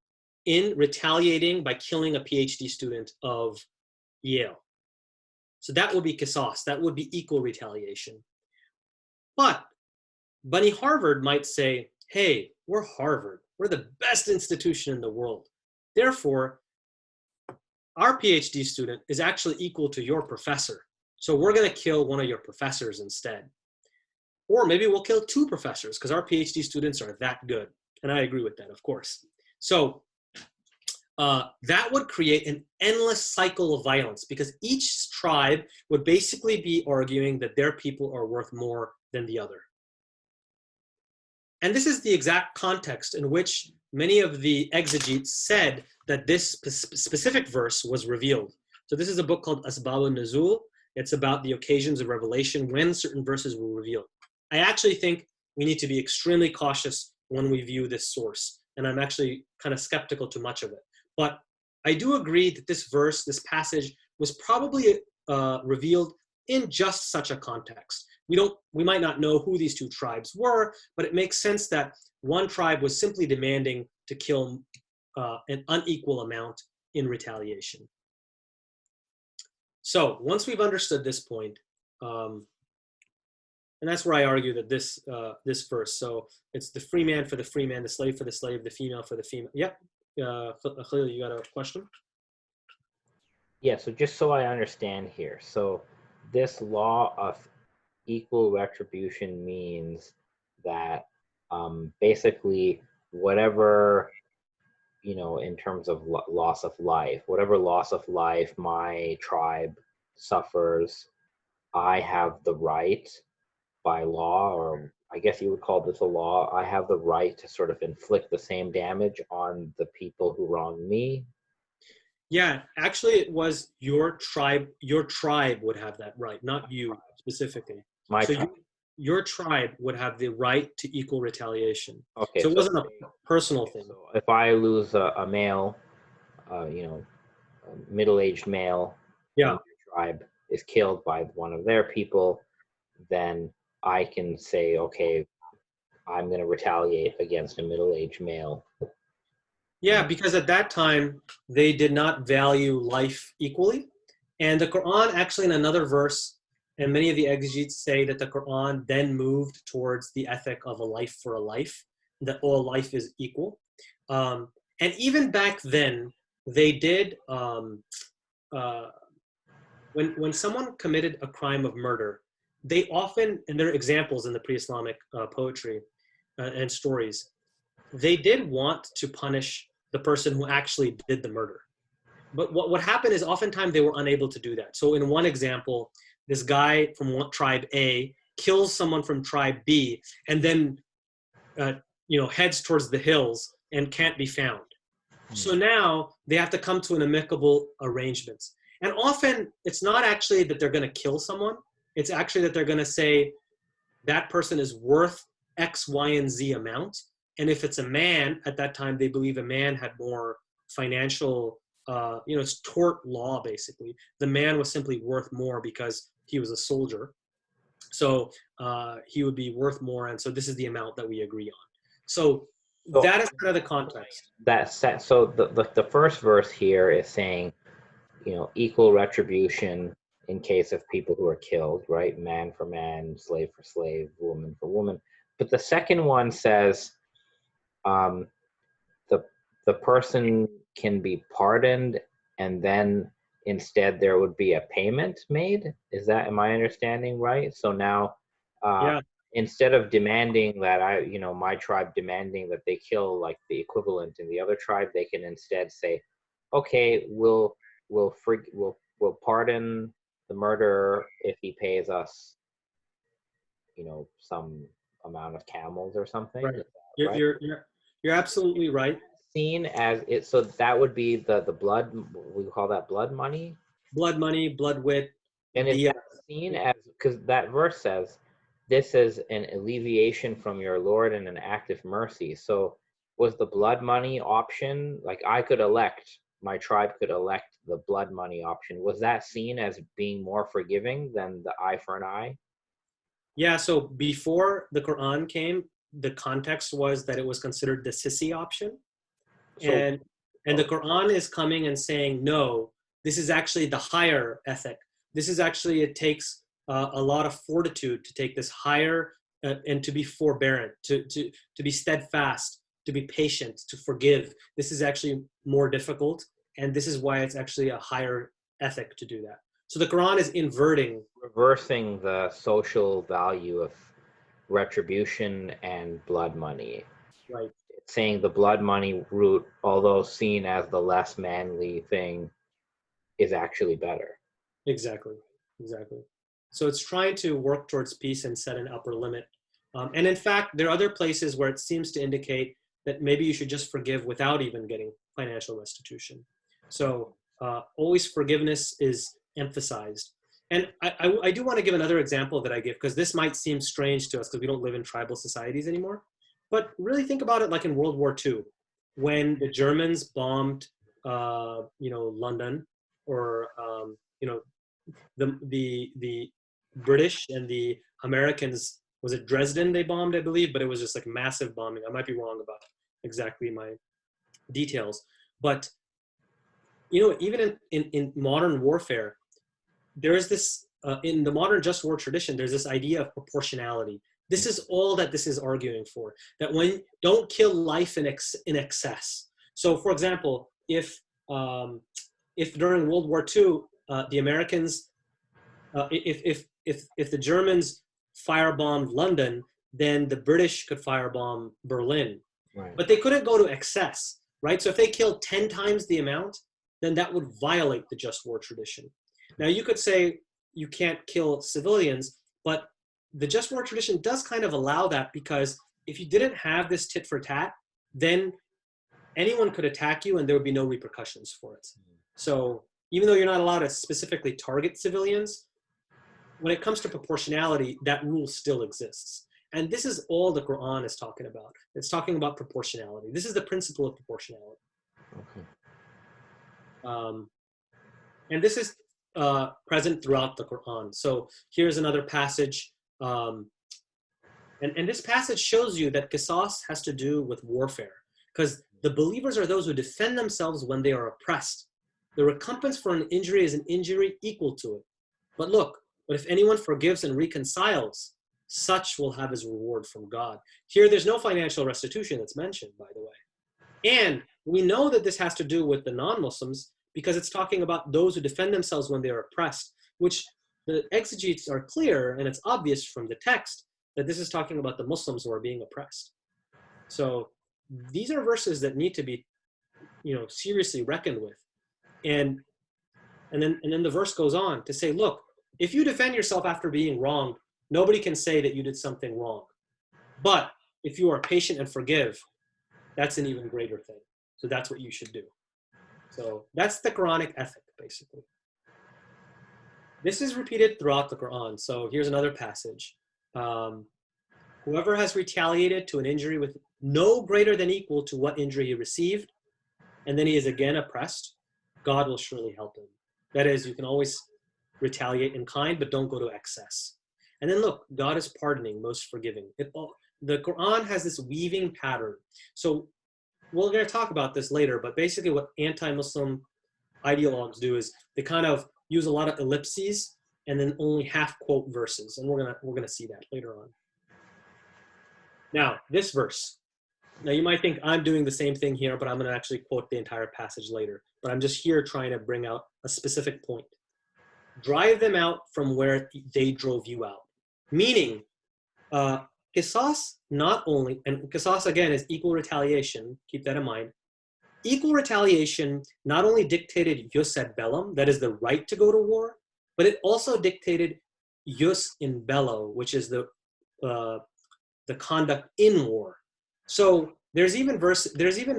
in retaliating by killing a PhD student of Yale. So that would be qisas, that would be equal retaliation. But Bani Harvard might say, hey, we're Harvard, we're the best institution in the world. Therefore, our PhD student is actually equal to your professor. So we're going to kill one of your professors instead. Or maybe we'll kill two professors because our PhD students are that good. And I agree with that, of course. So that would create an endless cycle of violence because each tribe would basically be arguing that their people are worth more than the other. And this is the exact context in which many of the exegetes said that this specific verse was revealed. So this is a book called Asbab al-Nuzul. It's about the occasions of revelation when certain verses were revealed. I actually think we need to be extremely cautious when we view this source. And I'm actually kind of skeptical to much of it. But I do agree that this verse, this passage, was probably revealed in just such a context. We might not know who these two tribes were, but it makes sense that one tribe was simply demanding to kill an unequal amount in retaliation. So once we've understood this point, and that's where I argue that this verse, so it's the free man for the free man, the slave for the slave, the female for the female. Yep. Khalil, you got a question? Yeah, so just so I understand here, so this law of equal retribution means that basically whatever, in terms of loss of life, whatever loss of life my tribe suffers, I have the right by law, or I guess you would call this a law, I have the right to sort of inflict the same damage on the people who wronged me. Yeah, actually it was your tribe would have that right, not you specifically. My So tribe. your tribe would have the right to equal retaliation. Okay, so it wasn't a personal thing. So if I lose a male, a middle-aged male in my tribe is killed by one of their people, then I can say, okay, I'm going to retaliate against a middle-aged male. Yeah, because at that time, they did not value life equally. And the Quran, actually in another verse, and many of the exegetes say that the Quran then moved towards the ethic of a life for a life, that all life is equal. And even back then, they did, when someone committed a crime of murder, they often, and there are examples in the pre-Islamic poetry and stories, they did want to punish the person who actually did the murder. But what happened is oftentimes they were unable to do that. So in one example, this guy from tribe A kills someone from tribe B and then heads towards the hills and can't be found. So now they have to come to an amicable arrangement. And often it's not actually that they're going to kill someone. It's actually that they're going to say that person is worth X, Y, and Z amount. And if it's a man, at that time, they believe a man had more financial, it's tort law, basically. The man was simply worth more because he was a soldier. So he would be worth more. And so this is the amount that we agree on. So that is kind of the context. So the first verse here is saying, equal retribution in case of people who are killed, right? Man for man, slave for slave, woman for woman. But the second one says, the person can be pardoned, and then instead there would be a payment made. Am I understanding right? So now, instead of demanding that my tribe demanding that they kill like the equivalent in the other tribe, they can instead say, okay, we'll pardon the murderer if he pays us, some amount of camels or something. Right. Right? You're absolutely right. Seen as it, so that would be the blood, we call that blood money. Blood money, blood wit. And is that seen as, because that verse says, this is an alleviation from your Lord and an act of mercy. So was the blood money option, like my tribe could elect the blood money option, was that seen as being more forgiving than the eye for an eye? Yeah, so before the Quran came, the context was that it was considered the sissy option. And the Quran is coming and saying, no, this is actually the higher ethic. This is actually, it takes a lot of fortitude to take this higher and to be forbearant, to be steadfast, to be patient, to forgive. This is actually more difficult. And this is why it's actually a higher ethic to do that. So the Quran is reversing the social value of retribution and blood money. Right. Saying the blood money route, although seen as the less manly thing, is actually better. Exactly. So it's trying to work towards peace and set an upper limit. And in fact, there are other places where it seems to indicate that maybe you should just forgive without even getting financial restitution. So always forgiveness is emphasized. And I do want to give another example that I give, because this might seem strange to us because we don't live in tribal societies anymore. But really think about it like in World War II, when the Germans bombed, London, or the British and the Americans, was it Dresden they bombed, I believe, but it was just like massive bombing. I might be wrong about exactly my details. But, even in modern warfare, there is this, in the modern just war tradition, there's this idea of proportionality. This is all that this is arguing for, that when don't kill life in excess. So for example, if during World War II, the Americans, if the Germans firebombed London, then the British could firebomb Berlin. Right. But they couldn't go to excess, right? So if they killed 10 times the amount, then that would violate the just war tradition. Now you could say you can't kill civilians, but the just war tradition does kind of allow that, because if you didn't have this tit for tat, then anyone could attack you and there would be no repercussions for it. So even though you're not allowed to specifically target civilians, when it comes to proportionality, that rule still exists. And this is all the Qur'an is talking about. It's talking about proportionality. This is the principle of proportionality. Okay. And this is present throughout the Qur'an. So here's another passage. And this passage shows you that qisas has to do with warfare, because the believers are those who defend themselves when they are oppressed. The recompense for an injury is an injury equal to it. But if anyone forgives and reconciles, such will have his reward from God. Here, there's no financial restitution that's mentioned, by the way. And we know that this has to do with the non-Muslims, because it's talking about those who defend themselves when they are oppressed, which the exegetes are clear, and it's obvious from the text that this is talking about the Muslims who are being oppressed. So these are verses that need to be, seriously reckoned with. And then the verse goes on to say, look, if you defend yourself after being wronged, nobody can say that you did something wrong. But if you are patient and forgive, that's an even greater thing. So that's what you should do. So that's the Quranic ethic, basically. This is repeated throughout the Quran. So here's another passage. Whoever has retaliated to an injury with no greater than equal to what injury he received, and then he is again oppressed, God will surely help him. That is, you can always retaliate in kind, but don't go to excess. And then look, God is pardoning, most forgiving. The Quran has this weaving pattern. So we're going to talk about this later, but basically what anti-Muslim ideologues do is they kind of use a lot of ellipses and then only half quote verses. And we're gonna see that later on. Now, this verse. Now you might think I'm doing the same thing here, but I'm going to actually quote the entire passage later. But I'm just here trying to bring out a specific point. Drive them out from where they drove you out. Meaning, qisas not only, and qisas again is equal retaliation, keep that in mind. Equal retaliation not only dictated jus ad bellum, that is the right to go to war, but it also dictated jus in bello, which is the conduct in war. So there's even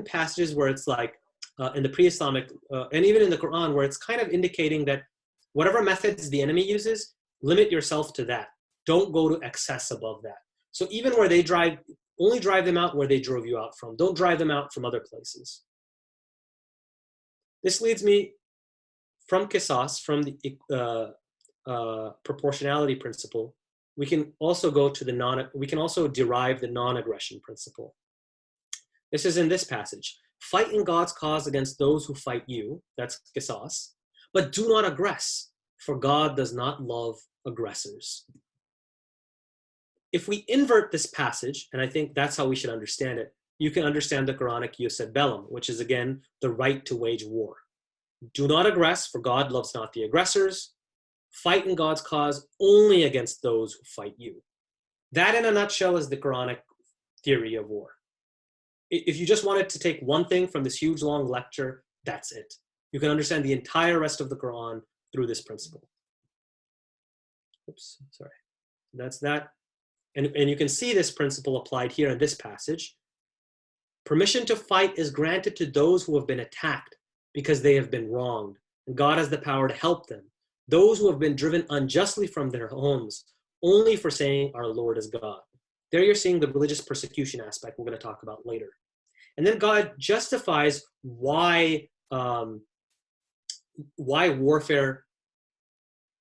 passages where it's like in the pre-Islamic and even in the Quran where it's kind of indicating that whatever methods the enemy uses, limit yourself to that. Don't go to excess above that. So even where they only drive them out where they drove you out from. Don't drive them out from other places. This leads me from qisas, from the proportionality principle. We can also derive the non-aggression principle. This is in this passage. Fight in God's cause against those who fight you, that's qisas, but do not aggress, for God does not love aggressors. If we invert this passage, and I think that's how we should understand it, you can understand the Quranic jus ad bellum, which is again the right to wage war. Do not aggress, for God loves not the aggressors. Fight in God's cause only against those who fight you. That in a nutshell is the Quranic theory of war. If you just wanted to take one thing from this huge long lecture, that's it. You can understand the entire rest of the Quran through this principle. Oops, sorry. That's that. and you can see this principle applied here in this passage. Permission to fight is granted to those who have been attacked because they have been wronged, and God has the power to help them. Those who have been driven unjustly from their homes only for saying our Lord is God. There you're seeing the religious persecution aspect we're going to talk about later. And then God justifies why warfare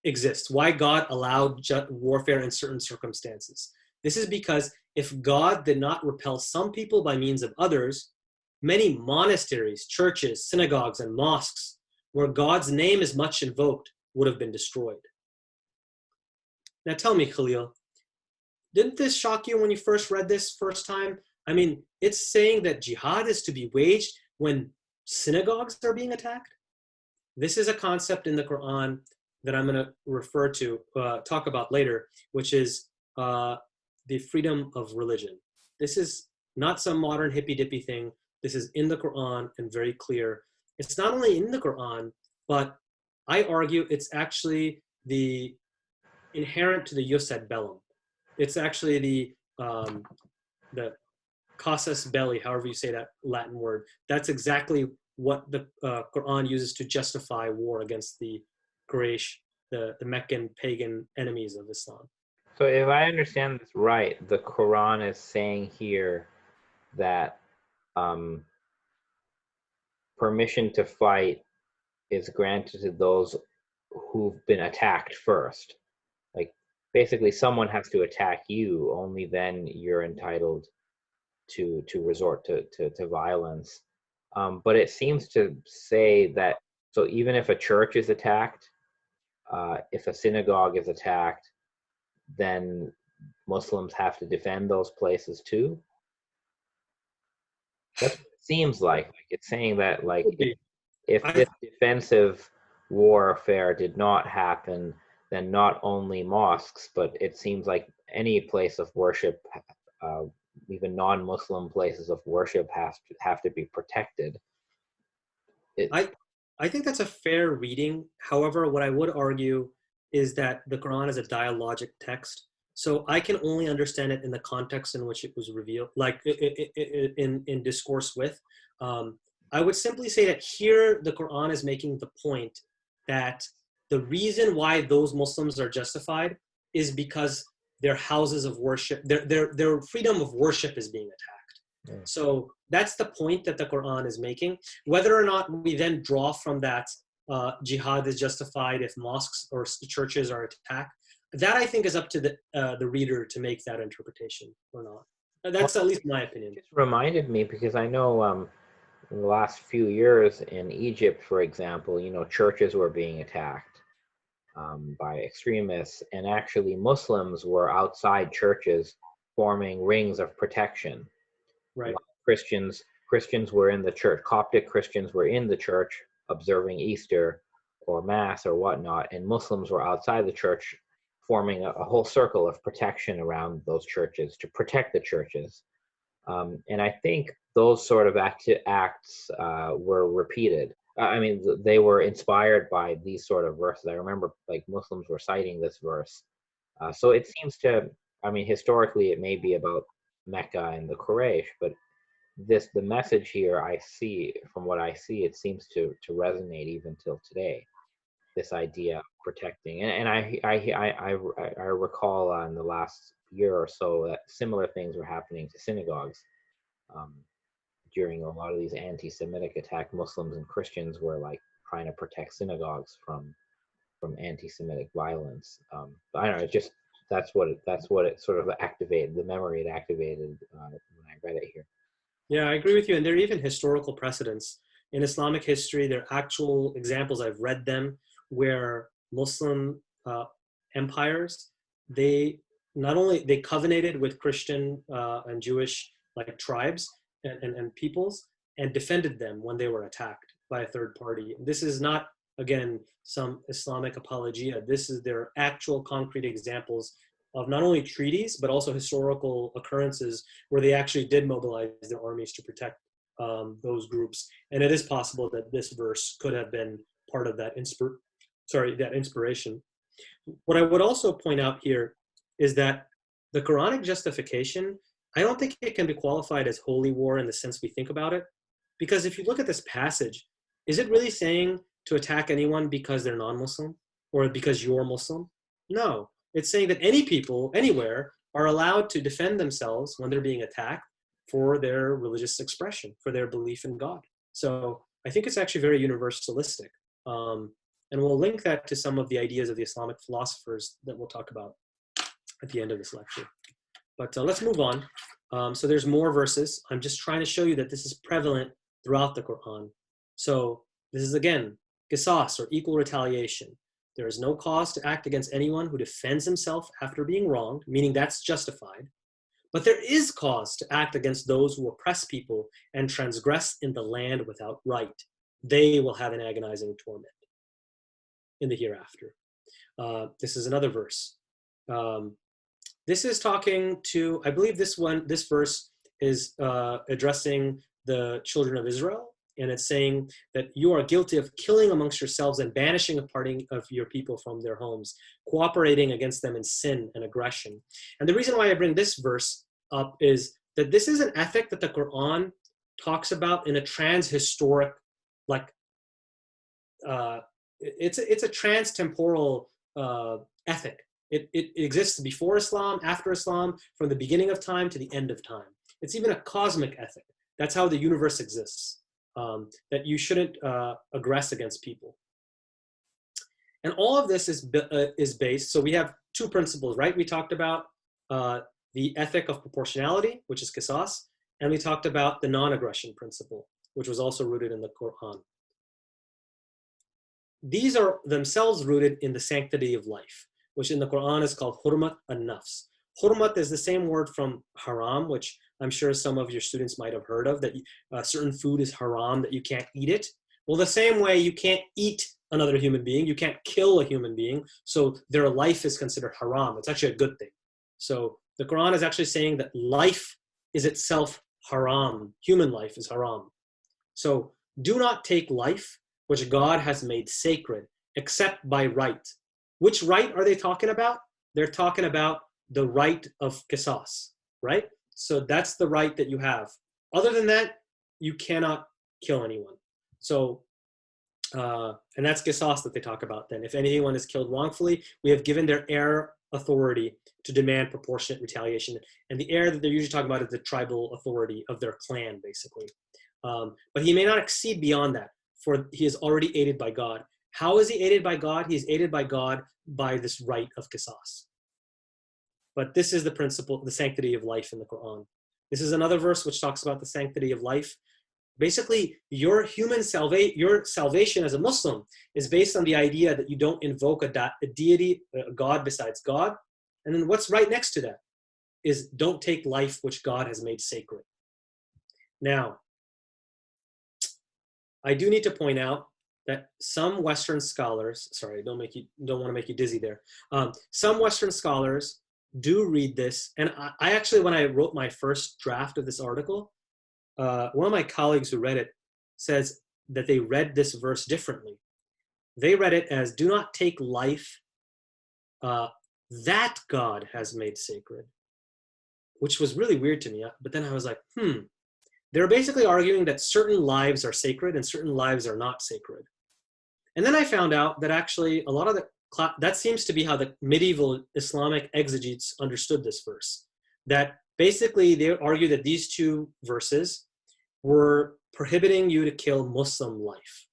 exists, why God allowed warfare in certain circumstances. This is because if God did not repel some people by means of others, many monasteries, churches, synagogues, and mosques where God's name is much invoked would have been destroyed. Now tell me, Khalil, didn't this shock you when you first read this first time? I mean, it's saying that jihad is to be waged when synagogues are being attacked. This is a concept in the Qur'an that I'm going to refer to, talk about later, which is the freedom of religion. This is not some modern hippy-dippy thing. This is in the Qur'an and very clear. It's not only in the Qur'an, but I argue it's actually the inherent to the jus ad bellum. It's actually the casus belli, however you say that Latin word. That's exactly what the Qur'an uses to justify war against the Quraysh, the Meccan pagan enemies of Islam. So if I understand this right, the Quran is saying here that permission to fight is granted to those who've been attacked first. Like, basically someone has to attack you, only then you're entitled to resort to violence. But it seems to say that, so even if a church is attacked, if a synagogue is attacked, then Muslims have to defend those places too. That's what it seems like. It's saying that, like, if this defensive warfare did not happen, then not only mosques, but it seems like any place of worship, even non-Muslim places of worship, have to be protected. I think that's a fair reading. However, what I would argue is that the Quran is a dialogic text. So I can only understand it in the context in which it was revealed, like in discourse with. I would simply say that here the Quran is making the point that the reason why those Muslims are justified is because their houses of worship, their freedom of worship is being attacked. Yeah. So that's the point that the Quran is making. Whether or not we then draw from that jihad is justified if mosques or churches are attacked, that I think is up to the reader to make that interpretation or not. That's at least my opinion. It just reminded me, because I know in the last few years in Egypt, for example, churches were being attacked by extremists, and actually Muslims were outside churches forming rings of protection. Right. Christians were in the church. Coptic Christians were in the church observing Easter or Mass or whatnot, and Muslims were outside the church forming a whole circle of protection around those churches to protect the churches. And I think those sort of acts were repeated. I mean, they were inspired by these sort of verses. I remember, like, Muslims were citing this verse. So it seems to, I mean, historically it may be about Mecca and the Quraysh, but the message here, I see, from what I see, it seems to resonate even till today. This idea of protecting, and I recall in the last year or so that similar things were happening to synagogues. During a lot of these anti-Semitic attacks, Muslims and Christians were like trying to protect synagogues from anti-Semitic violence. I don't know. It's just that's what it sort of activated, the memory it activated when I read it here. Yeah, I agree with you. And there are even historical precedents in Islamic history. There are actual examples. I've read them where Muslim empires, they covenanted with Christian and Jewish like tribes and peoples and defended them when they were attacked by a third party. This is not, again, some Islamic apologia. This is their actual concrete examples of not only treaties, but also historical occurrences where they actually did mobilize their armies to protect those groups. And it is possible that this verse could have been part of that inspiration. What I would also point out here is that the Quranic justification, I don't think it can be qualified as holy war in the sense we think about it. Because if you look at this passage, is it really saying to attack anyone because they're non-Muslim or because you're Muslim? No, it's saying that any people, anywhere, are allowed to defend themselves when they're being attacked for their religious expression, for their belief in God. So I think it's actually very universalistic. And we'll link that to some of the ideas of the Islamic philosophers that we'll talk about at the end of this lecture. But let's move on. So there's more verses. I'm just trying to show you that this is prevalent throughout the Quran. So this is, again, qisas, or equal retaliation. There is no cause to act against anyone who defends himself after being wronged, meaning that's justified. But there is cause to act against those who oppress people and transgress in the land without right. They will have an agonizing torment in the hereafter. This is another verse. This is talking to, I believe this verse is addressing the children of Israel. And it's saying that you are guilty of killing amongst yourselves and banishing a party of your people from their homes, cooperating against them in sin and aggression. And the reason why I bring this verse up is that this is an ethic that the Quran talks about in a transhistoric, like, it's a trans-temporal ethic. It exists before Islam, after Islam, from the beginning of time to the end of time. It's even a cosmic ethic. That's how the universe exists. That you shouldn't aggress against people. And all of this is based, so we have two principles, right? We talked about the ethic of proportionality, which is qisas, and we talked about the non-aggression principle, which was also rooted in the Qur'an. These are themselves rooted in the sanctity of life, which in the Qur'an is called hurmat an-nafs. Hurmat is the same word from haram, which I'm sure some of your students might have heard of, that certain food is haram, that you can't eat it. Well, the same way you can't eat another human being, you can't kill a human being, so their life is considered haram. It's actually a good thing. So the Quran is actually saying that life is itself haram. Human life is haram. So do not take life, which God has made sacred, except by right. Which right are they talking about? They're talking about the right of qisas, right? So that's the right that you have. Other than that, you cannot kill anyone. So, and that's qisas that they talk about then. If anyone is killed wrongfully, we have given their heir authority to demand proportionate retaliation. And the heir that they're usually talking about is the tribal authority of their clan, basically. But he may not exceed beyond that, for he is already aided by God. How is he aided by God? He's aided by God by this right of qisas. But this is the principle, the sanctity of life in the Quran. This is another verse which talks about the sanctity of life. Basically, your salvation as a Muslim is based on the idea that you don't invoke a deity, a God besides God. And then what's right next to that is don't take life which God has made sacred. Now, I do need to point out that some Western scholars, sorry, don't want to make you dizzy there. Some Western scholars do read this. And I actually, when I wrote my first draft of this article, one of my colleagues who read it says that they read this verse differently. They read it as, do not take life that God has made sacred, which was really weird to me. But then I was like, they're basically arguing that certain lives are sacred and certain lives are not sacred. And then I found out that actually a lot of that seems to be how the medieval Islamic exegetes understood this verse. That basically they argue that these two verses were prohibiting you to kill Muslim life.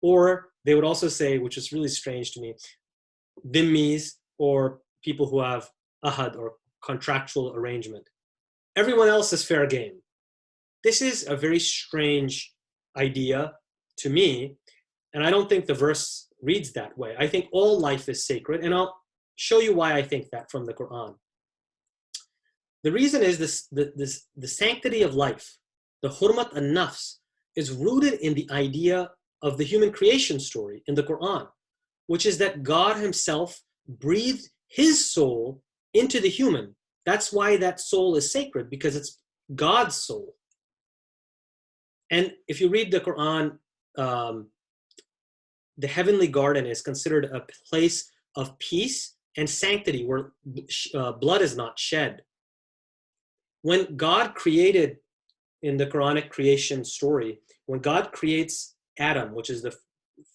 Or they would also say, which is really strange to me, dhimmis, or people who have ahad or contractual arrangement. Everyone else is fair game. This is a very strange idea to me, and I don't think the verse reads that way. I think all life is sacred, and I'll show you why I think that from the Quran. The reason is the sanctity of life, the hurmat an-nafs, is rooted in the idea of the human creation story in the Quran, which is that God himself breathed his soul into the human. That's why that soul is sacred, because it's God's soul. And if you read the Quran, the heavenly garden is considered a place of peace and sanctity where blood is not shed. When God created, in the Quranic creation story, when God creates Adam, which is the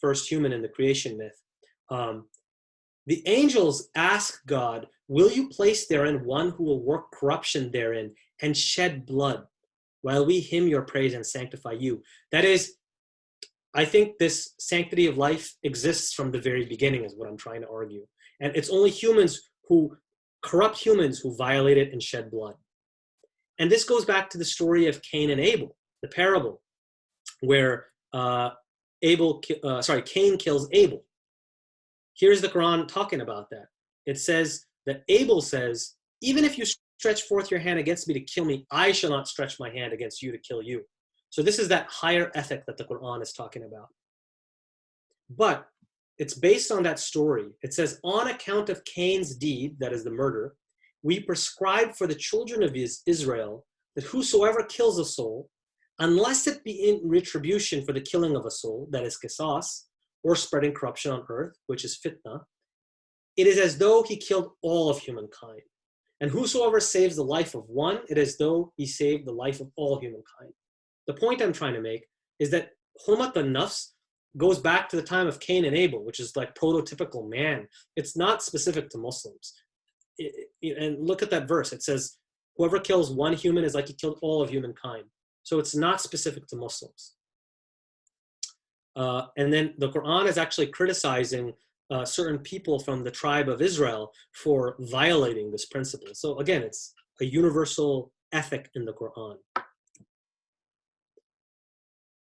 first human in the creation myth, the angels ask God, will you place therein one who will work corruption therein and shed blood, while we hymn your praise and sanctify you? That is, I think this sanctity of life exists from the very beginning, is what I'm trying to argue. And it's only corrupt humans who violate it and shed blood. And this goes back to the story of Cain and Abel, the parable, where Cain kills Abel. Here's the Quran talking about that. It says that Abel says, even if you stretch forth your hand against me to kill me, I shall not stretch my hand against you to kill you. So this is that higher ethic that the Quran is talking about. But it's based on that story. It says, on account of Cain's deed, that is the murder, we prescribe for the children of Israel that whosoever kills a soul, unless it be in retribution for the killing of a soul, that is qisas, or spreading corruption on earth, which is fitna, it is as though he killed all of humankind. And whosoever saves the life of one, it is as though he saved the life of all humankind. The point I'm trying to make is that Hurmat al-Nafs goes back to the time of Cain and Abel, which is like prototypical man. It's not specific to Muslims. And look at that verse. It says, whoever kills one human is like he killed all of humankind. So it's not specific to Muslims. And then the Quran is actually criticizing certain people from the tribe of Israel for violating this principle. So again, it's a universal ethic in the Quran.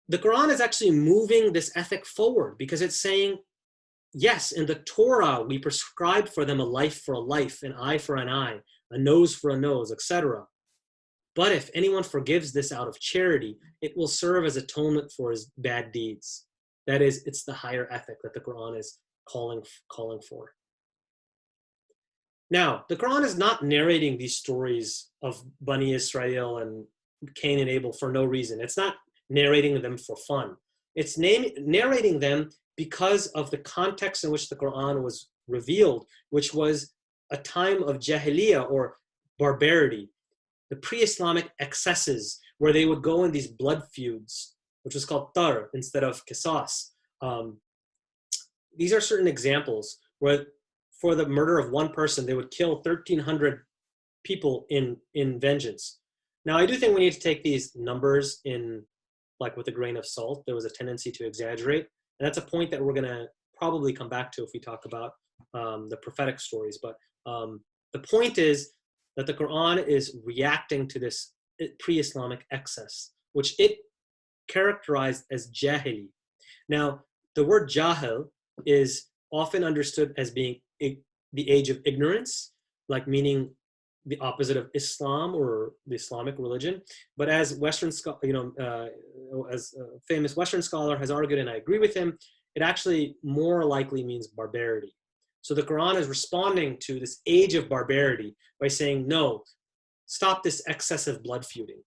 The Quran is actually moving this ethic forward because it's saying, yes, in the Torah, we prescribe for them a life for a life, an eye for an eye, a nose for a nose, etc. But if anyone forgives this out of charity, it will serve as atonement for his bad deeds. That is, it's the higher ethic that the Quran is calling for. Now, the Quran is not narrating these stories of Bani Israel and Cain and Abel for no reason. It's not narrating them for fun. It's narrating them because of the context in which the Quran was revealed, which was a time of jahiliyyah or barbarity, the pre-Islamic excesses where they would go in these blood feuds, which was called tar instead of qisas. These are certain examples where for the murder of one person, they would kill 1,300 people in vengeance. Now, I do think we need to take these numbers with a grain of salt. There was a tendency to exaggerate. And that's a point that we're going to probably come back to if we talk about the prophetic stories. But the point is that the Quran is reacting to this pre-Islamic excess, which it characterized as jahili. Now, the word jahil is often understood as being the age of ignorance, like meaning the opposite of Islam or the Islamic religion. But as as a famous Western scholar has argued, and I agree with him, it actually more likely means barbarity. So the Quran is responding to this age of barbarity by saying, no, stop this excessive blood feuding.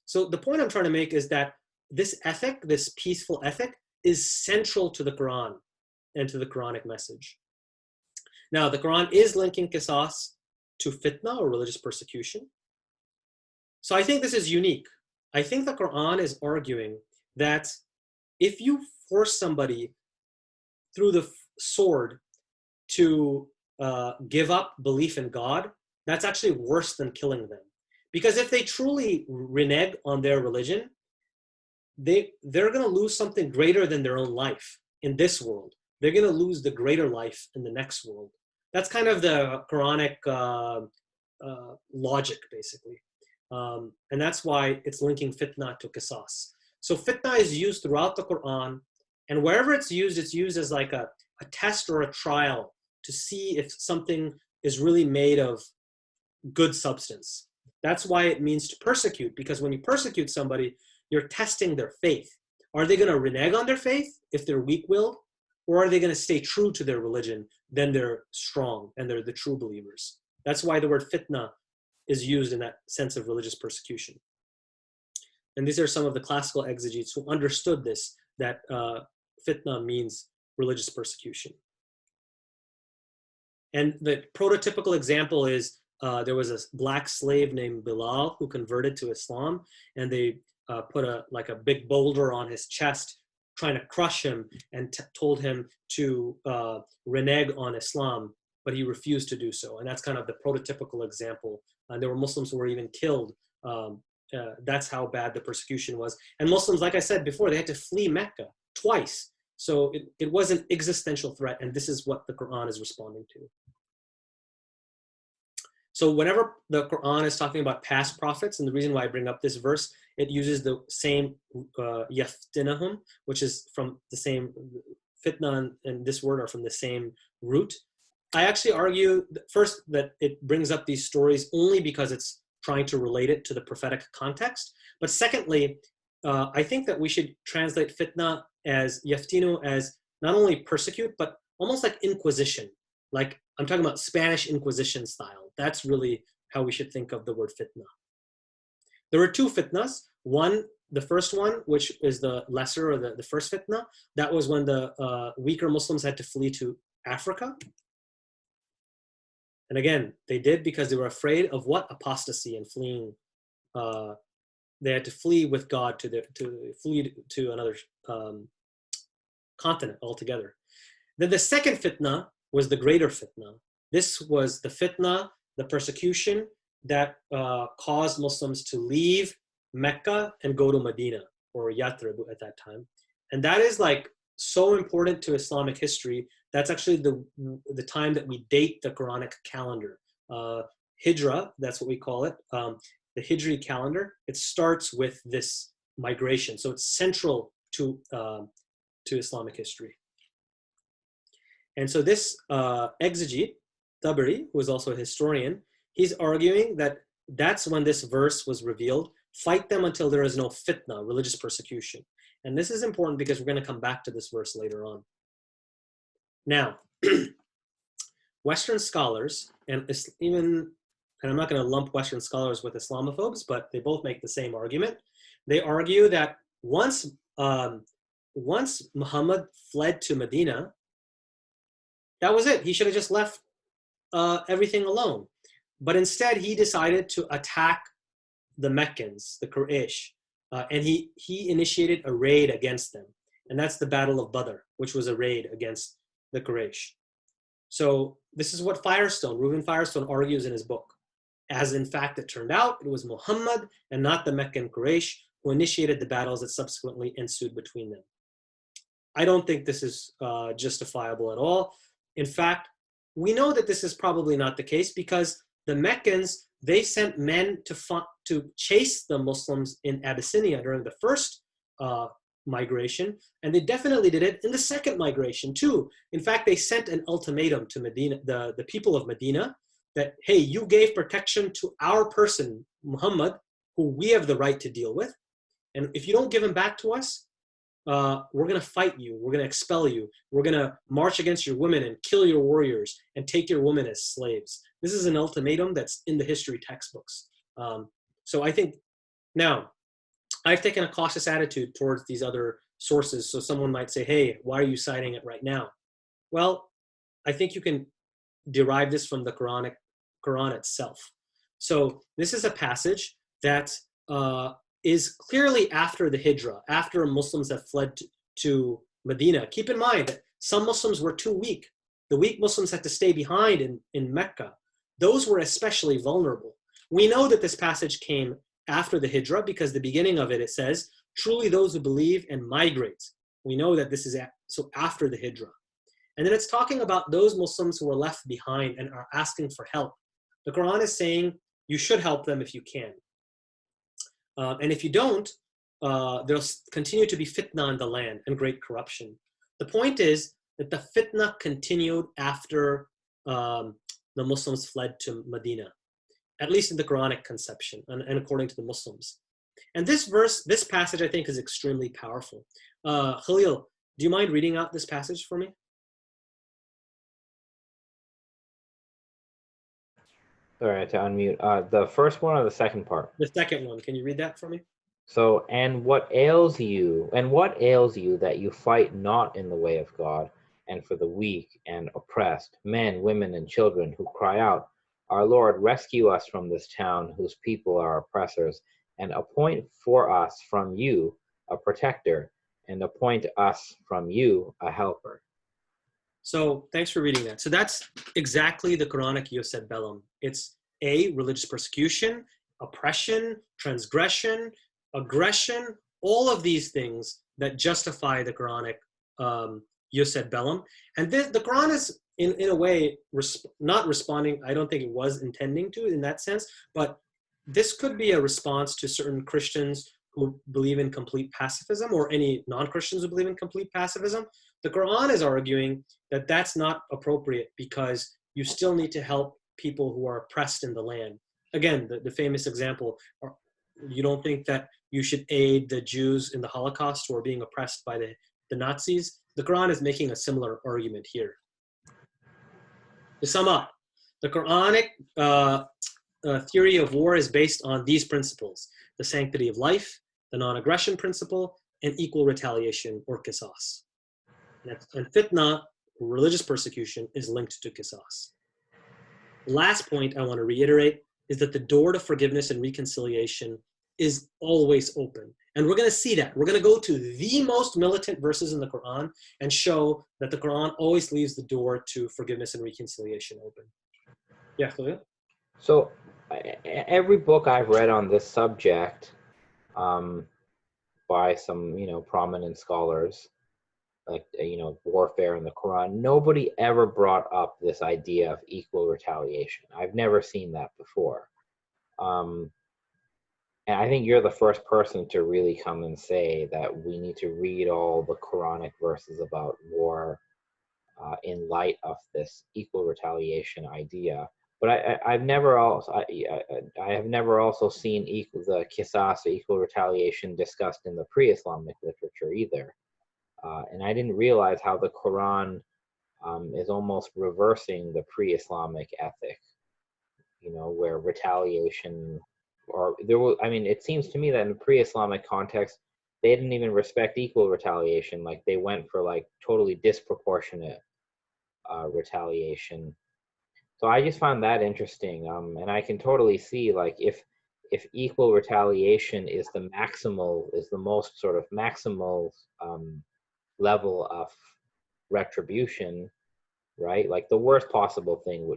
So the point I'm trying to make is that this ethic, this peaceful ethic, is central to the Quran and to the Quranic message. Now, the Quran is linking qisas to fitna or religious persecution. So I think this is unique. I think the Quran is arguing that if you force somebody through the sword to give up belief in God, that's actually worse than killing them. Because if they truly renege on their religion, they're going to lose something greater than their own life in this world. They're going to lose the greater life in the next world. That's kind of the Quranic logic, basically. And that's why it's linking fitna to qisas. So fitna is used throughout the Quran, and wherever it's used as like a test or a trial to see if something is really made of good substance. That's why it means to persecute, because when you persecute somebody, you're testing their faith. Are they going to renege on their faith if they're weak-willed? Or are they going to stay true to their religion? Then they're strong and they're the true believers. That's why the word fitna is used in that sense of religious persecution. And these are some of the classical exegetes who understood this, that fitna means religious persecution. And the prototypical example is there was a black slave named Bilal who converted to Islam, and they put a big boulder on his chest, trying to crush him, and told him to renege on Islam, but he refused to do so. And that's kind of the prototypical example. And there were Muslims who were even killed. That's how bad the persecution was. And Muslims, like I said before, they had to flee Mecca twice. So it was an existential threat, and this is what the Qur'an is responding to. So whenever the Qur'an is talking about past prophets, and the reason why I bring up this verse, it uses the same yaftinahum, which is from the same, fitna and this word are from the same root. I actually argue first that it brings up these stories only because it's trying to relate it to the prophetic context. But secondly, I think that we should translate fitna as yaftinu as not only persecute, but almost like inquisition. Like I'm talking about Spanish Inquisition style. That's really how we should think of the word fitna. There were two fitnas. One, the first one, which is the lesser or the first fitna, that was when the weaker Muslims had to flee to Africa. And again, they did because they were afraid of what? Apostasy and fleeing. They had to flee with God to flee to another continent altogether. Then the second fitna was the greater fitna. This was the fitna, the persecution that caused Muslims to leave Mecca and go to Medina, or Yathrib at that time. And that is like so important to Islamic history. That's actually the time that we date the Quranic calendar. Hijra, that's what we call it. The Hijri calendar, it starts with this migration. So it's central to Islamic history. And so this exegete, Tabari, who is also a historian, he's arguing that that's when this verse was revealed. Fight them until there is no fitna, religious persecution. And this is important because we're going to come back to this verse later on. Now, Western scholars, and I'm not going to lump Western scholars with Islamophobes, but they both make the same argument. They argue that once Muhammad fled to Medina, that was it. He should have just left everything alone. But instead, he decided to attack the Meccans, the Quraysh, and he initiated a raid against them. And that's the Battle of Badr, which was a raid against the Quraysh. So this is what Reuben Firestone argues in his book. As in fact, it turned out, it was Muhammad and not the Meccan Quraysh who initiated the battles that subsequently ensued between them. I don't think this is justifiable at all. In fact, we know that this is probably not the case because the Meccans, they sent men to chase the Muslims in Abyssinia during the first migration, and they definitely did it in the second migration too. In fact, they sent an ultimatum to Medina, the people of Medina, that, hey, you gave protection to our person, Muhammad, who we have the right to deal with, and if you don't give him back to us, we're going to fight you, we're going to expel you, we're going to march against your women and kill your warriors and take your women as slaves. This is an ultimatum that's in the history textbooks. So I think, now, I've taken a cautious attitude towards these other sources. So someone might say, hey, why are you citing it right now? Well, I think you can derive this from the Quran itself. So this is a passage that is clearly after the Hijra, after Muslims have fled to Medina. Keep in mind that some Muslims were too weak. The weak Muslims had to stay behind in Mecca. Those were especially vulnerable. We know that this passage came after the Hijra because the beginning of it says, truly those who believe and migrate. We know that this is so after the Hijra. And then it's talking about those Muslims who were left behind and are asking for help. The Quran is saying you should help them if you can. And if you don't, there'll continue to be fitna in the land and great corruption. The point is that the fitna continued after the Muslims fled to Medina, at least in the Quranic conception and according to the Muslims. And this passage, I think, is extremely powerful. Khalil, do you mind reading out this passage for me? Sorry, to unmute. The first one or the second part? The second one. Can you read that for me? So, and what ails you that you fight not in the way of God, and for the weak and oppressed, men, women, and children who cry out, Our Lord, rescue us from this town whose people are oppressors, and appoint for us from you a protector, and appoint us from you a helper. So thanks for reading that. So that's exactly the Quranic jus ad bellum. It's A, religious persecution, oppression, transgression, aggression, all of these things that justify the Quranic jus ad bellum. And the Quran is, in a way, not responding. I don't think it was intending to in that sense, but this could be a response to certain Christians who believe in complete pacifism, or any non-Christians who believe in complete pacifism. The Quran is arguing that that's not appropriate because you still need to help people who are oppressed in the land. Again, the famous example, you don't think that you should aid the Jews in the Holocaust who are being oppressed by the Nazis? The Quran is making a similar argument here. To sum up, the Quranic theory of war is based on these principles: the sanctity of life, the non-aggression principle, and equal retaliation, or qisas. And fitna, religious persecution, is linked to qisas. The last point I want to reiterate is that the door to forgiveness and reconciliation is always open. And we're going to see that. We're going to go to the most militant verses in the Quran and show that the Quran always leaves the door to forgiveness and reconciliation open. Yeah, Khalil? So every book I've read on this subject by some, prominent scholars, like, warfare in the Quran, nobody ever brought up this idea of equal retaliation. I've never seen that before. And I think you're the first person to really come and say that we need to read all the Quranic verses about war in light of this equal retaliation idea. But I've never also I have never also seen the qisas, equal retaliation, discussed in the pre-Islamic literature either. And I didn't realize how the Quran is almost reversing the pre-Islamic ethic, where retaliation, or there was, it seems to me that in the pre-Islamic context, they didn't even respect equal retaliation. Like, they went for like totally disproportionate retaliation. So I just found that interesting. And I can totally see, like, if equal retaliation is the most sort of maximal level of retribution, right? Like, the worst possible thing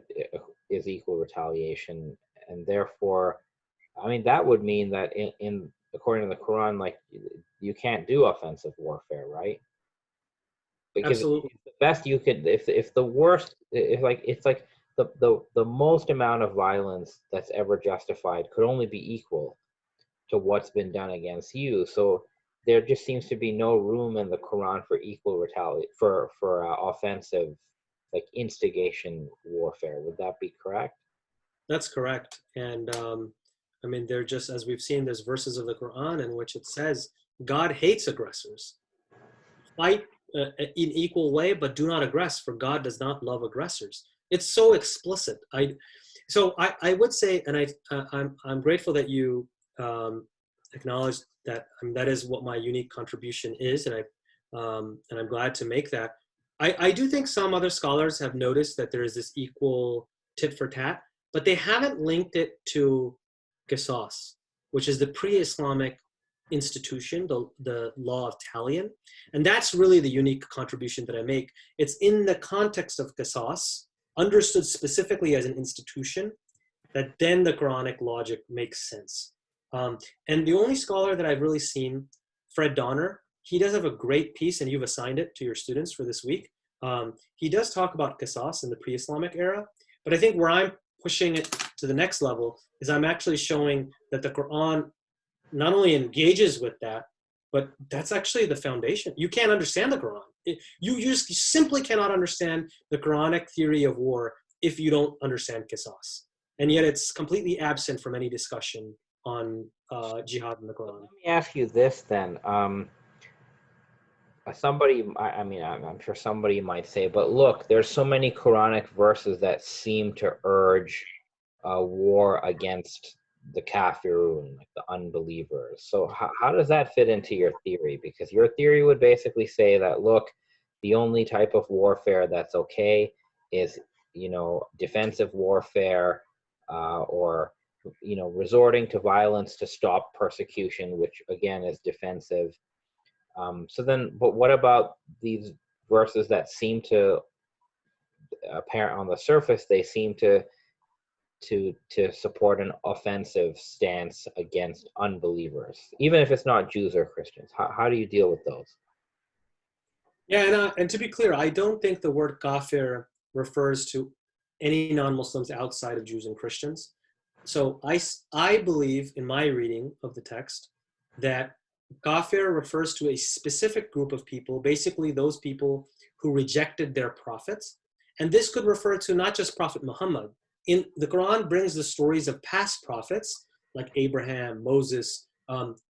is equal retaliation, and therefore, that would mean that in according to the Quran, like, you can't do offensive warfare, right? Because Absolutely. the best you could, if the worst, if like it's like the most amount of violence that's ever justified could only be equal to what's been done against you. So there just seems to be no room in the Quran for equal retaliation, for offensive, like, instigation warfare. Would that be correct? That's correct. And they're just, as we've seen, there's verses of the Quran in which it says God hates aggressors. Fight in equal way, but do not aggress, for God does not love aggressors. It's so explicit. I would say, and I'm grateful that you acknowledge that. That is what my unique contribution is, and I'm glad to make that. I do think some other scholars have noticed that there is this equal tit for tat, but they haven't linked it to qisas, which is the pre-Islamic institution, the law of talion. And that's really the unique contribution that I make. It's in the context of qisas, understood specifically as an institution, that then the Quranic logic makes sense. And the only scholar that I've really seen, Fred Donner, he does have a great piece, and you've assigned it to your students for this week. He does talk about qisas in the pre-Islamic era, but I think where I'm pushing it to the next level is I'm actually showing that the Quran not only engages with that, but that's actually the foundation. You can't understand the Quran. You simply cannot understand the Quranic theory of war if you don't understand qisas. And yet it's completely absent from any discussion on jihad in the Quran. Let me ask you this then. I'm sure somebody might say, but look, there's so many Quranic verses that seem to urge war against the kafirun, like the unbelievers. So how does that fit into your theory? Because your theory would basically say that, look, the only type of warfare that's okay is, defensive warfare, or resorting to violence to stop persecution, which again is defensive. But what about these verses that seem to, apparent on the surface, they seem to support an offensive stance against unbelievers, even if it's not Jews or Christians? How do you deal with those? Yeah, and to be clear, I don't think the word kafir refers to any non-Muslims outside of Jews and Christians. So I believe in my reading of the text that kafir refers to a specific group of people, basically those people who rejected their prophets. And this could refer to not just Prophet Muhammad. In the Quran brings the stories of past prophets like Abraham, Moses,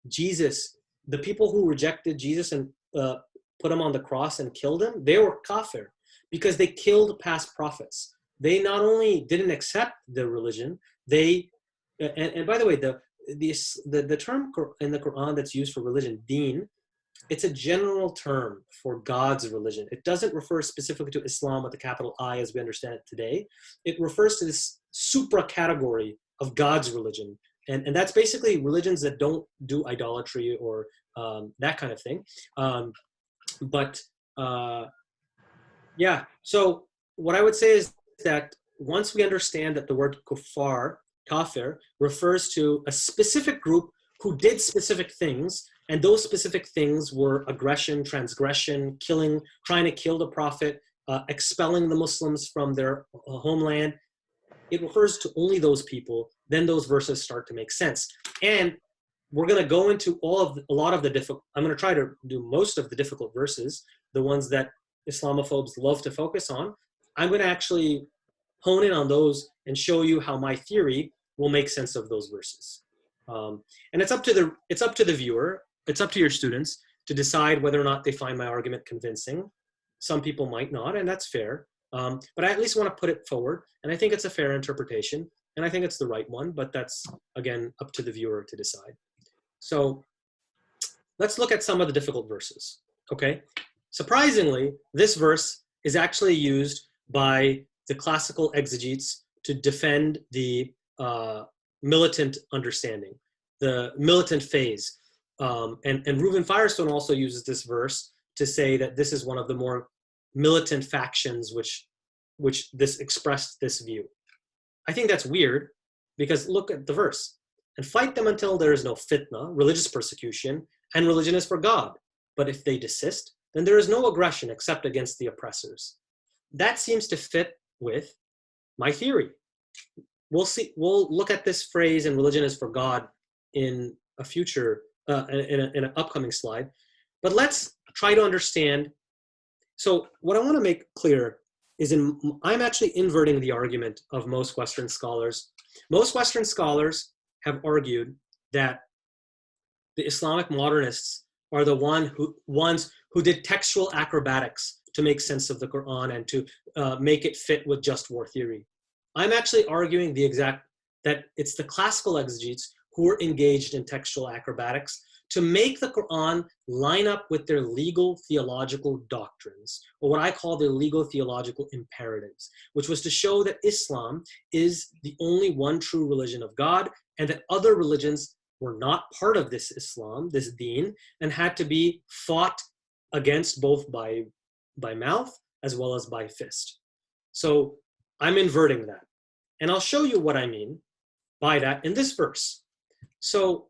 Jesus. The people who rejected Jesus and put him on the cross and killed him, they were kafir because they killed past prophets. They not only didn't accept the religion, and by the way, the term in the Quran that's used for religion, deen, it's a general term for God's religion. It doesn't refer specifically to Islam with a capital I as we understand it today. It refers to this supra category of God's religion. And that's basically religions that don't do idolatry or that kind of thing. Yeah, so what I would say is that once we understand that the word kafir, refers to a specific group who did specific things, and those specific things were aggression, transgression, killing, trying to kill the prophet, expelling the Muslims from their homeland, it refers to only those people, then those verses start to make sense. And we're going to go into I'm going to try to do most of the difficult verses, the ones that Islamophobes love to focus on. I'm going to actually hone in on those and show you how my theory will make sense of those verses. And it's up to the viewer, it's up to your students to decide whether or not they find my argument convincing. Some people might not, and that's fair. But I at least want to put it forward, and I think it's a fair interpretation, and I think it's the right one, but that's, again, up to the viewer to decide. So let's look at some of the difficult verses, okay? Surprisingly, this verse is actually used by the classical exegetes to defend the militant understanding, the militant phase. And Reuben Firestone also uses this verse to say that this is one of the more militant factions which this expressed this view. I think that's weird because look at the verse. And fight them until there is no fitna, religious persecution, and religion is for God. But if they desist, then there is no aggression except against the oppressors. That seems to fit with my theory. We'll see. We'll look at this phrase "and religion is for God" in a future, in an upcoming slide. But let's try to understand. So what I want to make clear is I'm actually inverting the argument of most Western scholars. Most Western scholars have argued that the Islamic modernists are the ones who did textual acrobatics to make sense of the Quran and to make it fit with just war theory. I'm actually arguing that it's the classical exegetes who were engaged in textual acrobatics to make the Quran line up with their legal theological doctrines, or what I call their legal theological imperatives, which was to show that Islam is the only one true religion of God, and that other religions were not part of this Islam, this deen, and had to be fought against both by mouth as well as by fist. So I'm inverting that. And I'll show you what I mean by that in this verse. So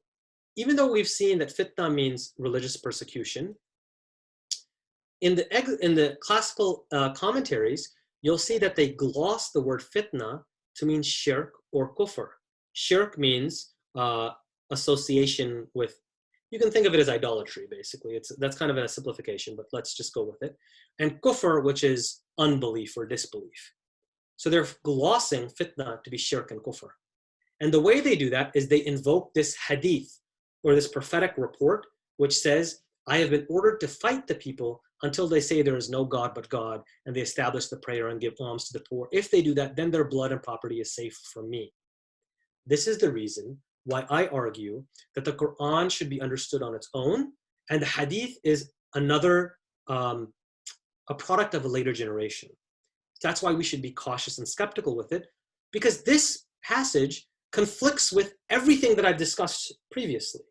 even though we've seen that fitna means religious persecution, in the classical commentaries, you'll see that they gloss the word fitna to mean shirk or kufr. Shirk means association with, you can think of it as idolatry, basically. That's kind of a simplification, but let's just go with it. And kufr, which is unbelief or disbelief. So they're glossing fitna to be shirk and kufr. And the way they do that is they invoke this hadith, or this prophetic report, which says, I have been ordered to fight the people until they say there is no God but God, and they establish the prayer and give alms to the poor. If they do that, then their blood and property is safe from me. This is the reason why I argue that the Quran should be understood on its own, and the hadith is another, a product of a later generation. That's why we should be cautious and skeptical with it, because this passage conflicts with everything that I've discussed previously.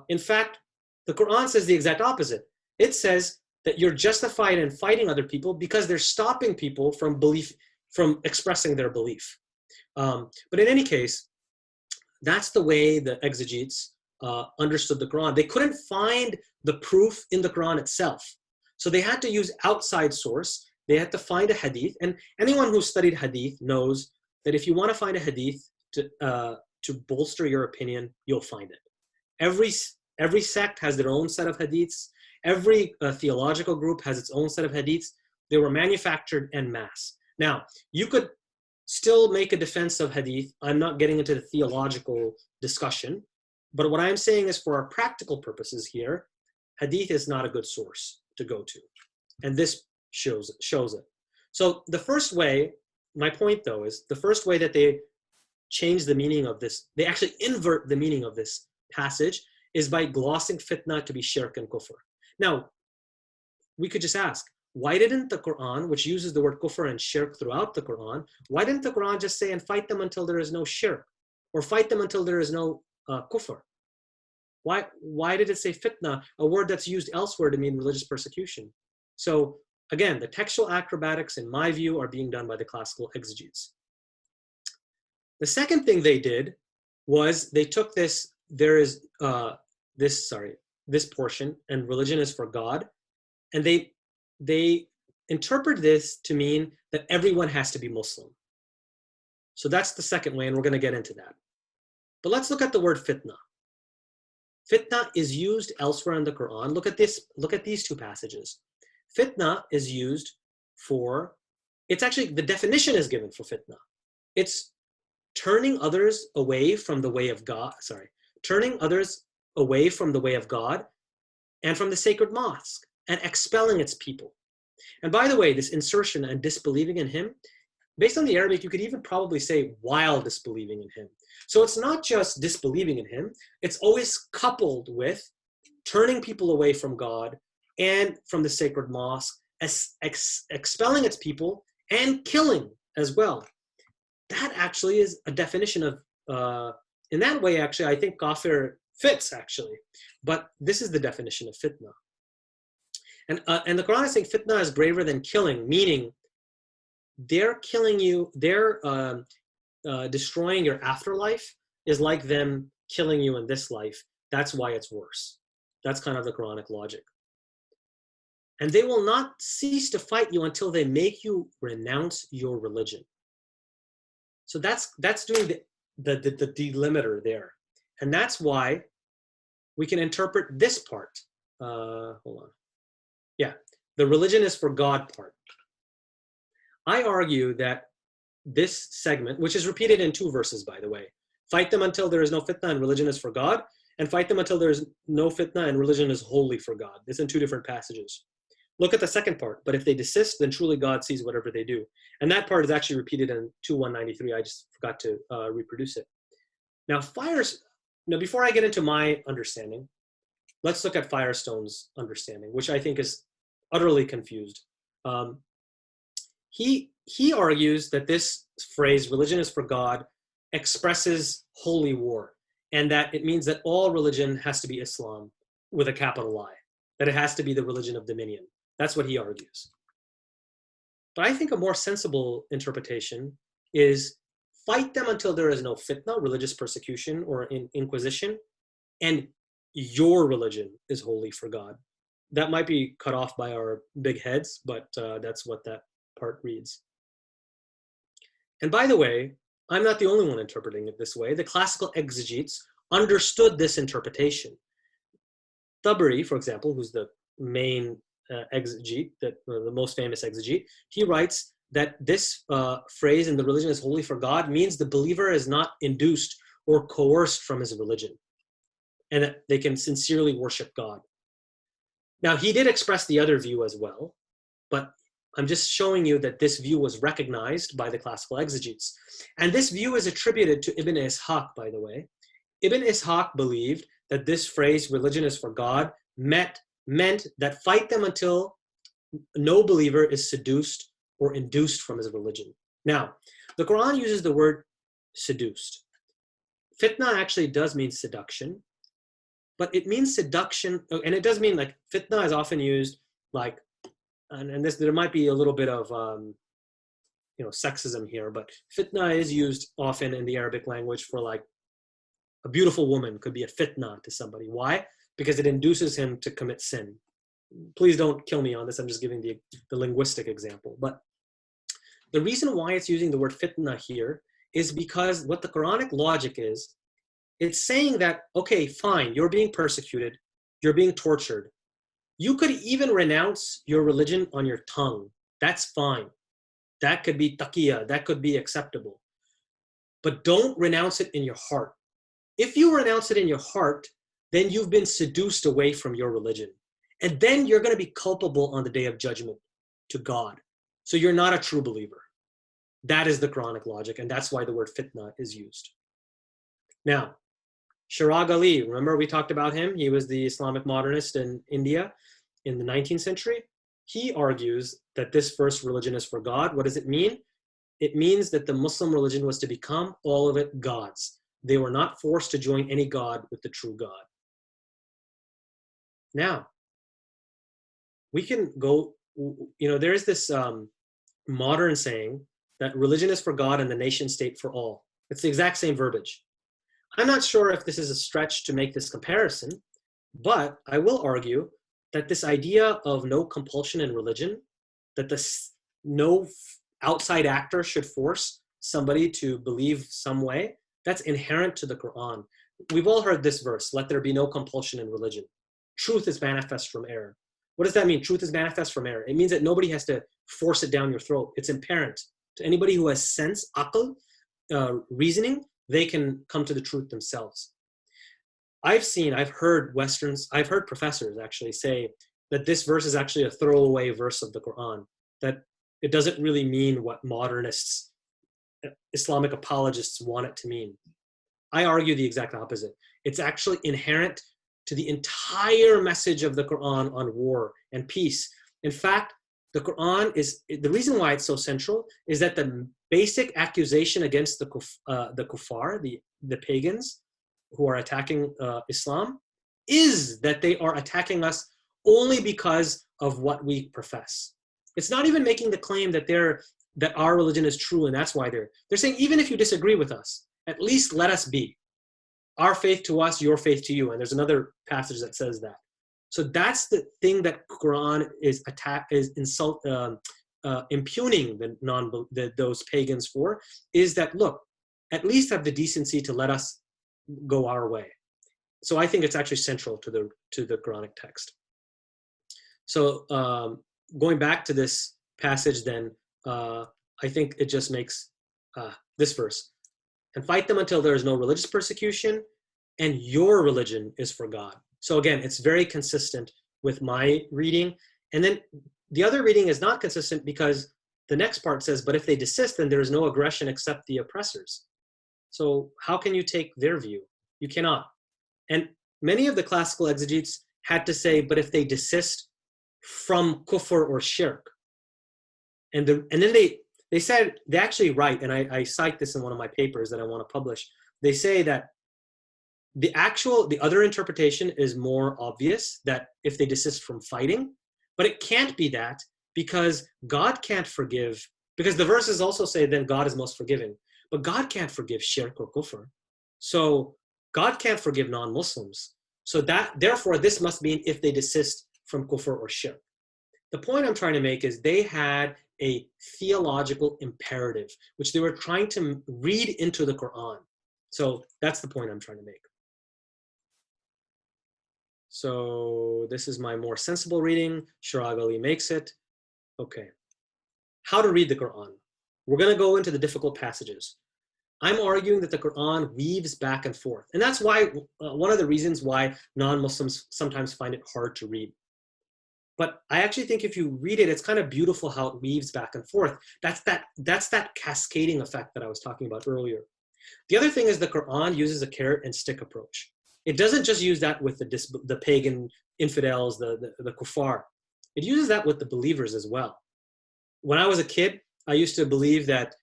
In fact, the Quran says the exact opposite. It says that you're justified in fighting other people because they're stopping people from expressing their belief. But in any case, that's the way the exegetes understood the Quran. They couldn't find the proof in the Quran itself. So they had to use outside source. They had to find a hadith. And anyone who studied hadith knows that if you want to find a hadith to bolster your opinion, you'll find it. Every sect has their own set of hadiths. Every theological group has its own set of hadiths. They were manufactured en masse. Now, you could still make a defense of hadith. I'm not getting into the theological discussion, but what I'm saying is for our practical purposes here, hadith is not a good source to go to. And this shows it. So the first way, my point though, is the first way that they change the meaning of this, they actually invert the meaning of this passage, is by glossing fitna to be shirk and kufr. Now, we could just ask, why didn't the Quran, which uses the word kufr and shirk throughout the Quran, why didn't the Quran just say, and fight them until there is no shirk, or fight them until there is no kufr? Why did it say fitna, a word that's used elsewhere to mean religious persecution? So again, the textual acrobatics, in my view, are being done by the classical exegetes. The second thing they did was they took this, this portion, and religion is for God, and they interpret this to mean that everyone has to be Muslim. So that's the second way, and we're going to get into that. But let's look at the word fitna. Fitna is used elsewhere in the Quran. Look at this. Look at these two passages. Fitna is used for, it's actually, the definition is given for fitna. It's turning others away from the way of God, turning others away from the way of God and from the sacred mosque and expelling its people. And by the way, this insertion and disbelieving in him, based on the Arabic, you could even probably say while disbelieving in him. So it's not just disbelieving in him, it's always coupled with turning people away from God and from the sacred mosque, expelling its people and killing as well. That actually is a definition of, in that way, actually, I think kafir fits actually, but this is the definition of fitna. And the Quran is saying fitna is graver than killing, meaning they're killing you, they're destroying your afterlife is like them killing you in this life. That's why it's worse. That's kind of the Quranic logic. And they will not cease to fight you until they make you renounce your religion. So that's doing the delimiter there. And that's why we can interpret this part. Hold on. Yeah, the religion is for God part. I argue that this segment, which is repeated in 2 verses, by the way, fight them until there is no fitna and religion is for God, and fight them until there is no fitna and religion is wholly for God. It's in 2 different passages. Look at the second part. But if they desist, then truly God sees whatever they do. And that part is actually repeated in 2:193. I just forgot to reproduce it. Now, before I get into my understanding, let's look at Firestone's understanding, which I think is utterly confused. He argues that this phrase, religion is for God, expresses holy war, and that it means that all religion has to be Islam with a capital I, that it has to be the religion of dominion. That's what he argues. But I think a more sensible interpretation is fight them until there is no fitna, religious persecution or inquisition, and your religion is holy for God. That might be cut off by our big heads, but that's what that part reads. And by the way, I'm not the only one interpreting it this way. The classical exegetes understood this interpretation. Tabari, for example, who's the main exegete, the most famous exegete, he writes that this phrase in the religion is holy for God means the believer is not induced or coerced from his religion, and that they can sincerely worship God. Now, he did express the other view as well, but I'm just showing you that this view was recognized by the classical exegetes. And this view is attributed to Ibn Ishaq, by the way. Ibn Ishaq believed that this phrase, religion is for God, meant that fight them until no believer is seduced or induced from his religion. Now, the Quran uses the word seduced. Fitna actually does mean seduction, but it means seduction, and it does mean like fitna is often used like, and this, there might be a little bit of sexism here, but fitna is used often in the Arabic language for like a beautiful woman could be a fitna to somebody. Why? Because it induces him to commit sin. Please don't kill me on this. I'm just giving the linguistic example. But the reason why it's using the word fitna here is because what the Quranic logic is, it's saying that, okay, fine, you're being persecuted, you're being tortured. You could even renounce your religion on your tongue. That's fine. That could be taqiyya, that could be acceptable. But don't renounce it in your heart. If you renounce it in your heart, then you've been seduced away from your religion. And then you're going to be culpable on the day of judgment to God. So you're not a true believer. That is the Quranic logic, and that's why the word fitna is used. Now, Shirag Ali, remember we talked about him? He was the Islamic modernist in India in the 19th century. He argues that this first religion is for God. What does it mean? It means that the Muslim religion was to become all of it gods. They were not forced to join any God with the true God. Now, we can go, there is this modern saying that religion is for God and the nation state for all. It's the exact same verbiage. I'm not sure if this is a stretch to make this comparison, but I will argue that this idea of no compulsion in religion, that no outside actor should force somebody to believe some way, that's inherent to the Quran. We've all heard this verse, let there be no compulsion in religion. Truth is manifest from error. What does that mean? Truth is manifest from error. It means that nobody has to force it down your throat. It's apparent to anybody who has sense, aql, reasoning. They can come to the truth themselves. I've heard professors actually say that this verse is actually a throwaway verse of the Quran, that it doesn't really mean what modernists, Islamic apologists want it to mean. I argue the exact opposite. It's actually inherent to the entire message of the Quran on war and peace. In fact, the Quran is, the reason why it's so central is that the basic accusation against the kuffar, the pagans who are attacking Islam, is that they are attacking us only because of what we profess. It's not even making the claim that our religion is true and that's why they're saying, even if you disagree with us, at least let us be. Our faith to us, your faith to you. And there's another passage that says that. So that's the thing that Quran is impugning those pagans for, is that, look, at least have the decency to let us go our way. So I think it's actually central to the Quranic text. So going back to this passage then, I think it just makes this verse, and fight them until there is no religious persecution, and your religion is for God. So again, it's very consistent with my reading. And then the other reading is not consistent because the next part says, but if they desist, then there is no aggression except the oppressors. So how can you take their view? You cannot. And many of the classical exegetes had to say, but if they desist from kufr or shirk. And then they said, they actually write, and I cite this in one of my papers that I want to publish. They say that the other interpretation is more obvious, that if they desist from fighting, but it can't be that because God can't forgive, because the verses also say then God is most forgiving, but God can't forgive shirk or kufr. So God can't forgive non-Muslims. So therefore this must mean if they desist from kufr or shirk. The point I'm trying to make is they had a theological imperative, which they were trying to read into the Quran. So that's the point I'm trying to make. So this is my more sensible reading. Shirag Ali makes it. Okay. How to read the Quran. We're going to go into the difficult passages. I'm arguing that the Quran weaves back and forth. And that's why one of the reasons why non-Muslims sometimes find it hard to read. But I actually think if you read it, it's kind of beautiful how it weaves back and forth. That's that cascading effect that I was talking about earlier. The other thing is the Quran uses a carrot and stick approach. It doesn't just use that with the pagan infidels, the kuffar. It uses that with the believers as well. When I was a kid, I used to believe that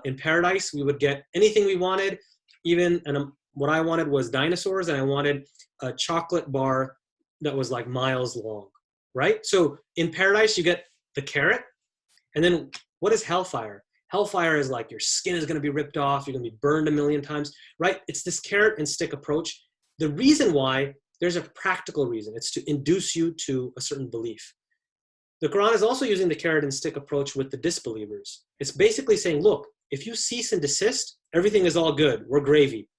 in paradise we would get anything we wanted, even, and what I wanted was dinosaurs, and I wanted a chocolate bar that was like miles long, right? So in paradise you get the carrot, and then what is hellfire? Hellfire is like your skin is going to be ripped off, you're going to be burned a million times, right? It's this carrot and stick approach. The reason why, there's a practical reason. It's to induce you to a certain belief. The Quran is also using the carrot and stick approach with the disbelievers. It's basically saying, look, if you cease and desist, everything is all good. We're gravy.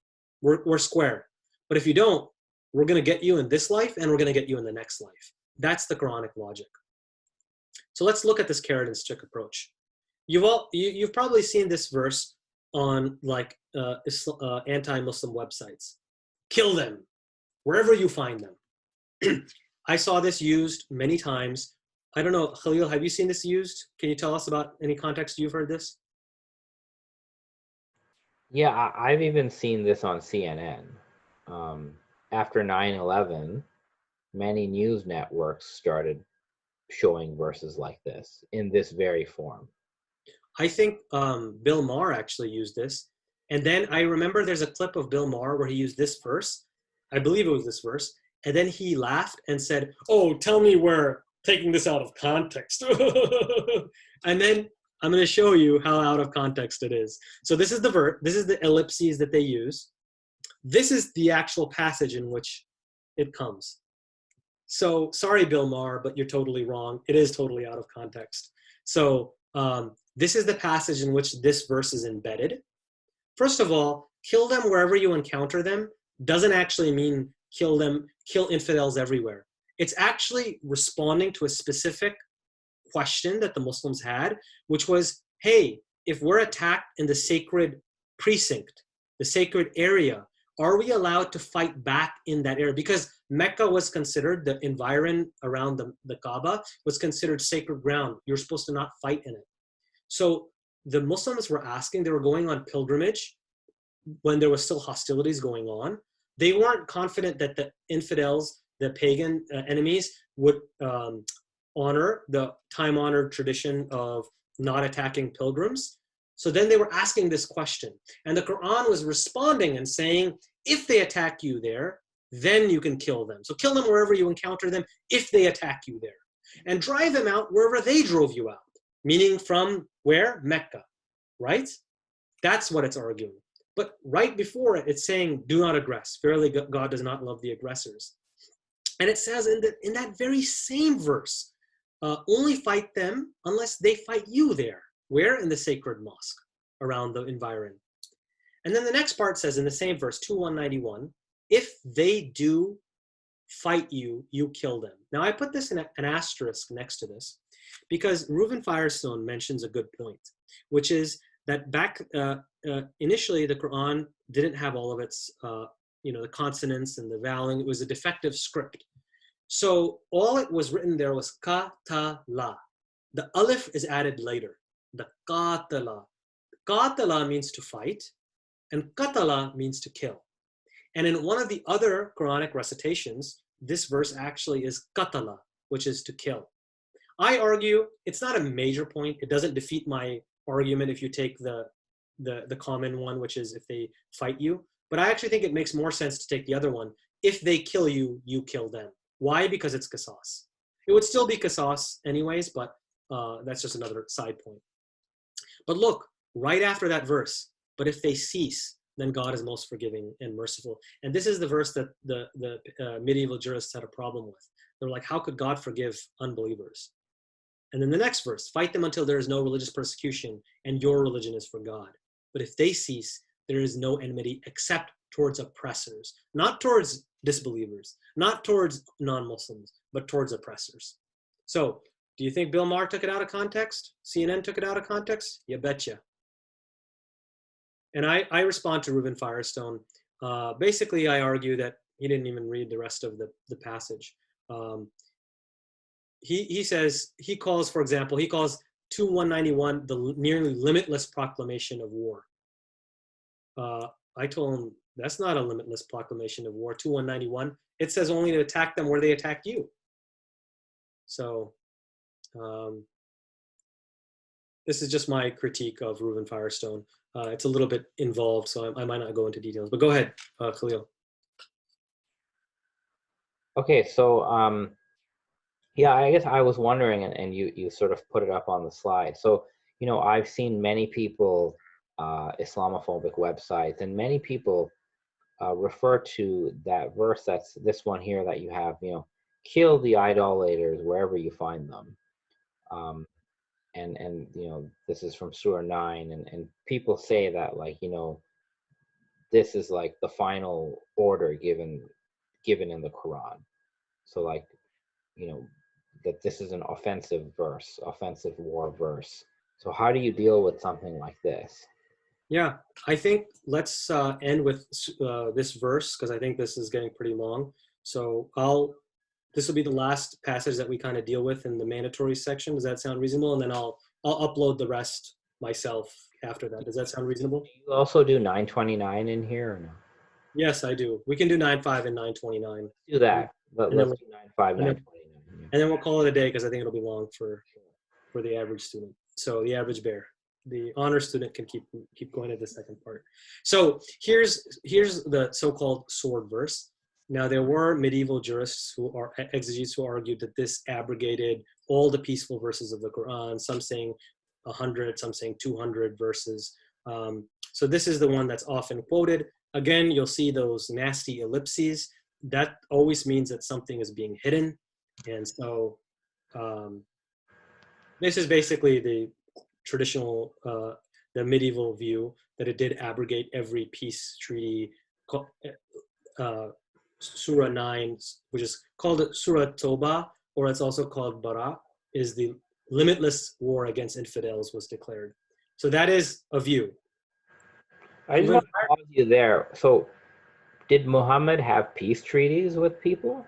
We're square. But if you don't, we're going to get you in this life and we're going to get you in the next life. That's the Quranic logic. So let's look at this carrot and stick approach. You've probably seen this verse on like anti-Muslim websites. Kill them wherever you find them. I saw this used many times. I don't know, Khalil, have you seen this used? Can you tell us about any context you've heard this? Yeah, I've even seen this on CNN. After 9/11, many news networks started showing verses like this in this very form. I think Bill Maher actually used this. And then I remember there's a clip of Bill Maher where he used this verse. I believe it was this verse. And then he laughed and said, oh, tell me we're taking this out of context. And then I'm going to show you how out of context it is. So this is the verse. This is the ellipses that they use. This is the actual passage in which it comes. So sorry, Bill Maher, but you're totally wrong. It is totally out of context. So this is the passage in which this verse is embedded. First of all, kill them wherever you encounter them doesn't actually mean kill them, kill infidels everywhere. It's actually responding to a specific question that the Muslims had, which was, hey, if we're attacked in the sacred precinct, the sacred area, are we allowed to fight back in that area? Because Mecca was considered, the environment around the Kaaba was considered sacred ground. You're supposed to not fight in it. So the Muslims were asking, they were going on pilgrimage when there was still hostilities going on. They weren't confident that the infidels, the pagan enemies, would honor the time-honored tradition of not attacking pilgrims. So then they were asking this question. And the Quran was responding and saying, if they attack you there, then you can kill them. So kill them wherever you encounter them if they attack you there. And drive them out wherever they drove you out. Meaning from where? Mecca, right? That's what it's arguing. But right before it, it's saying, do not aggress. Verily, God does not love the aggressors. And it says in that very same verse, only fight them unless they fight you there. Where? In the sacred mosque, around the environment. And then the next part says in the same verse, 2:191, if they do fight you, you kill them. Now I put this in an asterisk next to this because Reuven Firestone mentions a good point, which is that back initially the Quran didn't have all of its, the consonants and the vowel. It was a defective script. So all it was written there was ka-ta-la. The alif is added later. The qatala. Qatala means to fight, and qatala means to kill. And in one of the other Quranic recitations, this verse actually is qatala, which is to kill. I argue it's not a major point. It doesn't defeat my argument if you take the common one, which is if they fight you. But I actually think it makes more sense to take the other one. If they kill you, you kill them. Why? Because it's qisas. It would still be qisas anyways, but that's just another side point. But look, right after that verse, but if they cease, then God is most forgiving and merciful. And this is the verse that the medieval jurists had a problem with. They're like, how could God forgive unbelievers? And then the next verse, fight them until there is no religious persecution and your religion is for God. But if they cease, there is no enmity except towards oppressors, not towards disbelievers, not towards non-Muslims, but towards oppressors. So do you think Bill Maher took it out of context? CNN took it out of context? You betcha. And I respond to Reuven Firestone. Basically, I argue that he didn't even read the rest of the passage. He says, he calls 2:191 the nearly limitless proclamation of war. I told him, that's not a limitless proclamation of war. 2:191, it says only to attack them where they attack you. So this is just my critique of Reuven Firestone. It's a little bit involved, so I might not go into details. But go ahead, Khalil. Okay, so yeah, I guess I was wondering, and you sort of put it up on the slide. So, you know, I've seen many people, Islamophobic websites, and many people refer to that verse, that's this one here that you have, you know, kill the idolaters wherever you find them. Um, and you know, this is from Surah 9, and people say that, like, you know, this is like the final order given in the Quran. So, like, you know, that this is an offensive verse, offensive war verse. So how do you deal with something like this? Yeah, I think let's end with this verse because I think this is getting pretty long. So this will be the last passage that we kind of deal with in the mandatory section. Does that sound reasonable? And then I'll upload the rest myself after that. Does that sound reasonable? Do you also do 929 in here or no? Yes, I do. We can do 9.5 and 9.29. Do that. Let's do 9.5, and then 929. And then we'll call it a day because I think it'll be long for the average student. So the average bear, the honor student can keep going to the second part. So here's the so-called sword verse. Now there were medieval jurists who are exegetes who argued that this abrogated all the peaceful verses of the Quran. Some saying 100, some saying 200 verses. So this is the one that's often quoted. Again, you'll see those nasty ellipses. That always means that something is being hidden. And so this is basically the traditional, the medieval view that it did abrogate every peace treaty. Surah 9, which is called Surah Toba, or it's also called Bara, is the limitless war against infidels was declared. So that is a view. I just want to pause you there. So did Muhammad have peace treaties with people?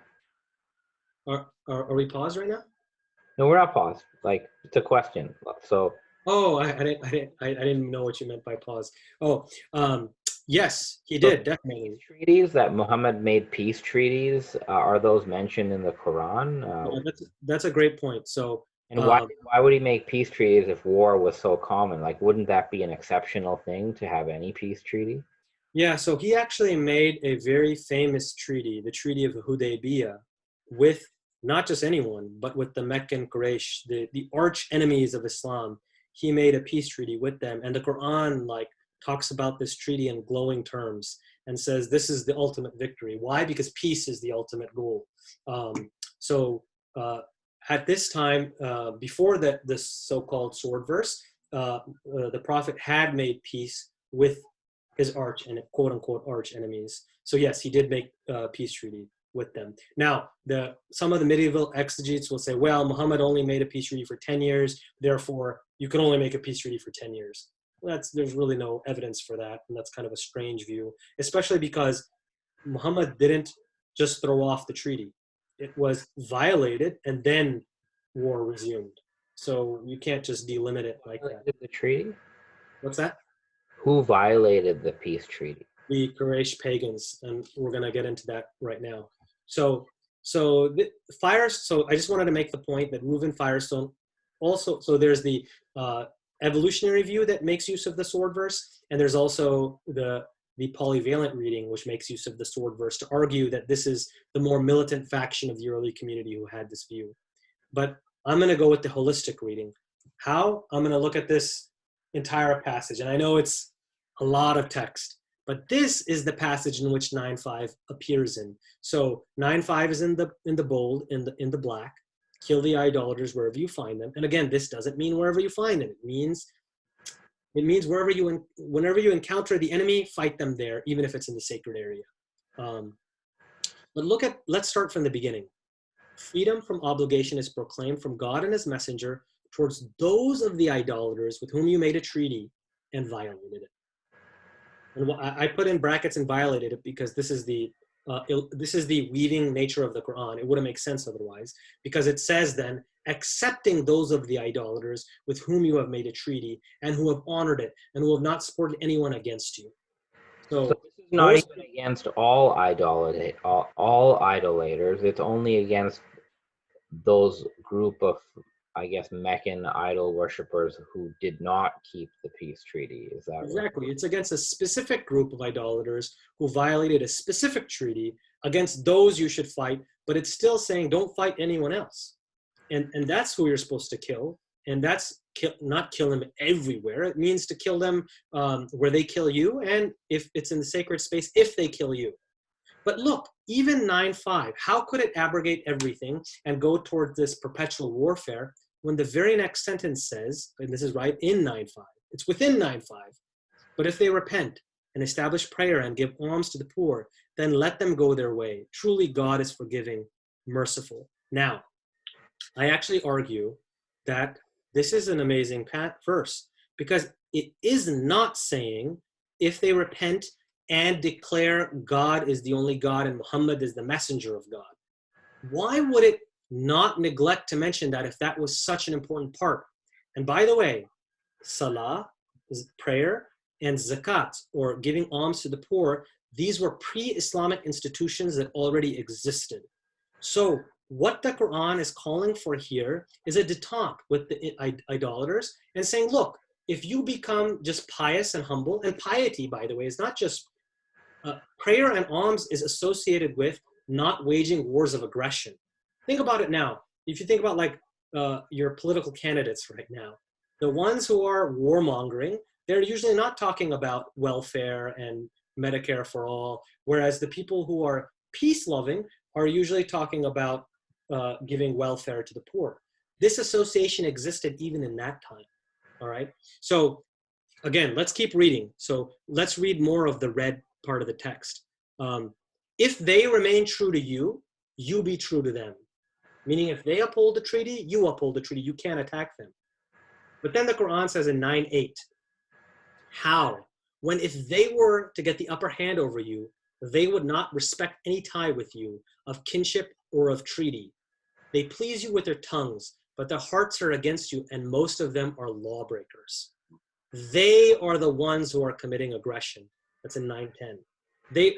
Are we paused right now? No, we're not paused. Like, it's a question. So. Oh, I didn't know what you meant by pause. Oh, yes, he did, definitely. Peace treaties that Muhammad made peace treaties, are those mentioned in the Quran? That's a great point. So, and why would he make peace treaties if war was so common? Like, wouldn't that be an exceptional thing to have any peace treaty? Yeah, so he actually made a very famous treaty, the Treaty of Hudaybiyah, with not just anyone, but with the Meccan Quraysh, the arch enemies of Islam. He made a peace treaty with them, and the Quran talks about this treaty in glowing terms and says this is the ultimate victory. Why? Because peace is the ultimate goal. At this time, before this so-called sword verse, the Prophet had made peace with his quote unquote arch enemies. So yes, he did make a peace treaty with them. Now, some of the medieval exegetes will say, well, Muhammad only made a peace treaty for 10 years, therefore you can only make a peace treaty for 10 years. There's really no evidence for that, and that's kind of a strange view, especially because Muhammad didn't just throw off the treaty. It was violated, and then war resumed. So you can't just delimit it like that. The treaty? What's that? Who violated the peace treaty? The Quraysh pagans, and we're going to get into that right now. So I just wanted to make the point that Reuven Firestone also, so there's the evolutionary view that makes use of the sword verse, and there's also the polyvalent reading, which makes use of the sword verse to argue that this is the more militant faction of the early community who had this view. But I'm going to go with the holistic reading. How? I'm going to look at this entire passage, and I know it's a lot of text, but this is the passage in which 9.5 appears in. So 9.5 is in the bold, in the black. Kill the idolaters wherever you find them. And again, this doesn't mean wherever you find them. It means whenever you encounter the enemy, fight them there, even if it's in the sacred area. But let's start from the beginning. Freedom from obligation is proclaimed from God and his messenger towards those of the idolaters with whom you made a treaty and violated it. And I put in brackets and violated it because this is the weaving nature of the Quran. It wouldn't make sense otherwise, because it says then, accepting those of the idolaters with whom you have made a treaty and who have honored it and who have not supported anyone against you. So this is not even against all idolaters. It's only against those group of I guess, Meccan idol worshippers who did not keep the peace treaty. Is that right? Exactly. It's against a specific group of idolaters who violated a specific treaty. Against those you should fight, but it's still saying don't fight anyone else. And that's who you're supposed to kill. And that's not kill them everywhere. It means to kill them where they kill you, and if it's in the sacred space, if they kill you. But look, even 9.5, how could it abrogate everything and go toward this perpetual warfare when the very next sentence says, and this is right in 9.5, it's within 9.5, but if they repent and establish prayer and give alms to the poor, then let them go their way. Truly God is forgiving, merciful. Now, I actually argue that this is an amazing verse because it is not saying if they repent and declare God is the only God and Muhammad is the messenger of God. Why would it not neglect to mention that if that was such an important part? And by the way, salah, prayer, and zakat, or giving alms to the poor, these were pre-Islamic institutions that already existed. So what the Quran is calling for here is a detente with the idolaters and saying, look, if you become just pious and humble, and piety, by the way, is not just prayer and alms is associated with not waging wars of aggression. Think about it now. If you think about like your political candidates right now, the ones who are warmongering, they're usually not talking about welfare and Medicare for all, whereas the people who are peace-loving are usually talking about giving welfare to the poor. This association existed even in that time, all right? So again, let's keep reading. So let's read more of the red part of the text. If they remain true to you, you be true to them. Meaning if they uphold the treaty, you uphold the treaty. You can't attack them. But then the Quran says in 9.8, how? When if they were to get the upper hand over you, they would not respect any tie with you of kinship or of treaty. They please you with their tongues, but their hearts are against you, and most of them are lawbreakers. They are the ones who are committing aggression. That's in 9.10.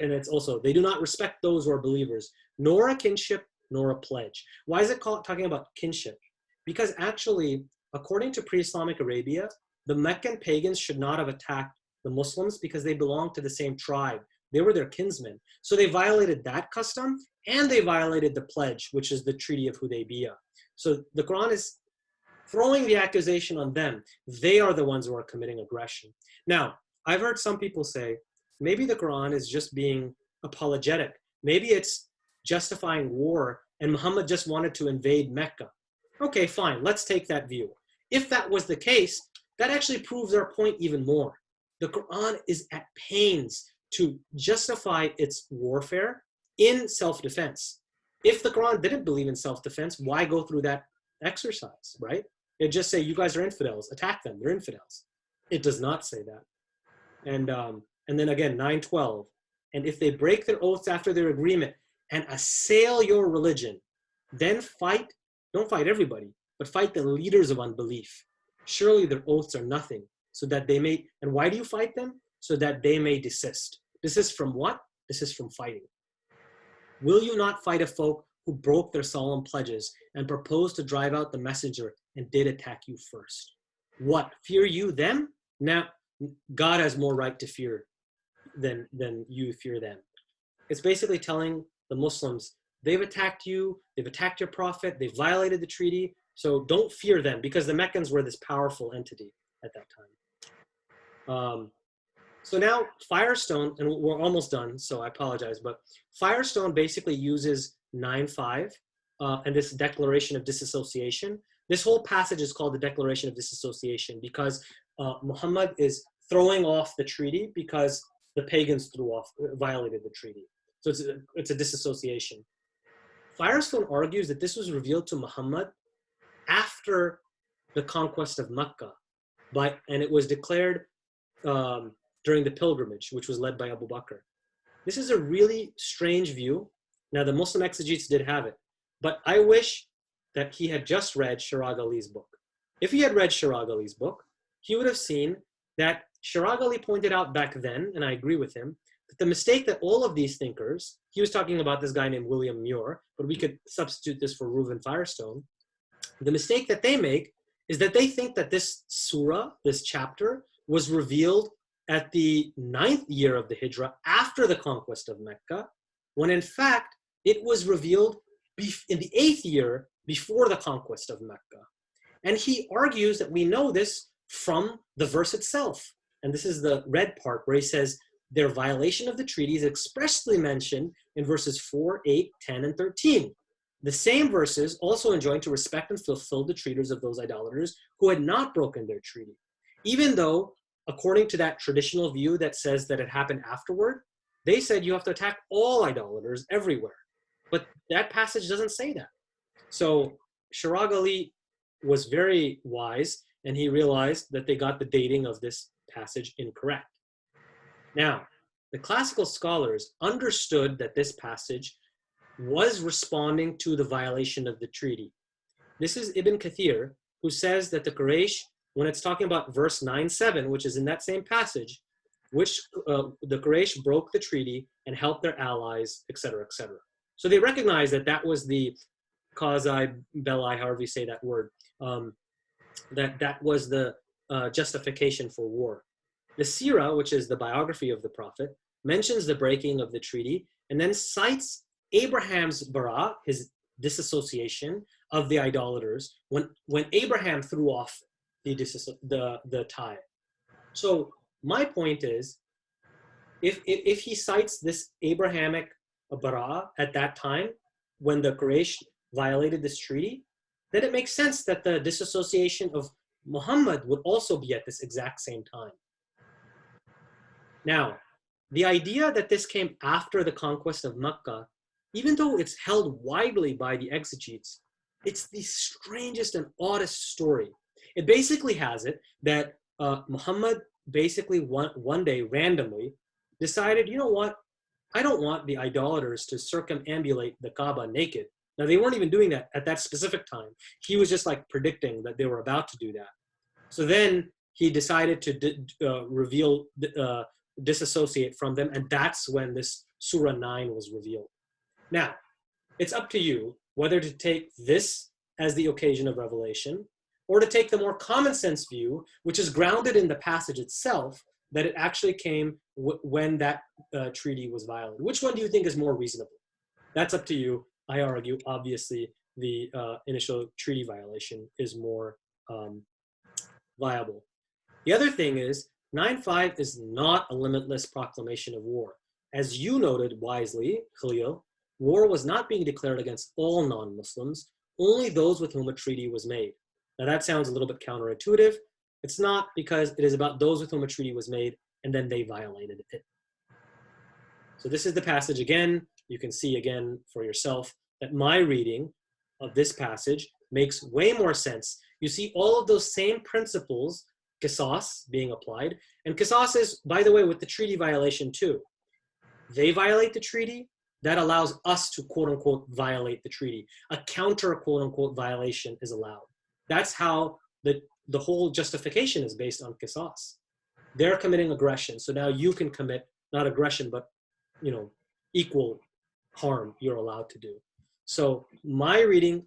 And it's also, they do not respect those who are believers, nor a kinship, nor a pledge. Why is it talking about kinship? Because actually, according to pre-Islamic Arabia, the Meccan pagans should not have attacked the Muslims because they belonged to the same tribe. They were their kinsmen. So they violated that custom, and they violated the pledge, which is the Treaty of Hudaybiyah. So the Quran is throwing the accusation on them. They are the ones who are committing aggression. Now, I've heard some people say, maybe the Quran is just being apologetic. Maybe it's justifying war, and Muhammad just wanted to invade Mecca. Okay, fine, let's take that view. If that was the case, that actually proves our point even more. The Quran is at pains to justify its warfare in self-defense. If the Quran didn't believe in self-defense, why go through that exercise, right? It'd just say, you guys are infidels, attack them, they're infidels. It does not say that. And then again, 9.12, and if they break their oaths after their agreement and assail your religion, then fight, don't fight everybody, but fight the leaders of unbelief. Surely their oaths are nothing, so that they may, and why do you fight them? So that they may desist. Desist from what? Desist from fighting. Will you not fight a folk who broke their solemn pledges and proposed to drive out the messenger and did attack you first? What, fear you them? Now, God has more right to fear than you fear them. It's basically telling the Muslims, they've attacked you, they've attacked your prophet, they violated the treaty, so don't fear them, because the Meccans were this powerful entity at that time. So now Firestone, and we're almost done, so I apologize, but Firestone basically uses 9.5 and this declaration of disassociation. This whole passage is called the Declaration of Disassociation because Muhammad is throwing off the treaty because the pagans violated the treaty. So it's a disassociation. Firestone argues that this was revealed to Muhammad after the conquest of Mecca, and it was declared during the pilgrimage, which was led by Abu Bakr. This is a really strange view. Now, the Muslim exegetes did have it, but I wish that he had just read Shirag Ali's book. If he had read Shirag Ali's book, he would have seen that Shirag Ali pointed out back then, and I agree with him, that the mistake that all of these thinkers, he was talking about this guy named William Muir, but we could substitute this for Reuven Firestone, The mistake that they make is that they think that this surah, this chapter, was revealed at the 9th year of the Hijrah after the conquest of Mecca, when in fact it was revealed in the 8th year before the conquest of Mecca. And he argues that we know this from the verse itself. And this is the red part where he says their violation of the treaty is expressly mentioned in verses 4, 8, 10, and 13. The same verses also enjoined to respect and fulfill the treaties of those idolaters who had not broken their treaty. Even though, according to that traditional view that says that it happened afterward, they said you have to attack all idolaters everywhere. But that passage doesn't say that. So Shirag Ali was very wise, and he realized that they got the dating of this passage incorrect. Now, the classical scholars understood that this passage was responding to the violation of the treaty. This is Ibn Kathir, who says that the Quraysh, when it's talking about verse 9-7, which is in that same passage, which the Quraysh broke the treaty and helped their allies, etc., etc. So they recognize that that was the qazi belli, however you say that word, that was the justification for war. The Sirah, which is the biography of the Prophet, mentions the breaking of the treaty and then cites Abraham's bara, his disassociation of the idolaters, when Abraham threw off the tie. So my point is, if he cites this Abrahamic bara at that time, when the Quraysh violated this treaty, then it makes sense that the disassociation of Muhammad would also be at this exact same time. Now, the idea that this came after the conquest of Mecca, even though it's held widely by the exegetes, it's the strangest and oddest story. It basically has it that Muhammad basically one day randomly decided, you know what, I don't want the idolaters to circumambulate the Kaaba naked. Now, they weren't even doing that at that specific time. He was just like predicting that they were about to do that. So then he decided to disassociate from them, and that's when this Surah 9 was revealed. Now, it's up to you whether to take this as the occasion of revelation or to take the more common sense view, which is grounded in the passage itself, that it actually came when that treaty was violated. Which one do you think is more reasonable? That's up to you. I argue, obviously, the initial treaty violation is more viable. The other thing is, 9.5 is not a limitless proclamation of war. As you noted wisely, Khalil, war was not being declared against all non-Muslims, only those with whom a treaty was made. Now that sounds a little bit counterintuitive. It's not, because it is about those with whom a treaty was made and then they violated it. So this is the passage again. You can see again for yourself that my reading of this passage makes way more sense. You see all of those same principles, qisas, being applied. And qisas is, by the way, with the treaty violation too. They violate the treaty, that allows us to quote unquote violate the treaty. A counter quote unquote violation is allowed. That's how the whole justification is based on qisas. They're committing aggression, so now you can commit not aggression, but equal harm you're allowed to do. So my reading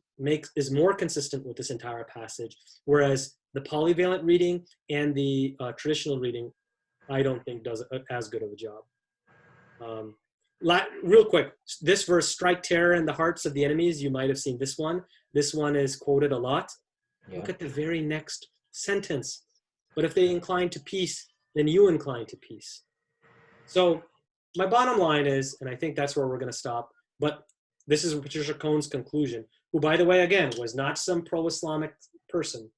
is more consistent with this entire passage, whereas the polyvalent reading and the traditional reading, I don't think does as good of a job. Real quick, this verse, strike terror in the hearts of the enemies, you might have seen this one. This one is quoted a lot. Yeah. Look at the very next sentence. But if they incline to peace, then you incline to peace. So my bottom line is, and I think that's where we're going to stop, but this is Patricia Cohn's conclusion, who, by the way, again, was not some pro-Islamic person.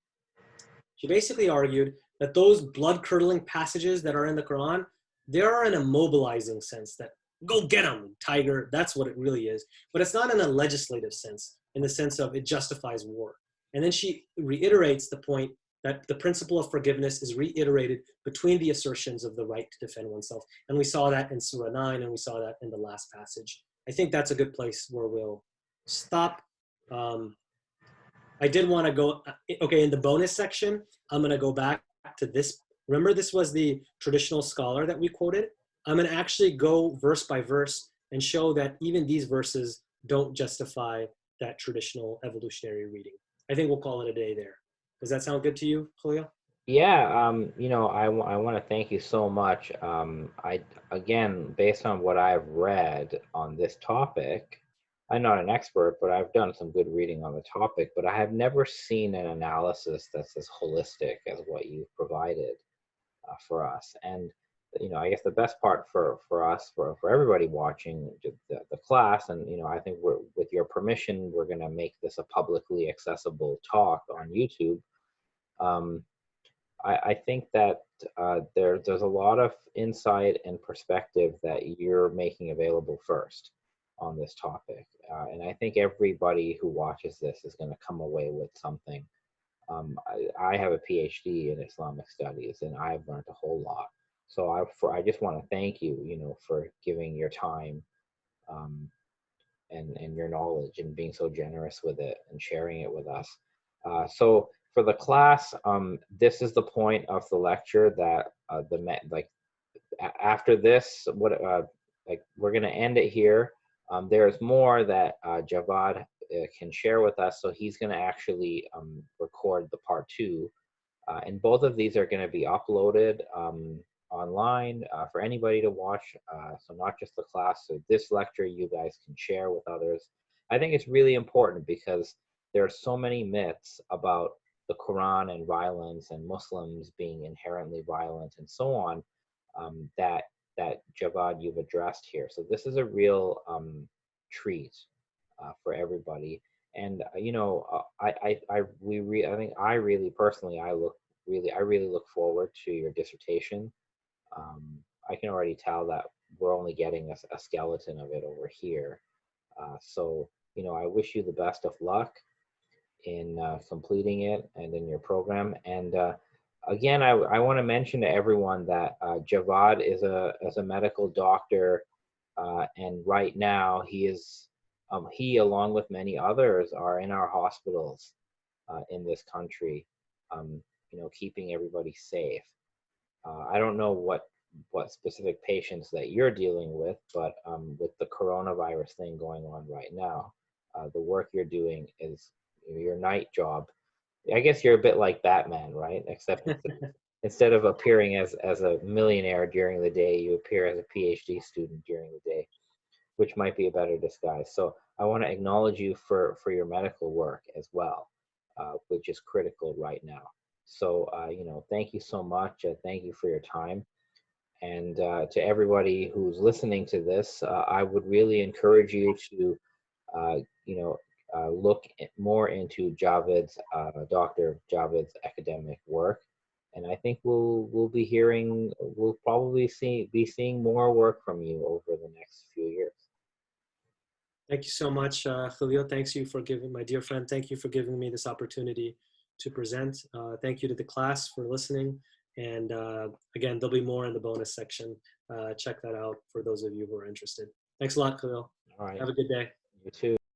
She basically argued that those blood-curdling passages that are in the Quran, they are in a mobilizing sense, that go get them, tiger, that's what it really is. But it's not in a legislative sense, in the sense of it justifies war. And then she reiterates the point that the principle of forgiveness is reiterated between the assertions of the right to defend oneself. And we saw that in Surah 9, and we saw that in the last passage. I think that's a good place where we'll stop. I did want to go, okay, in the bonus section, I'm going to go back to this. Remember, this was the traditional scholar that we quoted? I'm going to actually go verse by verse and show that even these verses don't justify that traditional evolutionary reading. I think we'll call it a day there. Does that sound good to you, Khalil? Yeah, I want to thank you so much. Again, based on what I've read on this topic, I'm not an expert, but I've done some good reading on the topic, but I have never seen an analysis that's as holistic as what you've provided for us. And, I guess the best part for us, for everybody watching the class, and, I think with your permission, we're going to make this a publicly accessible talk on YouTube. Um, I think that there's a lot of insight and perspective that you're making available first on this topic. And I think everybody who watches this is going to come away with something. I have a PhD in Islamic studies, and I've learned a whole lot. So I just want to thank you, for giving your time um, and your knowledge and being so generous with it and sharing it with us. So for the class, this is the point of the lecture that after this, we're going to end it here. There's more that Javad can share with us, so he's going to actually record the part 2, and both of these are going to be uploaded online for anybody to watch. So not just the class. So this lecture you guys can share with others. I think it's really important because there are so many myths about the Quran and violence and Muslims being inherently violent and so on, that Javad you've addressed here. So this is a real treat for everybody. And I think I really personally I really look forward to your dissertation. I can already tell that we're only getting a skeleton of it over here. So I wish you the best of luck in completing it and in your program. And again, I want to mention to everyone that Javad is a medical doctor, and right now he along with many others are in our hospitals in this country, keeping everybody safe. I don't know what specific patients that you're dealing with, but with the coronavirus thing going on right now, the work you're doing is your night job. I guess you're a bit like Batman, right? Except instead of appearing as a millionaire during the day, you appear as a PhD student during the day, which might be a better disguise. So I want to acknowledge you for your medical work as well, which is critical right now. So, thank you so much. Thank you for your time. And to everybody who's listening to this, I would really encourage you to, look more into Dr. Javed's academic work. And I think we'll probably be seeing more work from you over the next few years. Thank you so much, Khalil. My dear friend, thank you for giving me this opportunity to present. Thank you to the class for listening. And again, there'll be more in the bonus section. Check that out for those of you who are interested. Thanks a lot, Khalil. All right. Have a good day. You too.